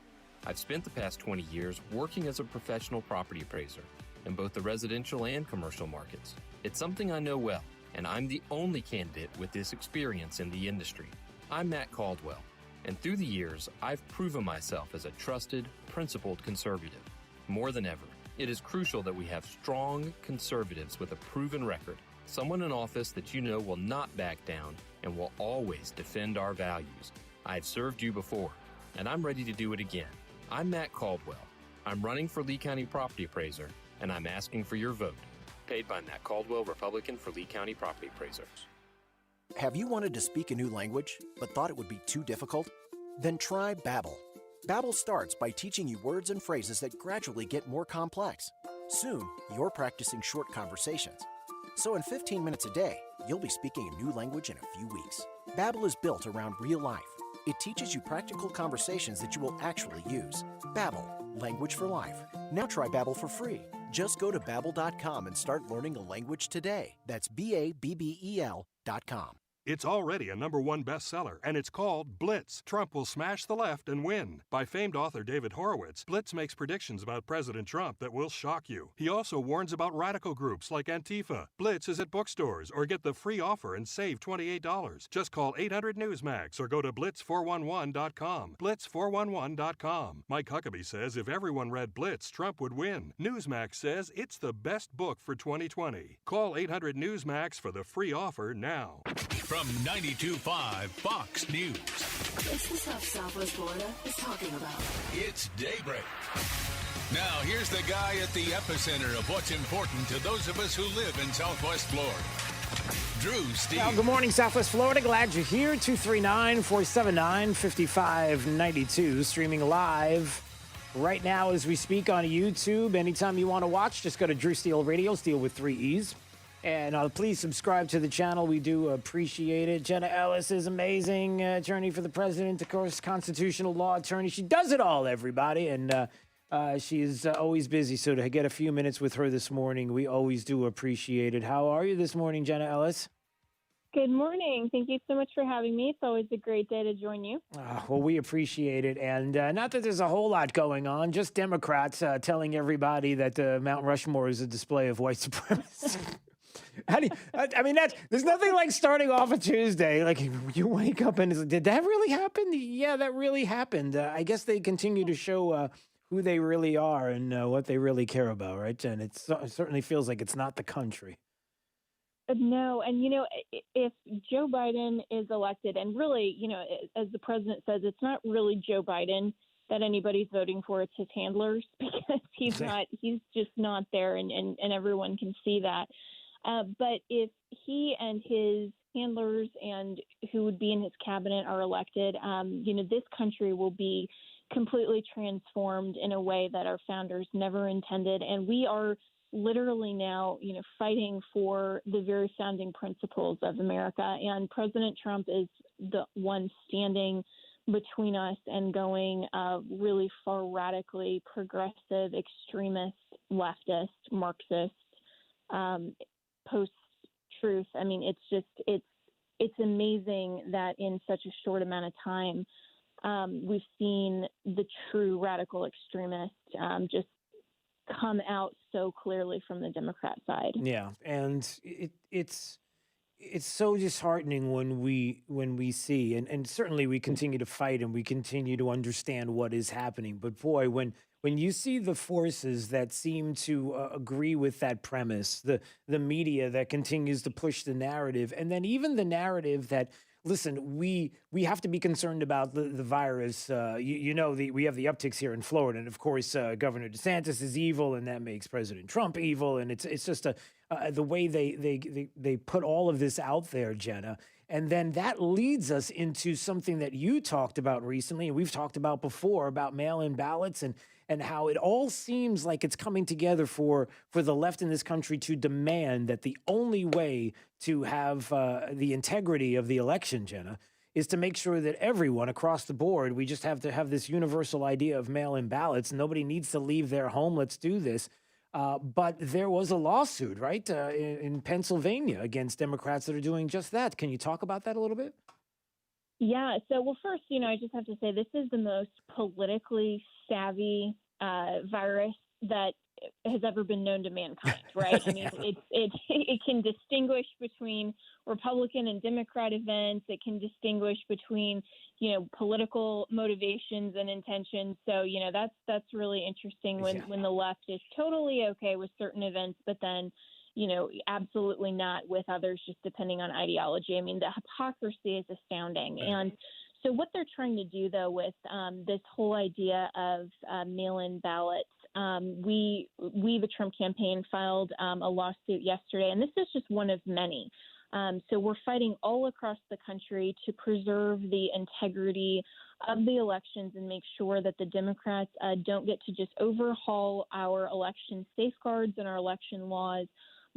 I've spent the past 20 years working as a professional property appraiser in both the residential and commercial markets. It's something I know well, and I'm the only candidate with this experience in the industry. I'm Matt Caldwell, and through the years, I've proven myself as a trusted, principled conservative. More than ever, it is crucial that we have strong conservatives with a proven record, someone in office that you know will not back down and will always defend our values. I've served you before, and I'm ready to do it again. I'm Matt Caldwell. I'm running for Lee County Property Appraiser, and I'm asking for your vote. Paid by Matt Caldwell, Republican for Lee County Property Appraiser. Have you wanted to speak a new language, but thought it would be too difficult? Then try Babbel. Babbel starts by teaching you words and phrases that gradually get more complex. Soon, you're practicing short conversations. So in 15 minutes a day, you'll be speaking a new language in a few weeks. Babbel is built around real life. It teaches you practical conversations that you will actually use. Babbel, language for life. Now try Babbel for free. Just go to Babbel.com and start learning a language today. That's BABBEL.com. It's already a #1 bestseller, and it's called Blitz. Trump will smash the left and win. By famed author David Horowitz, Blitz makes predictions about President Trump that will shock you. He also warns about radical groups like Antifa. Blitz is at bookstores, or get the free offer and save $28. Just call 800-NEWSMAX or go to blitz411.com. Blitz411.com. Mike Huckabee says if everyone read Blitz, Trump would win. Newsmax says it's the best book for 2020. Call 800-NEWSMAX for the free offer now. From 92.5 Fox News. It's the stuff Southwest Florida is talking about. It's Daybreak. Now, here's the guy at the epicenter of what's important to those of us who live in Southwest Florida. Drew Steele. Well, good morning, Southwest Florida. Glad you're here. 239-479-5592. Streaming live right now as we speak on YouTube. Anytime you want to watch, just go to Drew Steele Radio, Steele with 3 E's. And please subscribe to the channel. We do appreciate it. Jenna Ellis is amazing. Attorney for the president, of course, constitutional law attorney. She does it all, everybody. And she is always busy. So to get a few minutes with her this morning, we always do appreciate it. How are you this morning, Jenna Ellis? Good morning. Thank you so much for having me. It's always a great day to join you. Well, we appreciate it. And not that there's a whole lot going on, just Democrats telling everybody that Mount Rushmore is a display of white supremacy. How do you, I mean, there's nothing like starting off a Tuesday. Like you wake up and it's like, did that really happen? Yeah, that really happened. I guess they continue to show who they really are and what they really care about, right? And it certainly feels like it's not the country. No, and if Joe Biden is elected, and really, as the president says, it's not really Joe Biden that anybody's voting for, it's his handlers, because he's just not there, and everyone can see that. But if he and his handlers and who would be in his cabinet are elected, this country will be completely transformed in a way that our founders never intended. And we are literally now, fighting for the very founding principles of America. And President Trump is the one standing between us and going really far radically progressive, extremist, leftist, Marxist, post-truth. I mean, it's amazing that in such a short amount of time, we've seen the true radical extremists just come out so clearly from the Democrat side. Yeah, and it's so disheartening when we see, and certainly we continue to fight and we continue to understand what is happening. But boy, when you see the forces that seem to agree with that premise, the media that continues to push the narrative, and then even the narrative that, listen, we have to be concerned about the virus. We have the upticks here in Florida, and of course, Governor DeSantis is evil, and that makes President Trump evil, and it's just the way they put all of this out there, Jenna. And then that leads us into something that you talked about recently, and we've talked about before, about mail-in ballots and how it all seems like it's coming together for the left in this country to demand that the only way to have the integrity of the election, Jenna, is to make sure that everyone across the board, we just have to have this universal idea of mail-in ballots. Nobody needs to leave their home. Let's do this. But there was a lawsuit, right, in Pennsylvania against Democrats that are doing just that. Can you talk about that a little bit? Yeah. So, well, first, I just have to say this is the most politically savvy virus that has ever been known to mankind, right? I mean, it can distinguish between Republican and Democrat events. It can distinguish between, political motivations and intentions. So, that's really interesting when the left is totally okay with certain events, but then, absolutely not with others, just depending on ideology. I mean, the hypocrisy is astounding. And So what they're trying to do, though, with this whole idea of mail-in ballots, we, the Trump campaign, filed a lawsuit yesterday, and this is just one of many. So we're fighting all across the country to preserve the integrity of the elections and make sure that the Democrats don't get to just overhaul our election safeguards and our election laws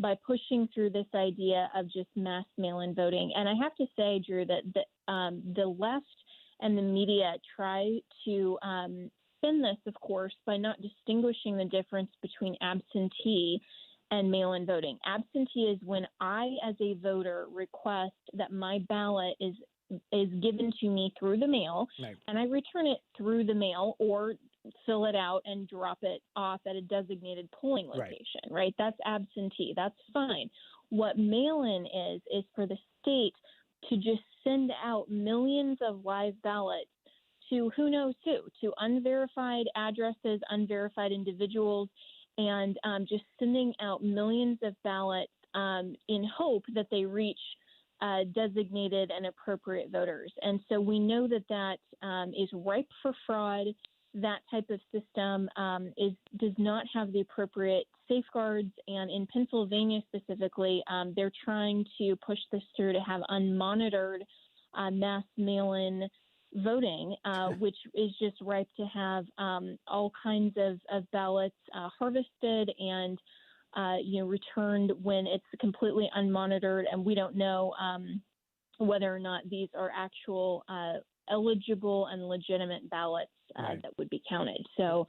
by pushing through this idea of just mass mail-in voting. And I have to say, Drew, that the left and the media try to spin this, of course, by not distinguishing the difference between absentee and mail-in voting. Absentee is when I, as a voter, request that my ballot is given to me through the mail, right, and I return it through the mail or fill it out and drop it off at a designated polling location, right? That's absentee. That's fine. What mail-in is for the state to just send out millions of live ballots to who knows who, to unverified addresses, unverified individuals, and just sending out millions of ballots in hope that they reach designated and appropriate voters. And so we know that is ripe for fraud. That type of system does not have the appropriate safeguards. And in Pennsylvania specifically, they're trying to push this through to have unmonitored mass mail-in voting, which is just ripe to have all kinds of ballots harvested and returned when it's completely unmonitored, and we don't know whether or not these are actual eligible and legitimate ballots that would be counted. So,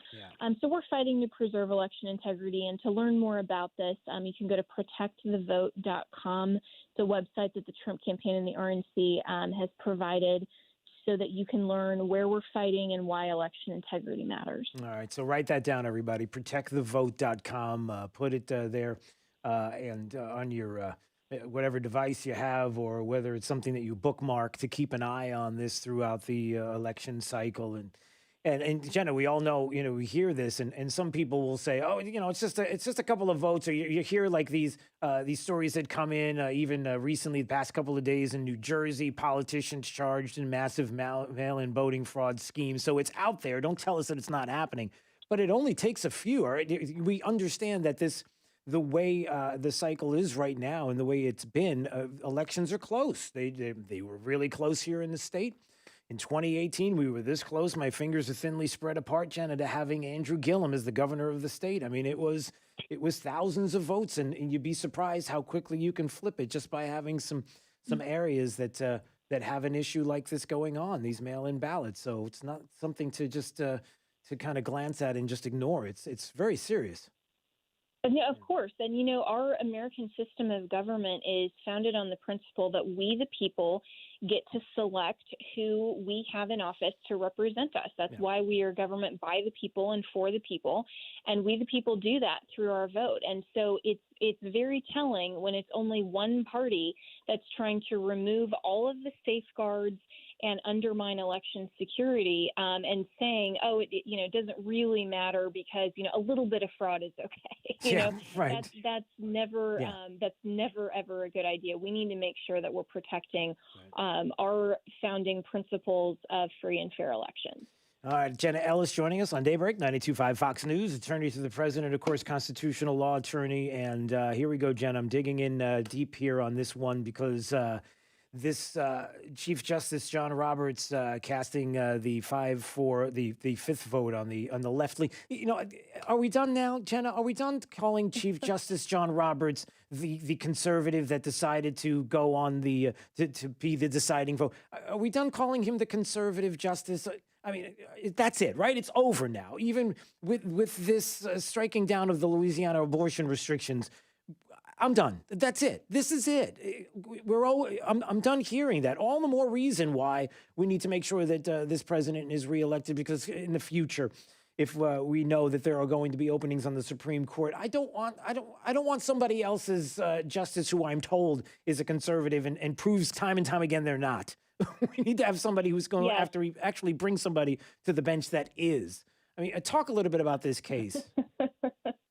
so we're fighting to preserve election integrity. And to learn more about this, you can go to protectthevote.com, the website that the Trump campaign and the RNC has provided, so that you can learn where we're fighting and why election integrity matters. All right, so write that down, everybody. Protectthevote.com. Put it there and on your whatever device you have, or whether it's something that you bookmark to keep an eye on this throughout the election cycle. And Jenna, we all know, we hear this, and some people will say, oh, it's just a couple of votes. Or you hear like these stories that come in even recently, the past couple of days in New Jersey, politicians charged in massive mail-in voting fraud schemes. So it's out there. Don't tell us that it's not happening. But it only takes a few. All right? We understand that the way the cycle is right now and the way it's been, elections are close. They were really close here in the state. In 2018, we were this close. My fingers are thinly spread apart, Jenna, to having Andrew Gillum as the governor of the state. I mean, it was thousands of votes, and you'd be surprised how quickly you can flip it just by having some areas that have an issue like this going on, these mail-in ballots. So it's not something to just to kind of glance at and just ignore. It's very serious. Yeah, of course. And, our American system of government is founded on the principle that we, the people, get to select who we have in office to represent us. That's why we are government by the people and for the people. And we, the people, do that through our vote. And so it's very telling when it's only one party that's trying to remove all of the safeguards and undermine election security, and saying, oh, it doesn't really matter because, a little bit of fraud is okay. Right. That's never ever a good idea. We need to make sure that we're protecting our founding principles of free and fair elections. All right, Jenna Ellis joining us on Daybreak, 92.5 Fox News, attorney to the president, of course, constitutional law attorney. And here we go, Jenna. I'm digging in deep here on this one because this Chief Justice John Roberts casting the 5-4, the fifth vote on the left lean. Are we done now, Jenna? Are we done calling Chief Justice John Roberts the conservative that decided to go on to be the deciding vote? Are we done calling him the conservative justice? I mean, that's it, right? It's over now. Even with this striking down of the Louisiana abortion restrictions, I'm done. That's it. This is it. I'm done hearing that. All the more reason why we need to make sure that this president is reelected, because in the future, if we know that there are going to be openings on the Supreme Court, I don't want somebody else's justice who I'm told is a conservative and proves time and time again they're not. We need to have somebody who's going to actually bring somebody to the bench that is. I mean, talk a little bit about this case.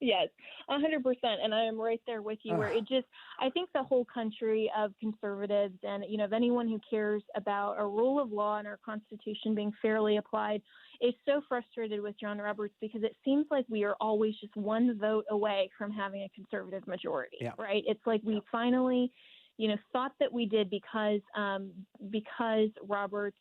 Yes, 100%. And I am right there with you where I think the whole country of conservatives and, of anyone who cares about a rule of law and our Constitution being fairly applied is so frustrated with John Roberts because it seems like we are always just one vote away from having a conservative majority, right? It's like we finally, thought that we did because Roberts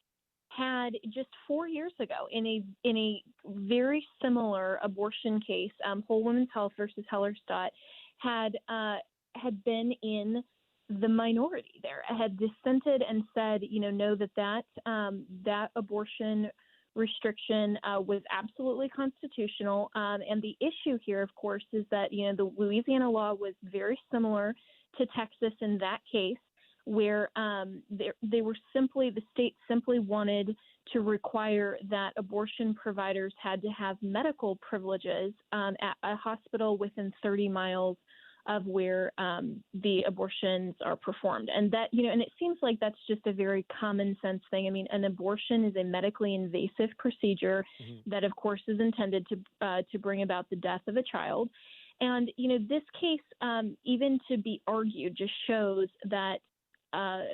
had just 4 years ago in a very similar abortion case, Whole Women's Health versus Hellerstadt, had been in the minority there, had dissented and said, no, that abortion restriction was absolutely constitutional. And the issue here, of course, is that, the Louisiana law was very similar to Texas in that case, where the state simply wanted to require that abortion providers had to have medical privileges at a hospital within 30 miles of where the abortions are performed. And that, and it seems like that's just a very common sense thing. I mean, an abortion is a medically invasive procedure that, of course, is intended to bring about the death of a child. And, this case, even to be argued, just shows that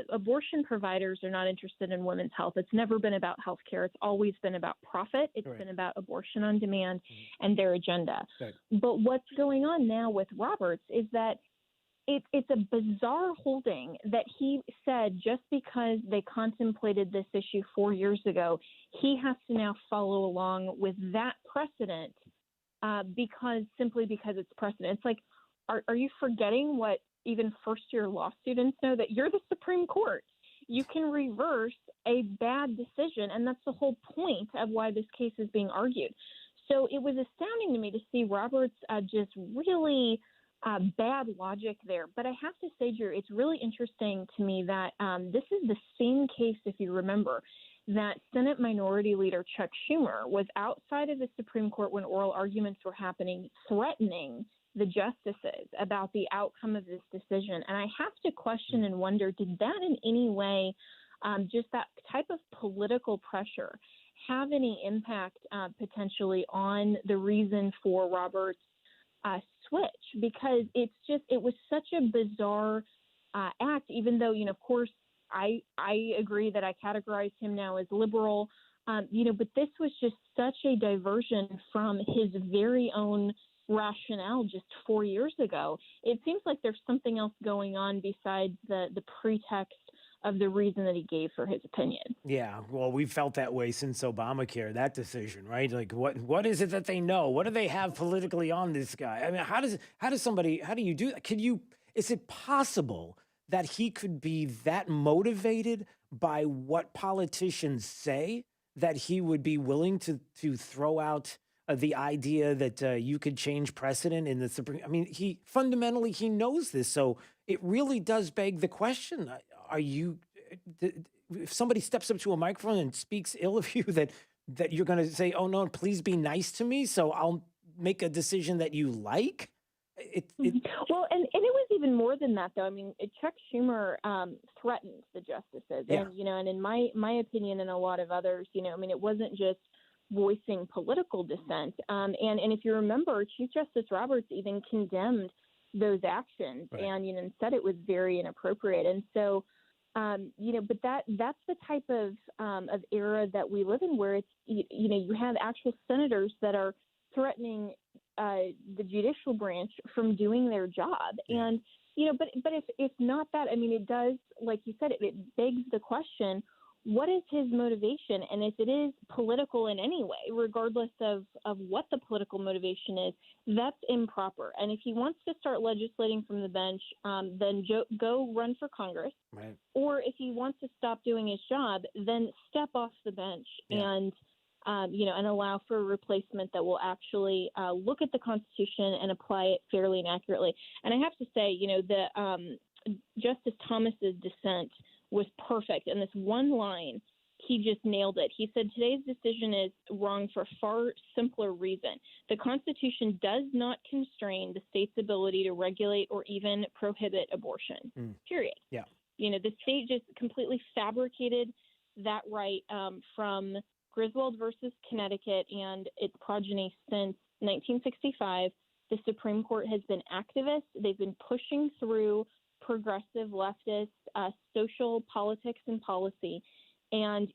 abortion providers are not interested in women's health. It's never been about health care. It's always been about profit. It's been about abortion on demand and their agenda. But what's going on now with Roberts is that it's a bizarre holding that he said just because they contemplated this issue 4 years ago, he has to now follow along with that precedent because it's precedent. It's like, are you forgetting what even first-year law students know, that you're the Supreme Court? You can reverse a bad decision, and that's the whole point of why this case is being argued. So it was astounding to me to see Roberts just really bad logic there. But I have to say, Drew, it's really interesting to me that this is the same case, if you remember, that Senate Minority Leader Chuck Schumer was outside of the Supreme Court when oral arguments were happening, threatening the justices about the outcome of this decision. And I have to question and wonder, did that in any way, just that type of political pressure, have any impact potentially on the reason for Roberts' switch? Because it was such a bizarre act, even though, of course, I agree that I categorize him now as liberal, but this was just such a diversion from his very own rationale just 4 years ago. It seems like there's something else going on besides the pretext of the reason that he gave for his opinion. Yeah, well, we've felt that way since Obamacare, that decision, right? Like, what is it that they know? What do they have politically on this guy? I mean, how do you do that? Is it possible that he could be that motivated by what politicians say that he would be willing to throw out the idea that you could change precedent in the Supreme? I mean, he knows this, so it really does beg the question: if somebody steps up to a microphone and speaks ill of you, that you're going to say, "Oh no, please be nice to me, so I'll make a decision that you like"? Well, and it was even more than that, though. I mean, Chuck Schumer threatened the justices, and in my opinion, and a lot of others, it wasn't just voicing political dissent. And if you remember, Chief Justice Roberts even condemned those actions and said it was very inappropriate. And so, but that's the type of era that we live in, where it's, you have actual senators that are threatening the judicial branch from doing their job. And, but if not that, I mean, it does, like you said, it begs the question, what is his motivation? And if it is political in any way, regardless of what the political motivation is, that's improper. And if he wants to start legislating from the bench, then go run for Congress. Right. Or if he wants to stop doing his job, then step off the bench and allow for a replacement that will actually look at the Constitution and apply it fairly and accurately. And I have to say, Justice Thomas's dissent was perfect. And this one line, he just nailed it. He said, today's decision is wrong for a far simpler reason. The Constitution does not constrain the state's ability to regulate or even prohibit abortion, period. Yeah. The state just completely fabricated that right from Griswold versus Connecticut and its progeny since 1965 The Supreme Court has been activist. They've been pushing through progressive leftist social politics and policy. And,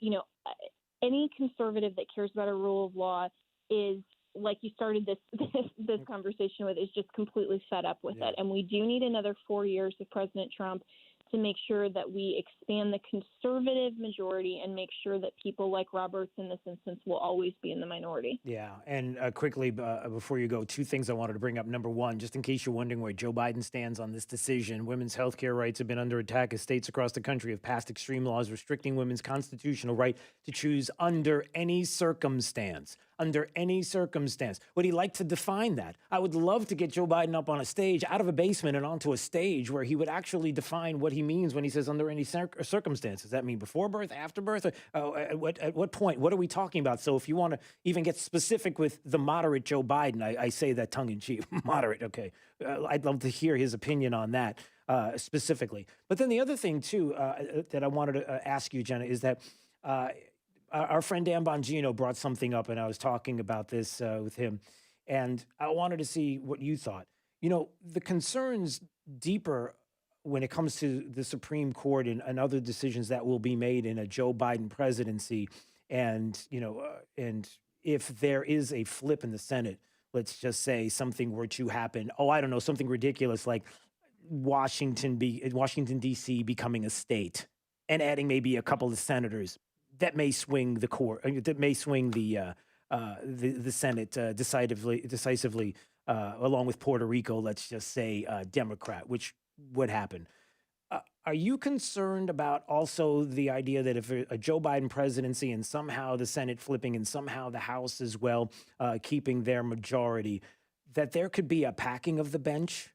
any conservative that cares about a rule of law is, like you started this conversation with, is just completely fed up with it. And we do need another 4 years of President Trump to make sure that we expand the conservative majority and make sure that people like Roberts in this instance will always be in the minority. Yeah. And quickly, before you go, two things I wanted to bring up. Number one, just in case you're wondering where Joe Biden stands on this decision, women's health care rights have been under attack as states across the country have passed extreme laws restricting women's constitutional right to choose under any circumstance. Under any circumstance. Would he like to define that? I would love to get Joe Biden up on a stage, out of a basement and onto a stage where he would actually define what he means when he says under any circumstances. Does that mean before birth, after birth? At what point? What are we talking about? So if you want to even get specific with the moderate Joe Biden, I say that tongue-in-cheek, moderate, okay. I'd love to hear his opinion on that specifically. But then the other thing, too, that I wanted to ask you, Jenna, is that our friend Dan Bongino brought something up, and I was talking about this with him, and I wanted to see what you thought. The concerns deeper when it comes to the Supreme Court and other decisions that will be made in a Joe Biden presidency, and if there is a flip in the Senate, let's just say something were to happen. Oh, I don't know, something ridiculous like Washington D.C. becoming a state and adding maybe a couple of senators. That may swing the court. That may swing the Senate decisively, along with Puerto Rico. Let's just say Democrat, which would happen. Are you concerned about also the idea that if a Joe Biden presidency and somehow the Senate flipping and somehow the House as well keeping their majority, that there could be a packing of the bench?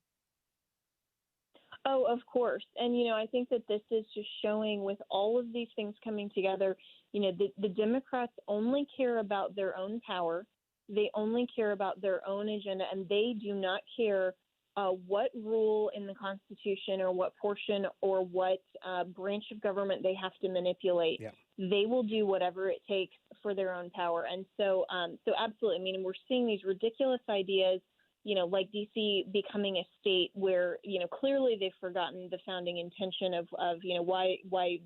Oh, of course. And, I think that this is just showing with all of these things coming together, the Democrats only care about their own power. They only care about their own agenda, and they do not care what rule in the Constitution or what portion or what branch of government they have to manipulate. Yeah. They will do whatever it takes for their own power. And so absolutely. I mean, we're seeing these ridiculous ideas, like D.C. becoming a state where, clearly they've forgotten the founding intention of why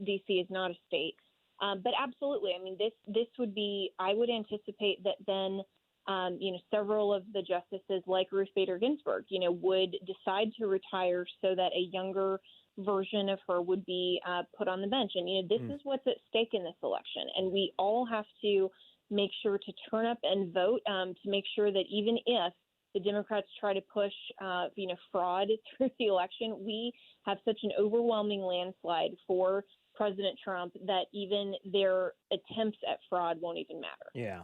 D.C. is not a state. But absolutely, I mean, this would be, I would anticipate that then, several of the justices like Ruth Bader Ginsburg, would decide to retire so that a younger version of her would be put on the bench. And, this is what's at stake in this election. And we all have to make sure to turn up and vote to make sure that even if the Democrats try to push, fraud through the election, we have such an overwhelming landslide for President Trump that even their attempts at fraud won't even matter. Yeah.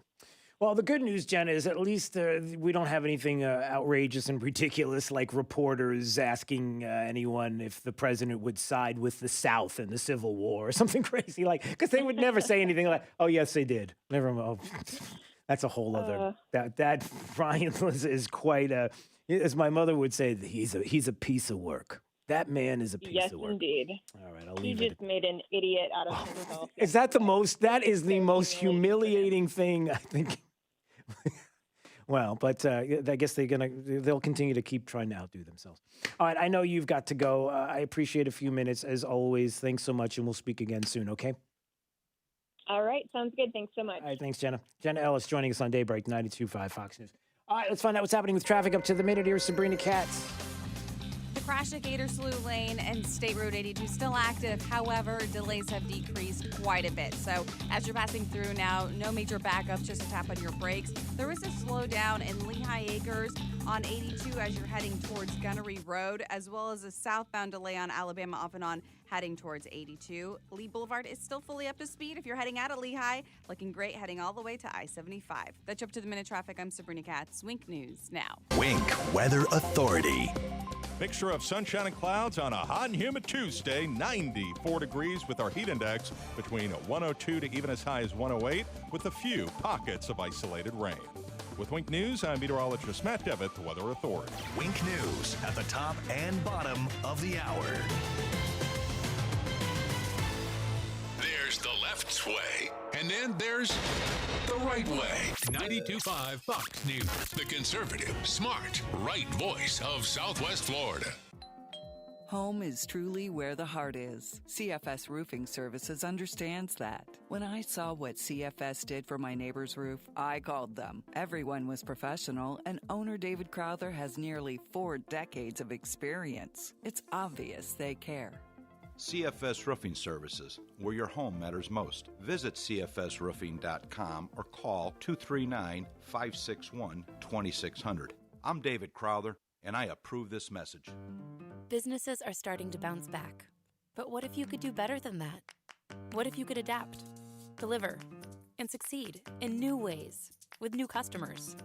Well, the good news, Jenna, is at least we don't have anything outrageous and ridiculous like reporters asking anyone if the president would side with the South in the Civil War or something crazy because they would never say anything like, oh, yes, they did. Never mind. That's a whole other. That Brian is quite as my mother would say, he's a piece of work. That man is a piece of work. Yes, indeed. All right, I'll leave it. He just made an idiot out of himself. Is that the most? That is the most humiliating thing, I think. Well, but I guess they'll continue to keep trying to outdo themselves. All right, I know you've got to go. I appreciate a few minutes as always. Thanks so much, and we'll speak again soon. Okay. All right, sounds good. Thanks so much. All right, thanks, Jenna. Jenna Ellis joining us on Daybreak 92.5 Fox News. All right, let's find out what's happening with traffic up to the minute. Here's Sabrina Katz. The crash at Gator Slough Lane and State Road 82 still active. However, delays have decreased quite a bit. So as you're passing through now, no major backups, just a tap on your brakes. There is a slowdown in Lehigh Acres on 82 as you're heading towards Gunnery Road, as well as a southbound delay on Alabama off and on heading towards 82. Lee Boulevard is still fully up to speed if you're heading out of Lehigh. Looking great heading all the way to I-75. That's up to the minute traffic. I'm Sabrina Katz. Wink News now. Wink Weather Authority. Mixture of sunshine and clouds on a hot and humid Tuesday, 94 degrees with our heat index between 102 to even as high as 108 with a few pockets of isolated rain. With Wink News, I'm meteorologist Matt Devitt, the Weather Authority. Wink News at the top and bottom of the hour. There's the left sway, and And then there's the right way. 92.5 Fox News. The conservative, smart, right voice of Southwest Florida. Home is truly where the heart is. CFS Roofing Services understands that. When I saw what CFS did for my neighbor's roof, I called them. Everyone was professional, and owner David Crowther has nearly 4 decades of experience. It's obvious they care. CFS Roofing Services, where your home matters most. Visit cfsroofing.com or call 239-561-2600. I'm David Crowther, and I approve this message. Businesses are starting to bounce back. But what if you could do better than that? What if you could adapt, deliver, and succeed in new ways with new customers?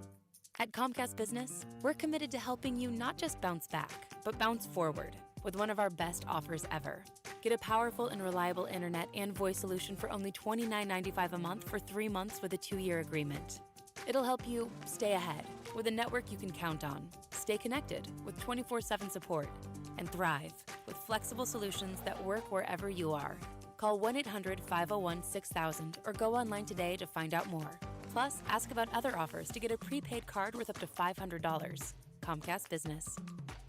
At Comcast Business, we're committed to helping you not just bounce back, but bounce forward with one of our best offers ever. Get a powerful and reliable internet and voice solution for only $29.95 a month for 3 months with a 2-year agreement. It'll help you stay ahead with a network you can count on, stay connected with 24/7 support, and thrive with flexible solutions that work wherever you are. Call 1-800-501-6000 or go online today to find out more. Plus, ask about other offers to get a prepaid card worth up to $500. Comcast Business.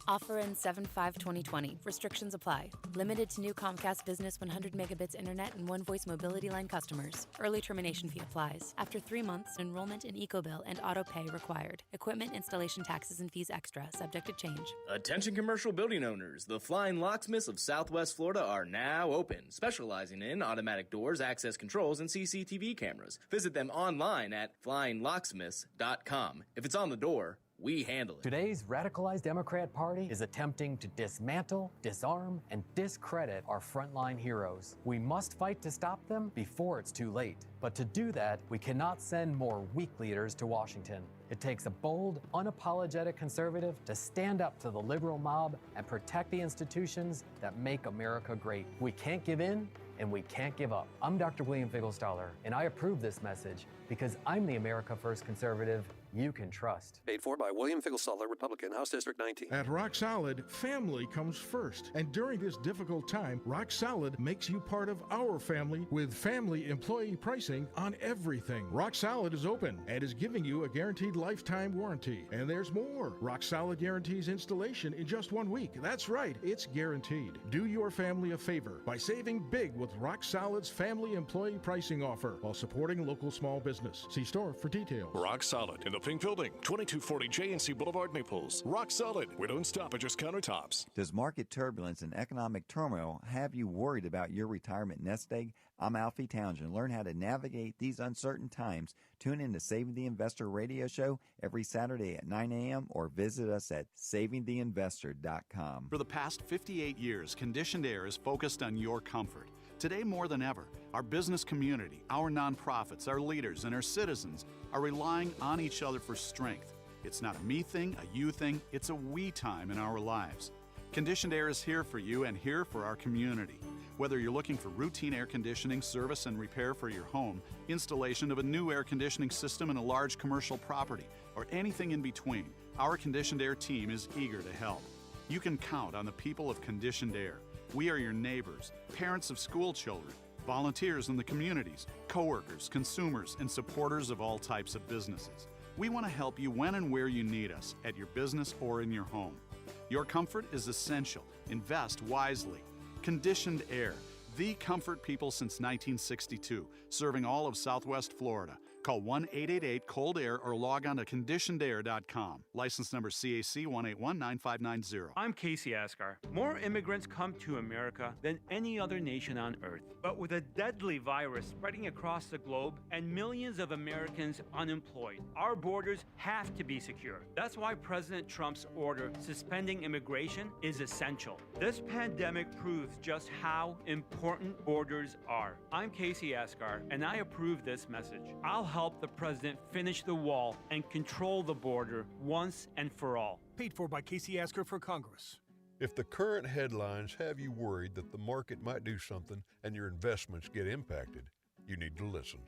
Offer ends 7/5/2020. Restrictions apply. Limited to new Comcast Business 100 megabits internet and one voice mobility line customers. Early termination fee applies. After 3 months, enrollment in EcoBill and auto pay required. Equipment installation taxes and fees extra, subject to change. Attention commercial building owners. The Flying Locksmiths of Southwest Florida are now open, specializing in automatic doors, access controls, and CCTV cameras. Visit them online at flyinglocksmiths.com. If it's on the door, we handle it. Today's radicalized Democrat Party is attempting to dismantle, disarm, and discredit our frontline heroes. We must fight to stop them before it's too late. But to do that, we cannot send more weak leaders to Washington. It takes a bold, unapologetic conservative to stand up to the liberal mob and protect the institutions that make America great. We can't give in, and we can't give up. I'm Dr. William Figglestaller, and I approve this message because I'm the America First conservative you can trust. Paid for by William Figglestaller, Republican, House District 19. At Rock Solid, family comes first. And during this difficult time, Rock Solid makes you part of our family with family employee pricing on everything. Rock Solid is open and is giving you a guaranteed lifetime warranty. And there's more. Rock Solid guarantees installation in just 1 week. That's right, it's guaranteed. Do your family a favor by saving big with Rock Solid's family employee pricing offer while supporting local small business. See store for details. Rock Solid in the Pink Building, 2240 JNC Boulevard, Naples. Rock Solid. We don't stop at just countertops. Does market turbulence and economic turmoil have you worried about your retirement nest egg? I'm Alfie Townsend. Learn how to navigate these uncertain times. Tune in to Saving the Investor radio show every Saturday at 9 a.m. or visit us at savingtheinvestor.com. For the past 58 years, Conditioned Air is focused on your comfort. Today more than ever, our business community, our nonprofits, our leaders, and our citizens are relying on each other for strength. It's not a me thing, a you thing, it's a we time in our lives. Conditioned Air is here for you and here for our community. Whether you're looking for routine air conditioning, service and repair for your home, installation of a new air conditioning system in a large commercial property, or anything in between, our Conditioned Air team is eager to help. You can count on the people of Conditioned Air. We are your neighbors, parents of school children, volunteers in the communities, coworkers, consumers, and supporters of all types of businesses. We want to help you when and where you need us, at your business or in your home. Your comfort is essential. Invest wisely. Conditioned Air, the comfort people since 1962, serving all of Southwest Florida. Call 1-888-COLD-AIR or log on to conditionedair.com. License number CAC 1819590. I'm Casey Askar. More immigrants come to America than any other nation on earth. But with a deadly virus spreading across the globe and millions of Americans unemployed, our borders have to be secure. That's why President Trump's order suspending immigration is essential. This pandemic proves just how important borders are. I'm Casey Askar, and I approve this message. I'll help the president finish the wall and control the border once and for all. Paid for by Casey Asker for Congress. If the current headlines have you worried that the market might do something and your investments get impacted, you need to listen.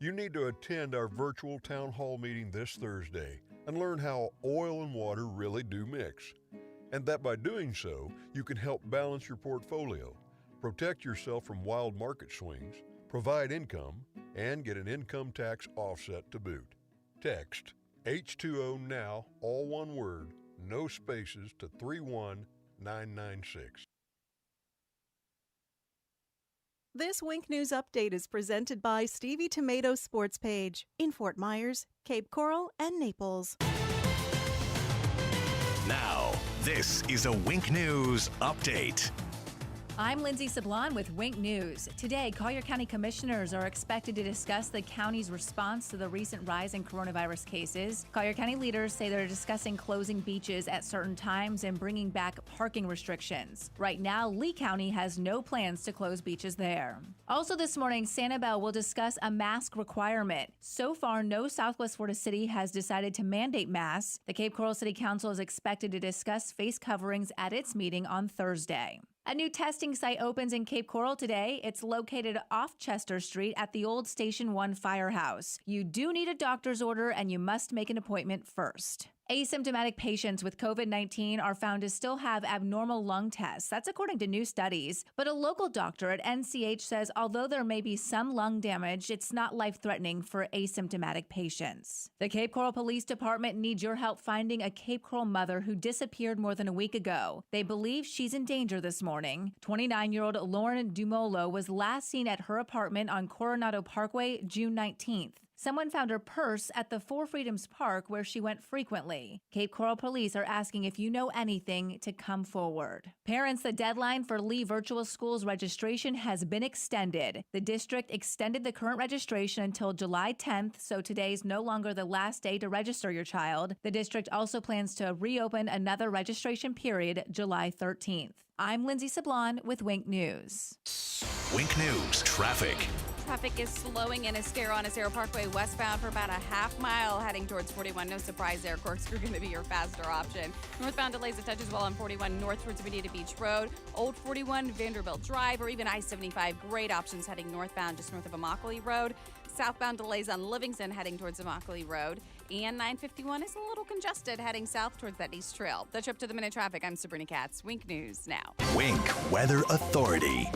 You need to attend our virtual town hall meeting this Thursday and learn how oil and water really do mix. And that by doing so, you can help balance your portfolio, protect yourself from wild market swings, provide income, and get an income tax offset to boot. Text H2O NOW, all one word, no spaces, to 31996. This Wink News Update is presented by Stevie Tomato Sports Page in Fort Myers, Cape Coral, and Naples. Now, this is a Wink News Update. I'm Lindsay Sablon with Wink News. Today, Collier County commissioners are expected to discuss the county's response to the recent rise in coronavirus cases. Collier County leaders say they're discussing closing beaches at certain times and bringing back parking restrictions. Right now, Lee County has no plans to close beaches there. Also this morning, Sanibel will discuss a mask requirement. So far, no Southwest Florida city has decided to mandate masks. The Cape Coral City Council is expected to discuss face coverings at its meeting on Thursday. A new testing site opens in Cape Coral today. It's located off Chester Street at the old Station 1 firehouse. You do need a doctor's order and you must make an appointment first. Asymptomatic patients with COVID-19 are found to still have abnormal lung tests. That's according to new studies. But a local doctor at NCH says although there may be some lung damage, it's not life-threatening for asymptomatic patients. The Cape Coral Police Department needs your help finding a Cape Coral mother who disappeared more than a week ago. They believe she's in danger this morning. 29-year-old Lauren Dumolo was last seen at her apartment on Coronado Parkway June 19th. Someone found her purse at the Four Freedoms Park where she went frequently. Cape Coral police are asking if you know anything to come forward. Parents, the deadline for Lee Virtual Schools registration has been extended. The district extended the current registration until July 10th, so today's no longer the last day to register your child. The district also plans to reopen another registration period July 13th. I'm Lindsay Sablon with Wink News. Wink News Traffic. Traffic is slowing in Estero on Estero Parkway westbound for about a half mile heading towards 41. No surprise there. Corkscrew going to be your faster option. Northbound delays a touch as well on 41 north towards Bonita Beach Road, Old 41 Vanderbilt Drive, or even I-75. Great options heading northbound just north of Immokalee Road. Southbound delays on Livingston heading towards Immokalee Road. And 951 is a little congested heading south towards that East Trail. That's up to the minute traffic. I'm Sabrina Katz. Wink News now. Wink Weather Authority.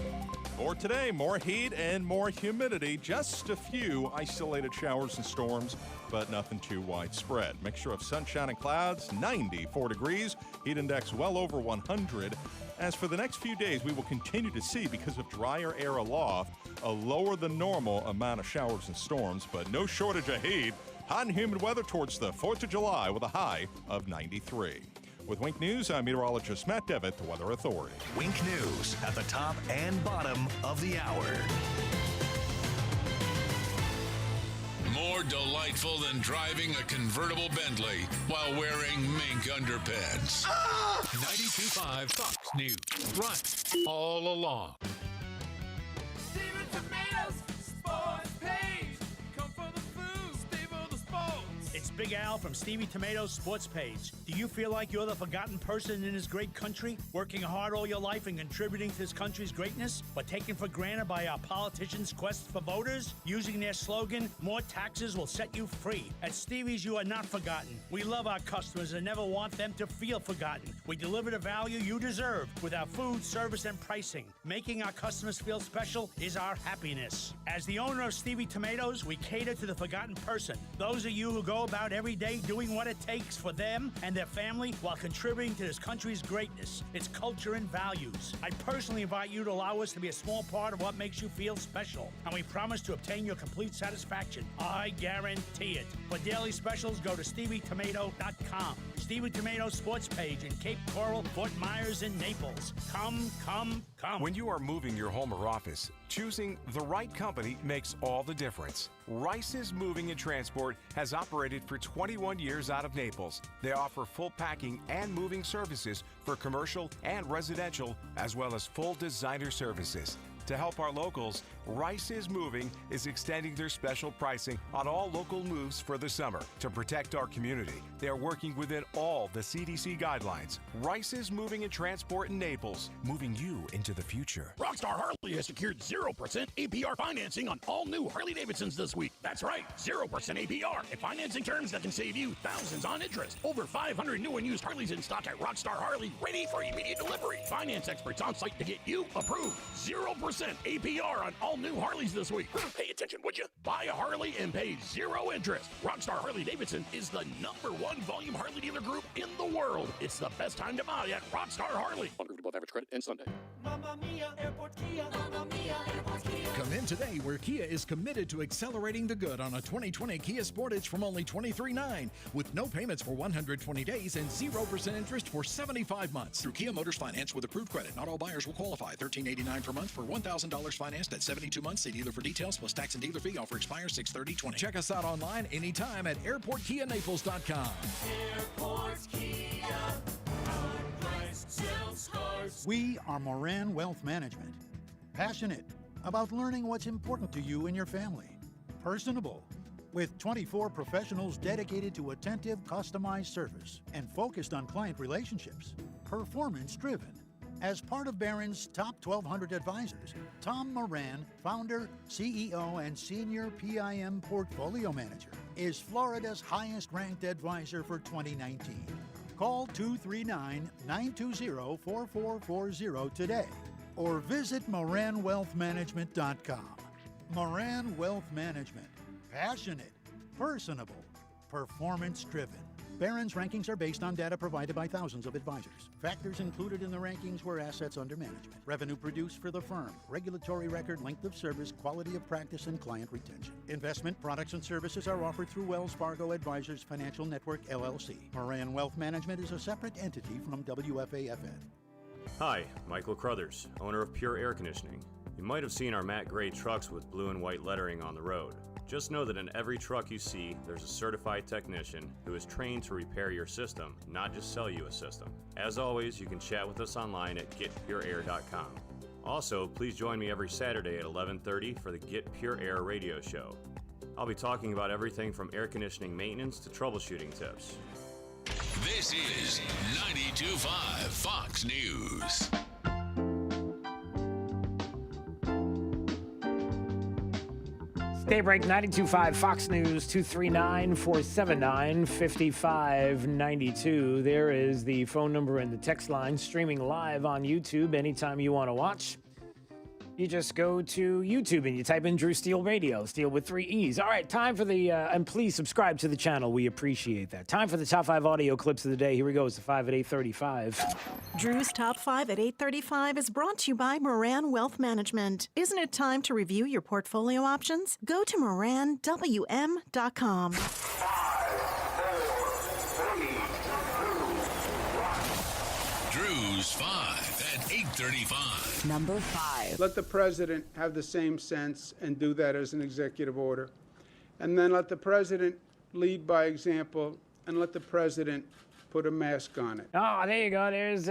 For today, more heat and more humidity. Just a few isolated showers and storms, but nothing too widespread. Mixture of sunshine and clouds, 94 degrees. Heat index well over 100. As for the next few days, we will continue to see, because of drier air aloft, a lower than normal amount of showers and storms, but no shortage of heat. Hot and humid weather towards the 4th of July with a high of 93. With Wink News, I'm meteorologist Matt Devitt, the Weather Authority. Wink News at the top and bottom of the hour. More delightful than driving a convertible Bentley while wearing mink underpants. 92.5 Fox News. Right all along. Steven Tomatoes Sports Page. Come for the food, stay for the sports. It's Big Al from Stevie Tomatoes Sports Page. Do you feel like you're the forgotten person in this great country, working hard all your life and contributing to this country's greatness, but taken for granted by our politicians' quest for voters? Using their slogan, more taxes will set you free. At Stevie's, you are not forgotten. We love our customers and never want them to feel forgotten. We deliver the value you deserve with our food, service, and pricing. Making our customers feel special is our happiness. As the owner of Stevie Tomatoes, we cater to the forgotten person. Those of you who go about every day doing what it takes for them and their family while contributing to this country's greatness, its culture and values. I personally invite you to allow us to be a small part of what makes you feel special, and we promise to obtain your complete satisfaction. I guarantee it. For daily specials, go to StevieTomato.com. Stevie Tomato Sports Page in Cape Coral, Fort Myers, and Naples. Come, come, come. When you are moving your home or office, choosing the right company makes all the difference. Rice's Moving and Transport has operated for 21 years out of Naples. They offer full packing and moving services for commercial and residential, as well as full designer services. To help our locals, Rice's Moving is extending their special pricing on all local moves for the summer. To protect our community, they are working within all the CDC guidelines. Rice's Moving and Transport in Naples, moving you into the future. Rockstar Harley has secured 0% APR financing on all new Harley-Davidsons this week. That's right, 0% APR and financing terms that can save you thousands on interest. Over 500 new and used Harleys in stock at Rockstar Harley, ready for immediate delivery. Finance experts on site to get you approved. 0% APR on all new Harleys this week. Pay attention, would you? Buy a Harley and pay 0 interest. Rockstar Harley-Davidson is the #1 volume Harley dealer group in the world. It's the best time to buy at Rockstar Harley. Approved above average credit and Sunday. Mamma mia, airport Kia. Mamma mia, airport Kia. Come in today where Kia is committed to accelerating the good on a 2020 Kia Sportage from only $23,900 with no payments for 120 days and 0% interest for 75 months. Through Kia Motors Finance with approved credit. Not all buyers will qualify. $13.89 per month for $1,000 financed at 72 months. See dealer for details plus tax and dealer fee. Offer expires 6/30/20. Check us out online anytime at airportkianaples.com. Airport Kia. Hard price, sales cars. We are Moran Wealth Management. Passionate about learning what's important to you and your family. Personable, with 24 professionals dedicated to attentive, customized service and focused on client relationships. Performance-driven. As part of Barron's top 1,200 advisors, Tom Moran, founder, CEO, and senior PIM portfolio manager, is Florida's highest-ranked advisor for 2019. Call 239-920-4440 today or visit MoranWealthManagement.com. Moran Wealth Management. Passionate, personable, performance-driven. Barron's rankings are based on data provided by thousands of advisors. Factors included in the rankings were assets under management, revenue produced for the firm, regulatory record, length of service, quality of practice, and client retention. Investment products and services are offered through Wells Fargo Advisors Financial Network, LLC. Moran Wealth Management is a separate entity from WFAFN. Hi, Michael Crothers, owner of Pure Air Conditioning. You might have seen our matte gray trucks with blue and white lettering on the road. Just know that in every truck you see, there's a certified technician who is trained to repair your system, not just sell you a system. As always, you can chat with us online at getpureair.com. Also, please join me every Saturday at 11:30 for the Get Pure Air radio show. I'll be talking about everything from air conditioning maintenance to troubleshooting tips. This is 92.5 Fox News. Daybreak 92.5 Fox News 239-479-5592. There is the phone number and the text line streaming live on YouTube anytime you want to watch. You just go to YouTube and you type in Drew Steele Radio, Steele with 3 E's. All right, time for the, and please subscribe to the channel. We appreciate that. Time for the top 5 audio clips of the day. Here we go. It's the 5 at 8:35. Drew's Top 5 at 8:35 is brought to you by Moran Wealth Management. Isn't it time to review your portfolio options? Go to moranwm.com. Drew's 5 at 8:35. Number 5. Let the president have the same sense and do that as an executive order. And then let the president lead by example and let the president put a mask on it. Oh, there you go. There's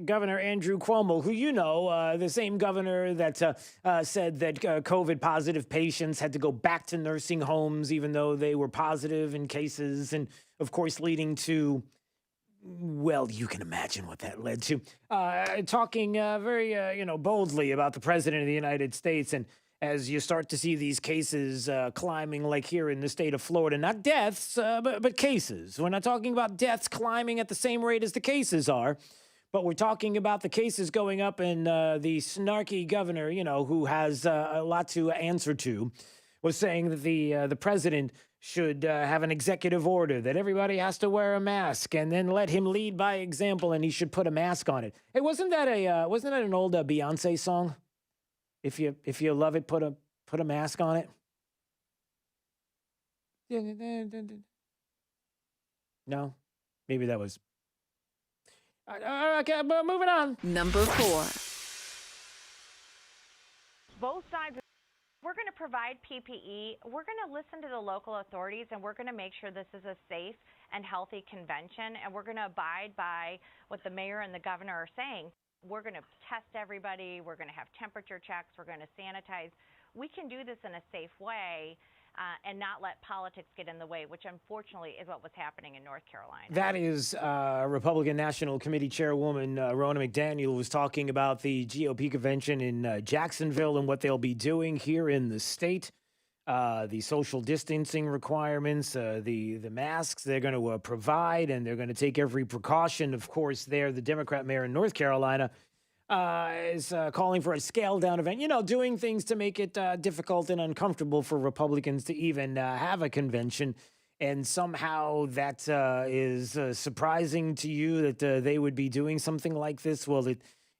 Governor Andrew Cuomo, who you know, the same governor that said that COVID-positive patients had to go back to nursing homes even though they were positive in cases, and, of course, leading to, well, you can imagine what that led to. Talking very, boldly about the president of the United States. And as you start to see these cases climbing, like here in the state of Florida, not deaths, but cases. We're not talking about deaths climbing at the same rate as the cases are, but we're talking about the cases going up, and the snarky governor, who has a lot to answer to, was saying that the president should have an executive order that everybody has to wear a mask, and then let him lead by example, and he should put a mask on it. Hey, wasn't that an old Beyonce song? If you love it, put a mask on it. No, maybe that was. Okay, but moving on. Number 4. Both sides. We're going to provide PPE. We're going to listen to the local authorities, and we're going to make sure this is a safe and healthy convention, and we're going to abide by what the mayor and the governor are saying. We're going to test everybody. We're going to have temperature checks. We're going to sanitize. We can do this in a safe way and not let politics get in the way, which unfortunately is what was happening in North Carolina. That is Republican National Committee Chairwoman Ronna McDaniel was talking about the GOP convention in Jacksonville and what they'll be doing here in the state. The social distancing requirements, the masks they're going to provide, and they're going to take every precaution. Of course, they're the Democrat mayor in North Carolina. is calling for a scaled-down event, doing things to make it difficult and uncomfortable for Republicans to even have a convention. And somehow that is surprising to you that they would be doing something like this. Well,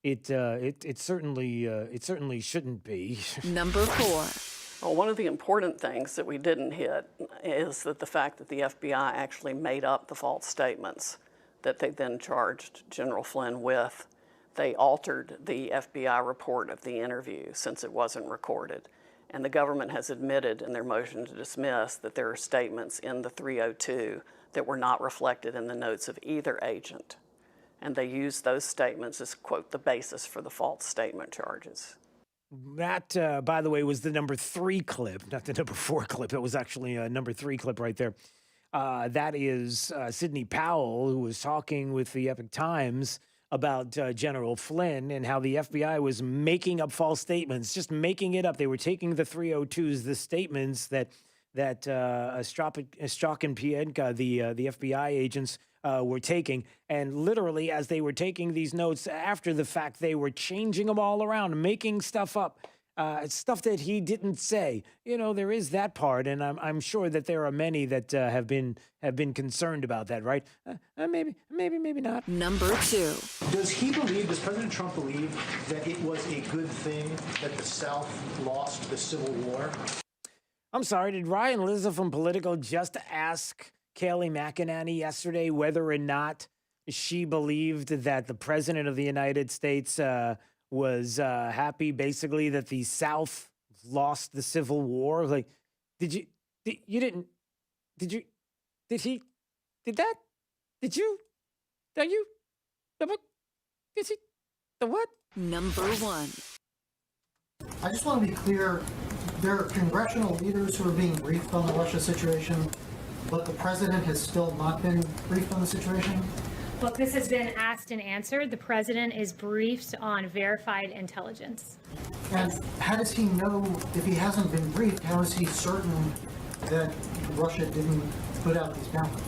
it certainly shouldn't be. Number 4. Well, one of the important things that we didn't hit is that the fact that the FBI actually made up the false statements that they then charged General Flynn with. They altered the FBI report of the interview since it wasn't recorded. And the government has admitted in their motion to dismiss that there are statements in the 302 that were not reflected in the notes of either agent. And they used those statements as, quote, the basis for the false statement charges. That, by the way, was the number 3 clip, not the number 4 clip. It was actually a number 3 clip right there. That is Sidney Powell, who was talking with the Epoch Times about General Flynn and how the FBI was making up false statements, just making it up. They were taking the 302s, the statements that Strzok and Pienka, the FBI agents, were taking, and literally as they were taking these notes after the fact, they were changing them all around, making stuff up. Stuff that he didn't say. There is that part, and I'm sure that there are many that have been concerned about that, right? Maybe not. Number 2. Does President Trump believe that it was a good thing that the South lost the Civil War? I'm sorry, did Ryan Lizza from Politico just ask Kayleigh McEnany yesterday whether or not she believed that the President of the United States was happy, basically, that the South lost the Civil War? Like, did you? The what? Number 1. I just want to be clear. There are congressional leaders who are being briefed on the Russia situation, but the president has still not been briefed on the situation. Look, this has been asked and answered. The president is briefed on verified intelligence. And how does he know, if he hasn't been briefed, how is he certain that Russia didn't put out these bombs?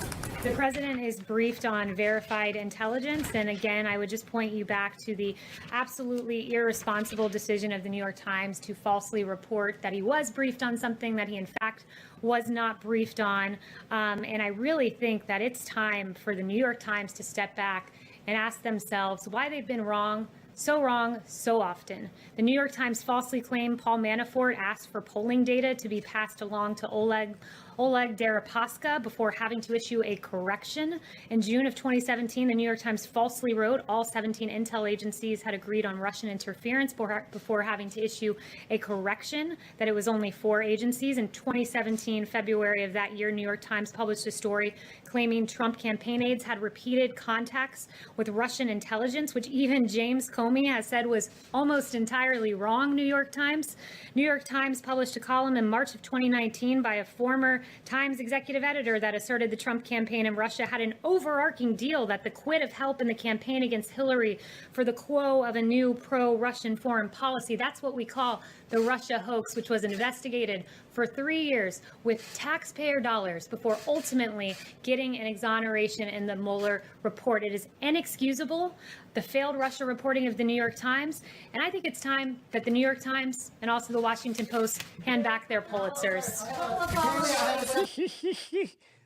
The president is briefed on verified intelligence. And again, I would just point you back to the absolutely irresponsible decision of the New York Times to falsely report that he was briefed on something that he in fact was not briefed on. And I really think that it's time for the New York Times to step back and ask themselves why they've been wrong so often. The New York Times falsely claimed Paul Manafort asked for polling data to be passed along to Oleg Deripaska before having to issue a correction. In June of 2017, the New York Times falsely wrote all 17 intel agencies had agreed on Russian interference before having to issue a correction that it was only 4 agencies. In 2017, February of that year, New York Times published a story claiming Trump campaign aides had repeated contacts with Russian intelligence, which even James Comey has said was almost entirely wrong, New York Times. New York Times published a column in March of 2019 by a former Times executive editor that asserted the Trump campaign in Russia had an overarching deal that the quid of help in the campaign against Hillary for the quo of a new pro-Russian foreign policy. That's what we call the Russia hoax, which was investigated for 3 years with taxpayer dollars before ultimately getting an exoneration in the Mueller report. It is inexcusable, the failed Russia reporting of the New York Times, and I think it's time that the New York Times and also the Washington Post hand back their Pulitzers.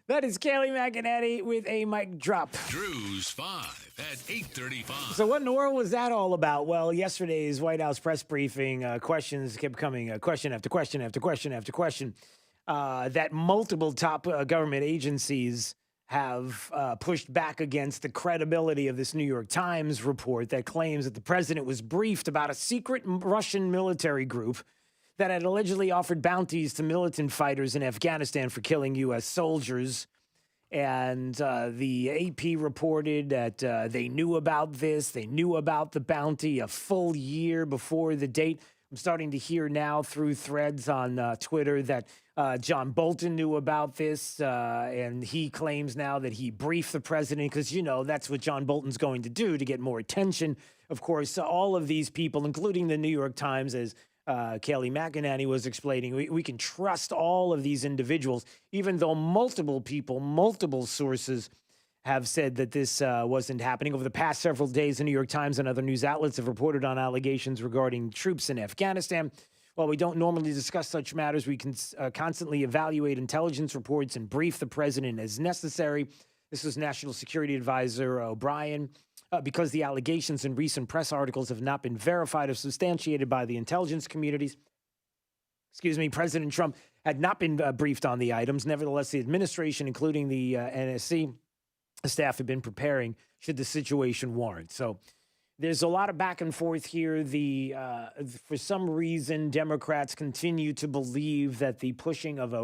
That is Kayleigh McEnany with a mic drop. Drew's 5 at 8:35. So what in the world was that all about? Well, yesterday's White House press briefing, questions kept coming, question after question after question after question, that multiple top government agencies have pushed back against the credibility of this New York Times report that claims that the president was briefed about a secret Russian military group that had allegedly offered bounties to militant fighters in Afghanistan for killing U.S. soldiers. And the AP reported that they knew about this. They knew about the bounty a full year before the date. I'm starting to hear now through threads on Twitter that John Bolton knew about this, and he claims now that he briefed the president because, that's what John Bolton's going to do to get more attention. Of course, all of these people, including the New York Times, as Kayleigh McEnany was explaining, we can trust all of these individuals, even though multiple people, multiple sources have said that this wasn't happening. Over the past several days, the New York Times and other news outlets have reported on allegations regarding troops in Afghanistan. While we don't normally discuss such matters, we can constantly evaluate intelligence reports and brief the president as necessary. This was National Security Advisor O'Brien. Because the allegations in recent press articles have not been verified or substantiated by the intelligence communities, President Trump had not been briefed on the items. Nevertheless, the administration, including the NSC staff, have been preparing should the situation warrant. So there's a lot of back and forth here. For some reason, Democrats continue to believe that the pushing of a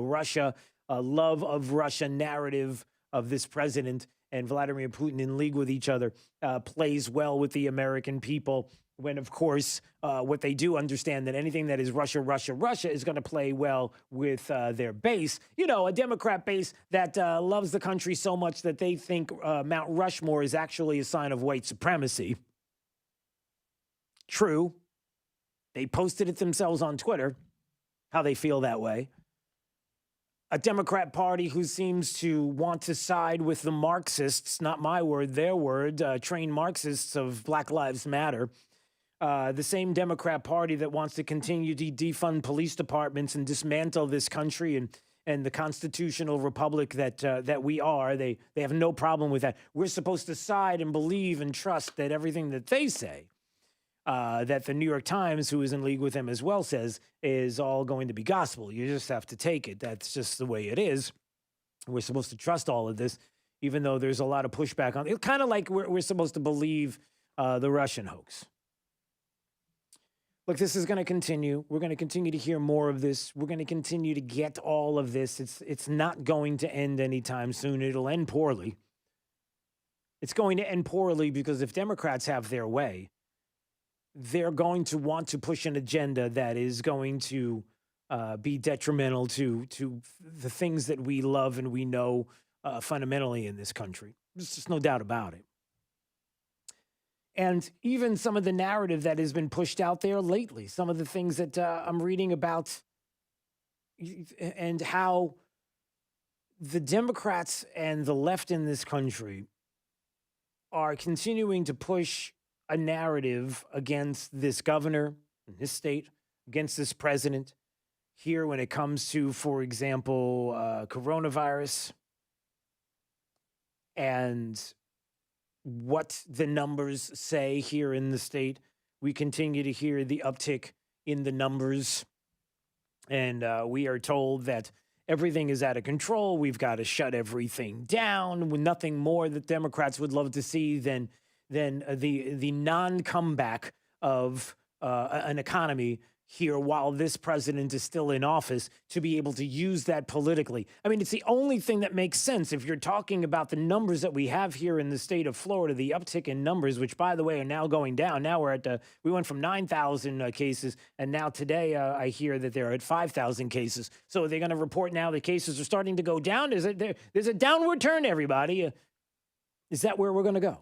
love of Russia narrative of this president and Vladimir Putin in league with each other plays well with the American people, when, of course, what they do understand that anything that is Russia is going to play well with their base. You know, a Democrat base that loves the country so much that they think Mount Rushmore is actually a sign of white supremacy. True. They posted it themselves on Twitter, how they feel that way. A Democrat Party who seems to want to side with the Marxists, not my word, their word, trained Marxists of Black Lives Matter. The same Democrat Party that wants to continue to defund police departments and dismantle this country and the constitutional republic that we are. They have no problem with that. We're supposed to side and believe and trust that everything that they say, that the New York Times, who is in league with them as well, says is all going to be gospel. You just have to take it. That's just the way it is. We're supposed to trust all of this, even though there's a lot of pushback on it. Kind of like we're supposed to believe the Russian hoax. Look, this is going to continue. We're going to continue to hear more of this. We're going to continue to get all of this. It's not going to end anytime soon. It'll end poorly. It's going to end poorly because if Democrats have their way, they're going to want to push an agenda that is going to be detrimental to the things that we love and we know fundamentally in this country. There's just no doubt about it. And even some of the narrative that has been pushed out there lately, some of the things that I'm reading about and how the Democrats and the left in this country are continuing to push a narrative against this governor in this state, against this president here when it comes to, for example, coronavirus and what the numbers say here in the state. We continue to hear the uptick in the numbers, and we are told that everything is out of control. We've got to shut everything down. With nothing more that Democrats would love to see than the non-comeback of an economy here while this president is still in office, to be able to use that politically. I mean, it's the only thing that makes sense if you're talking about the numbers that we have here in the state of Florida, the uptick in numbers, which, by the way, are now going down. Now we went from 9,000 cases, and now today I hear that they're at 5,000 cases. So they're going to report now the cases are starting to go down. There's a downward turn, everybody. Is that where we're going to go?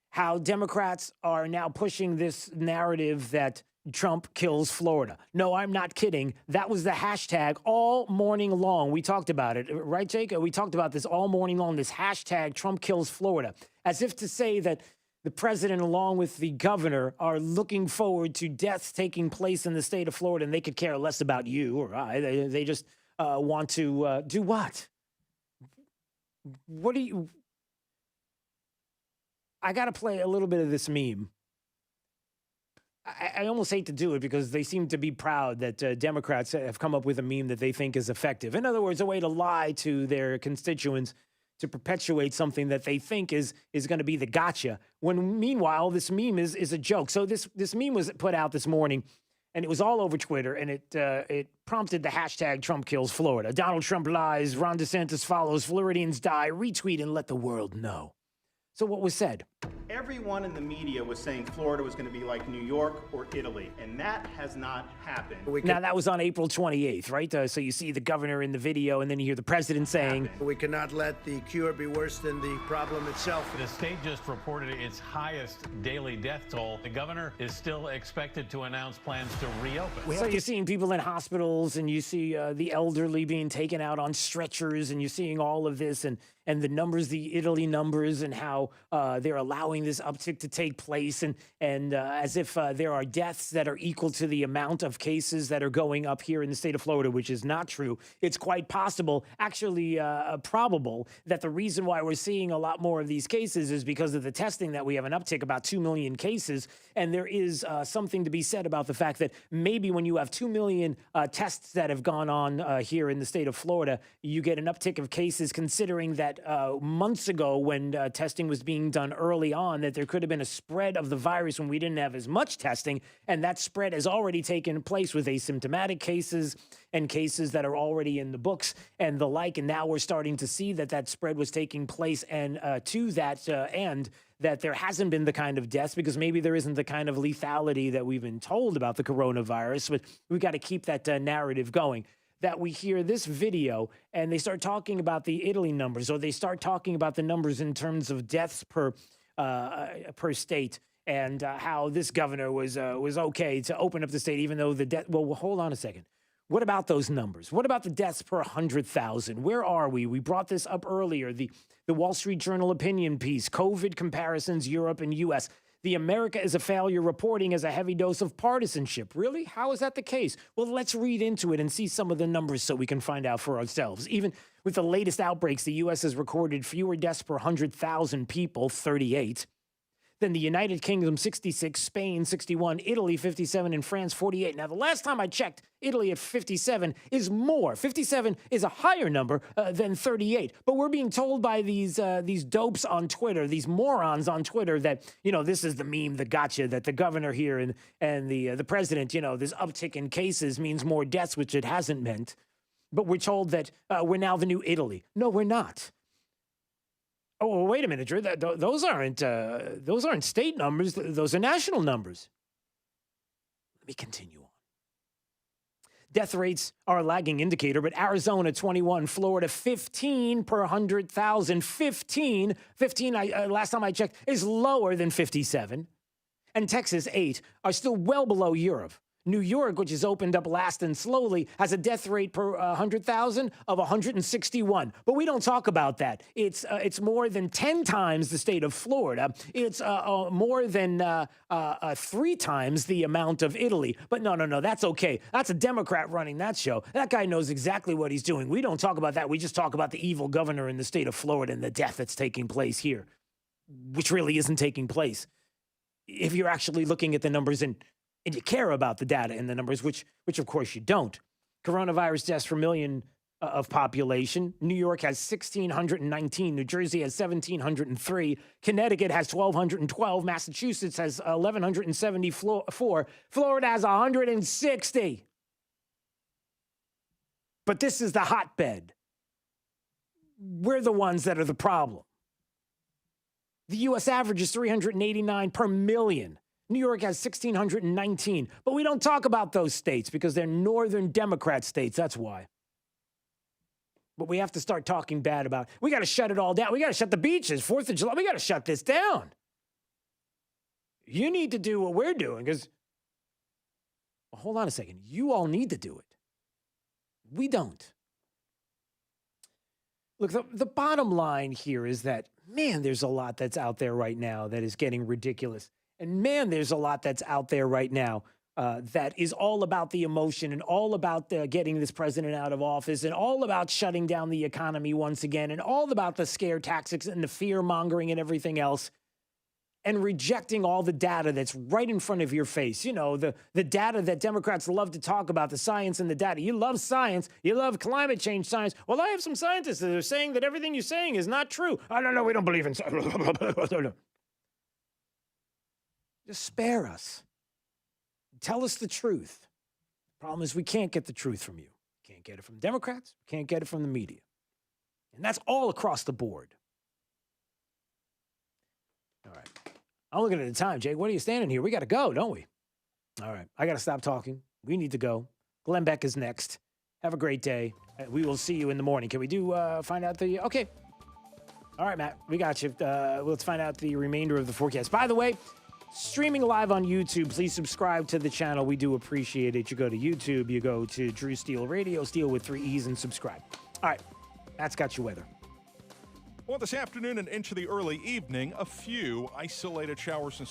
How Democrats are now pushing this narrative that Trump kills Florida. No, I'm not kidding. That was the hashtag all morning long. We talked about it, right, Jake? We talked about this all morning long, this hashtag Trump kills Florida, as if to say that the president, along with the governor, are looking forward to deaths taking place in the state of Florida, and they could care less about you or I. They just want to do what? What do you... I got to play a little bit of this meme. I almost hate to do it because they seem to be proud that Democrats have come up with a meme that they think is effective. In other words, a way to lie to their constituents to perpetuate something that they think is going to be the gotcha, when meanwhile this meme is a joke. So this meme was put out this morning, and it was all over Twitter, and it prompted the hashtag Trump kills Florida. Donald Trump lies, Ron DeSantis follows, Floridians die, retweet and let the world know. So what was said? Everyone in the media was saying Florida was going to be like New York or Italy, and that has not happened. Now, that was on April 28th, right? So you see the governor in the video, and then you hear the president saying, We cannot let the cure be worse than the problem itself. The state just reported its highest daily death toll. The governor is still expected to announce plans to reopen. So you're seeing people in hospitals, and you see the elderly being taken out on stretchers, and you're seeing all of this, and the numbers, the Italy numbers, and how they're allowing this uptick to take place, and as if there are deaths that are equal to the amount of cases that are going up here in the state of Florida, which is not true. It's quite possible, actually probable, that the reason why we're seeing a lot more of these cases is because of the testing, that we have an uptick, about 2 million cases, and there is something to be said about the fact that maybe when you have 2 million tests that have gone on here in the state of Florida, you get an uptick of cases, considering that months ago, when testing was being done early on, that there could have been a spread of the virus when we didn't have as much testing, and that spread has already taken place with asymptomatic cases and cases that are already in the books and the like, and now we're starting to see that that spread was taking place, and to that end, that there hasn't been the kind of deaths, because maybe there isn't the kind of lethality that we've been told about the coronavirus, but we've got to keep that narrative going. That we hear this video and they start talking about the Italy numbers, or they start talking about the numbers in terms of deaths per state, and how this governor was okay to open up the state, even though the death. Well, hold on a second. What about those numbers? What about the deaths per 100,000? Where are we? We brought this up earlier. The Wall Street Journal opinion piece, COVID comparisons, Europe and U.S. The America is a failure reporting as a heavy dose of partisanship. Really? How is that the case? Well, let's read into it and see some of the numbers so we can find out for ourselves. Even with the latest outbreaks, the U.S. has recorded fewer deaths per 100,000 people, 38, than the United Kingdom, 66, Spain, 61, Italy, 57, and France, 48. Now, the last time I checked, Italy at 57 is more. 57 is a higher number than 38. But we're being told by these dopes on Twitter, these morons on Twitter, that, this is the meme that got you, that the governor here and the president, this uptick in cases means more deaths, which it hasn't meant. But we're told that we're now the new Italy. No, we're not. Oh, well, wait a minute, Drew. Those aren't state numbers. Those are national numbers. Let me continue on. Death rates are a lagging indicator, but Arizona 21, Florida 15 per 100,000. 15, last time I checked, is lower than 57. And Texas 8 are still well below Europe. New York, which has opened up last and slowly, has a death rate per 100,000 of 161. But we don't talk about that. It's more than 10 times the state of Florida. It's more than 3 times the amount of Italy. But no, that's okay. That's a Democrat running that show. That guy knows exactly what he's doing. We don't talk about that. We just talk about the evil governor in the state of Florida and the death that's taking place here, which really isn't taking place. If you're actually looking at the numbers and you care about the data and the numbers, which of course you don't. Coronavirus deaths per million of population. New York has 1,619. New Jersey has 1,703. Connecticut has 1,212. Massachusetts has 1,174. Florida has 160. But this is the hotbed. We're the ones that are the problem. The U.S. average is 389 per million. New York has 1,619, but we don't talk about those states because they're northern Democrat states. That's why. But we have to start talking bad about, we got to shut it all down. We got to shut the beaches, 4th of July. We got to shut this down. You need to do what we're doing because, well, hold on a second. You all need to do it. We don't. Look, the bottom line here is that, man, there's a lot that's out there right now that is getting ridiculous. And man, there's a lot that's out there right now that is all about the emotion and all about getting this president out of office and all about shutting down the economy once again and all about the scare tactics and the fear mongering and everything else and rejecting all the data that's right in front of your face. The data that Democrats love to talk about, the science and the data. You love science. You love climate change science. Well, I have some scientists that are saying that everything you're saying is not true. I don't know. We don't believe in science. Just spare us. Tell us the truth. The problem is we can't get the truth from you. Can't get it from Democrats. Can't get it from the media. And that's all across the board. All right. I'm looking at the time, Jake. What are you standing here? We got to go, don't we? All right. I got to stop talking. We need to go. Glenn Beck is next. Have a great day. We will see you in the morning. Can we find out the... Okay. All right, Matt. We got you. Let's find out the remainder of the forecast. By the way, streaming live on YouTube, please subscribe to the channel. We do appreciate it. You go to YouTube, you go to Drew Steele Radio, Steele with 3 E's, and subscribe. All right. That's got your weather. Well, this afternoon and into the early evening, a few isolated showers and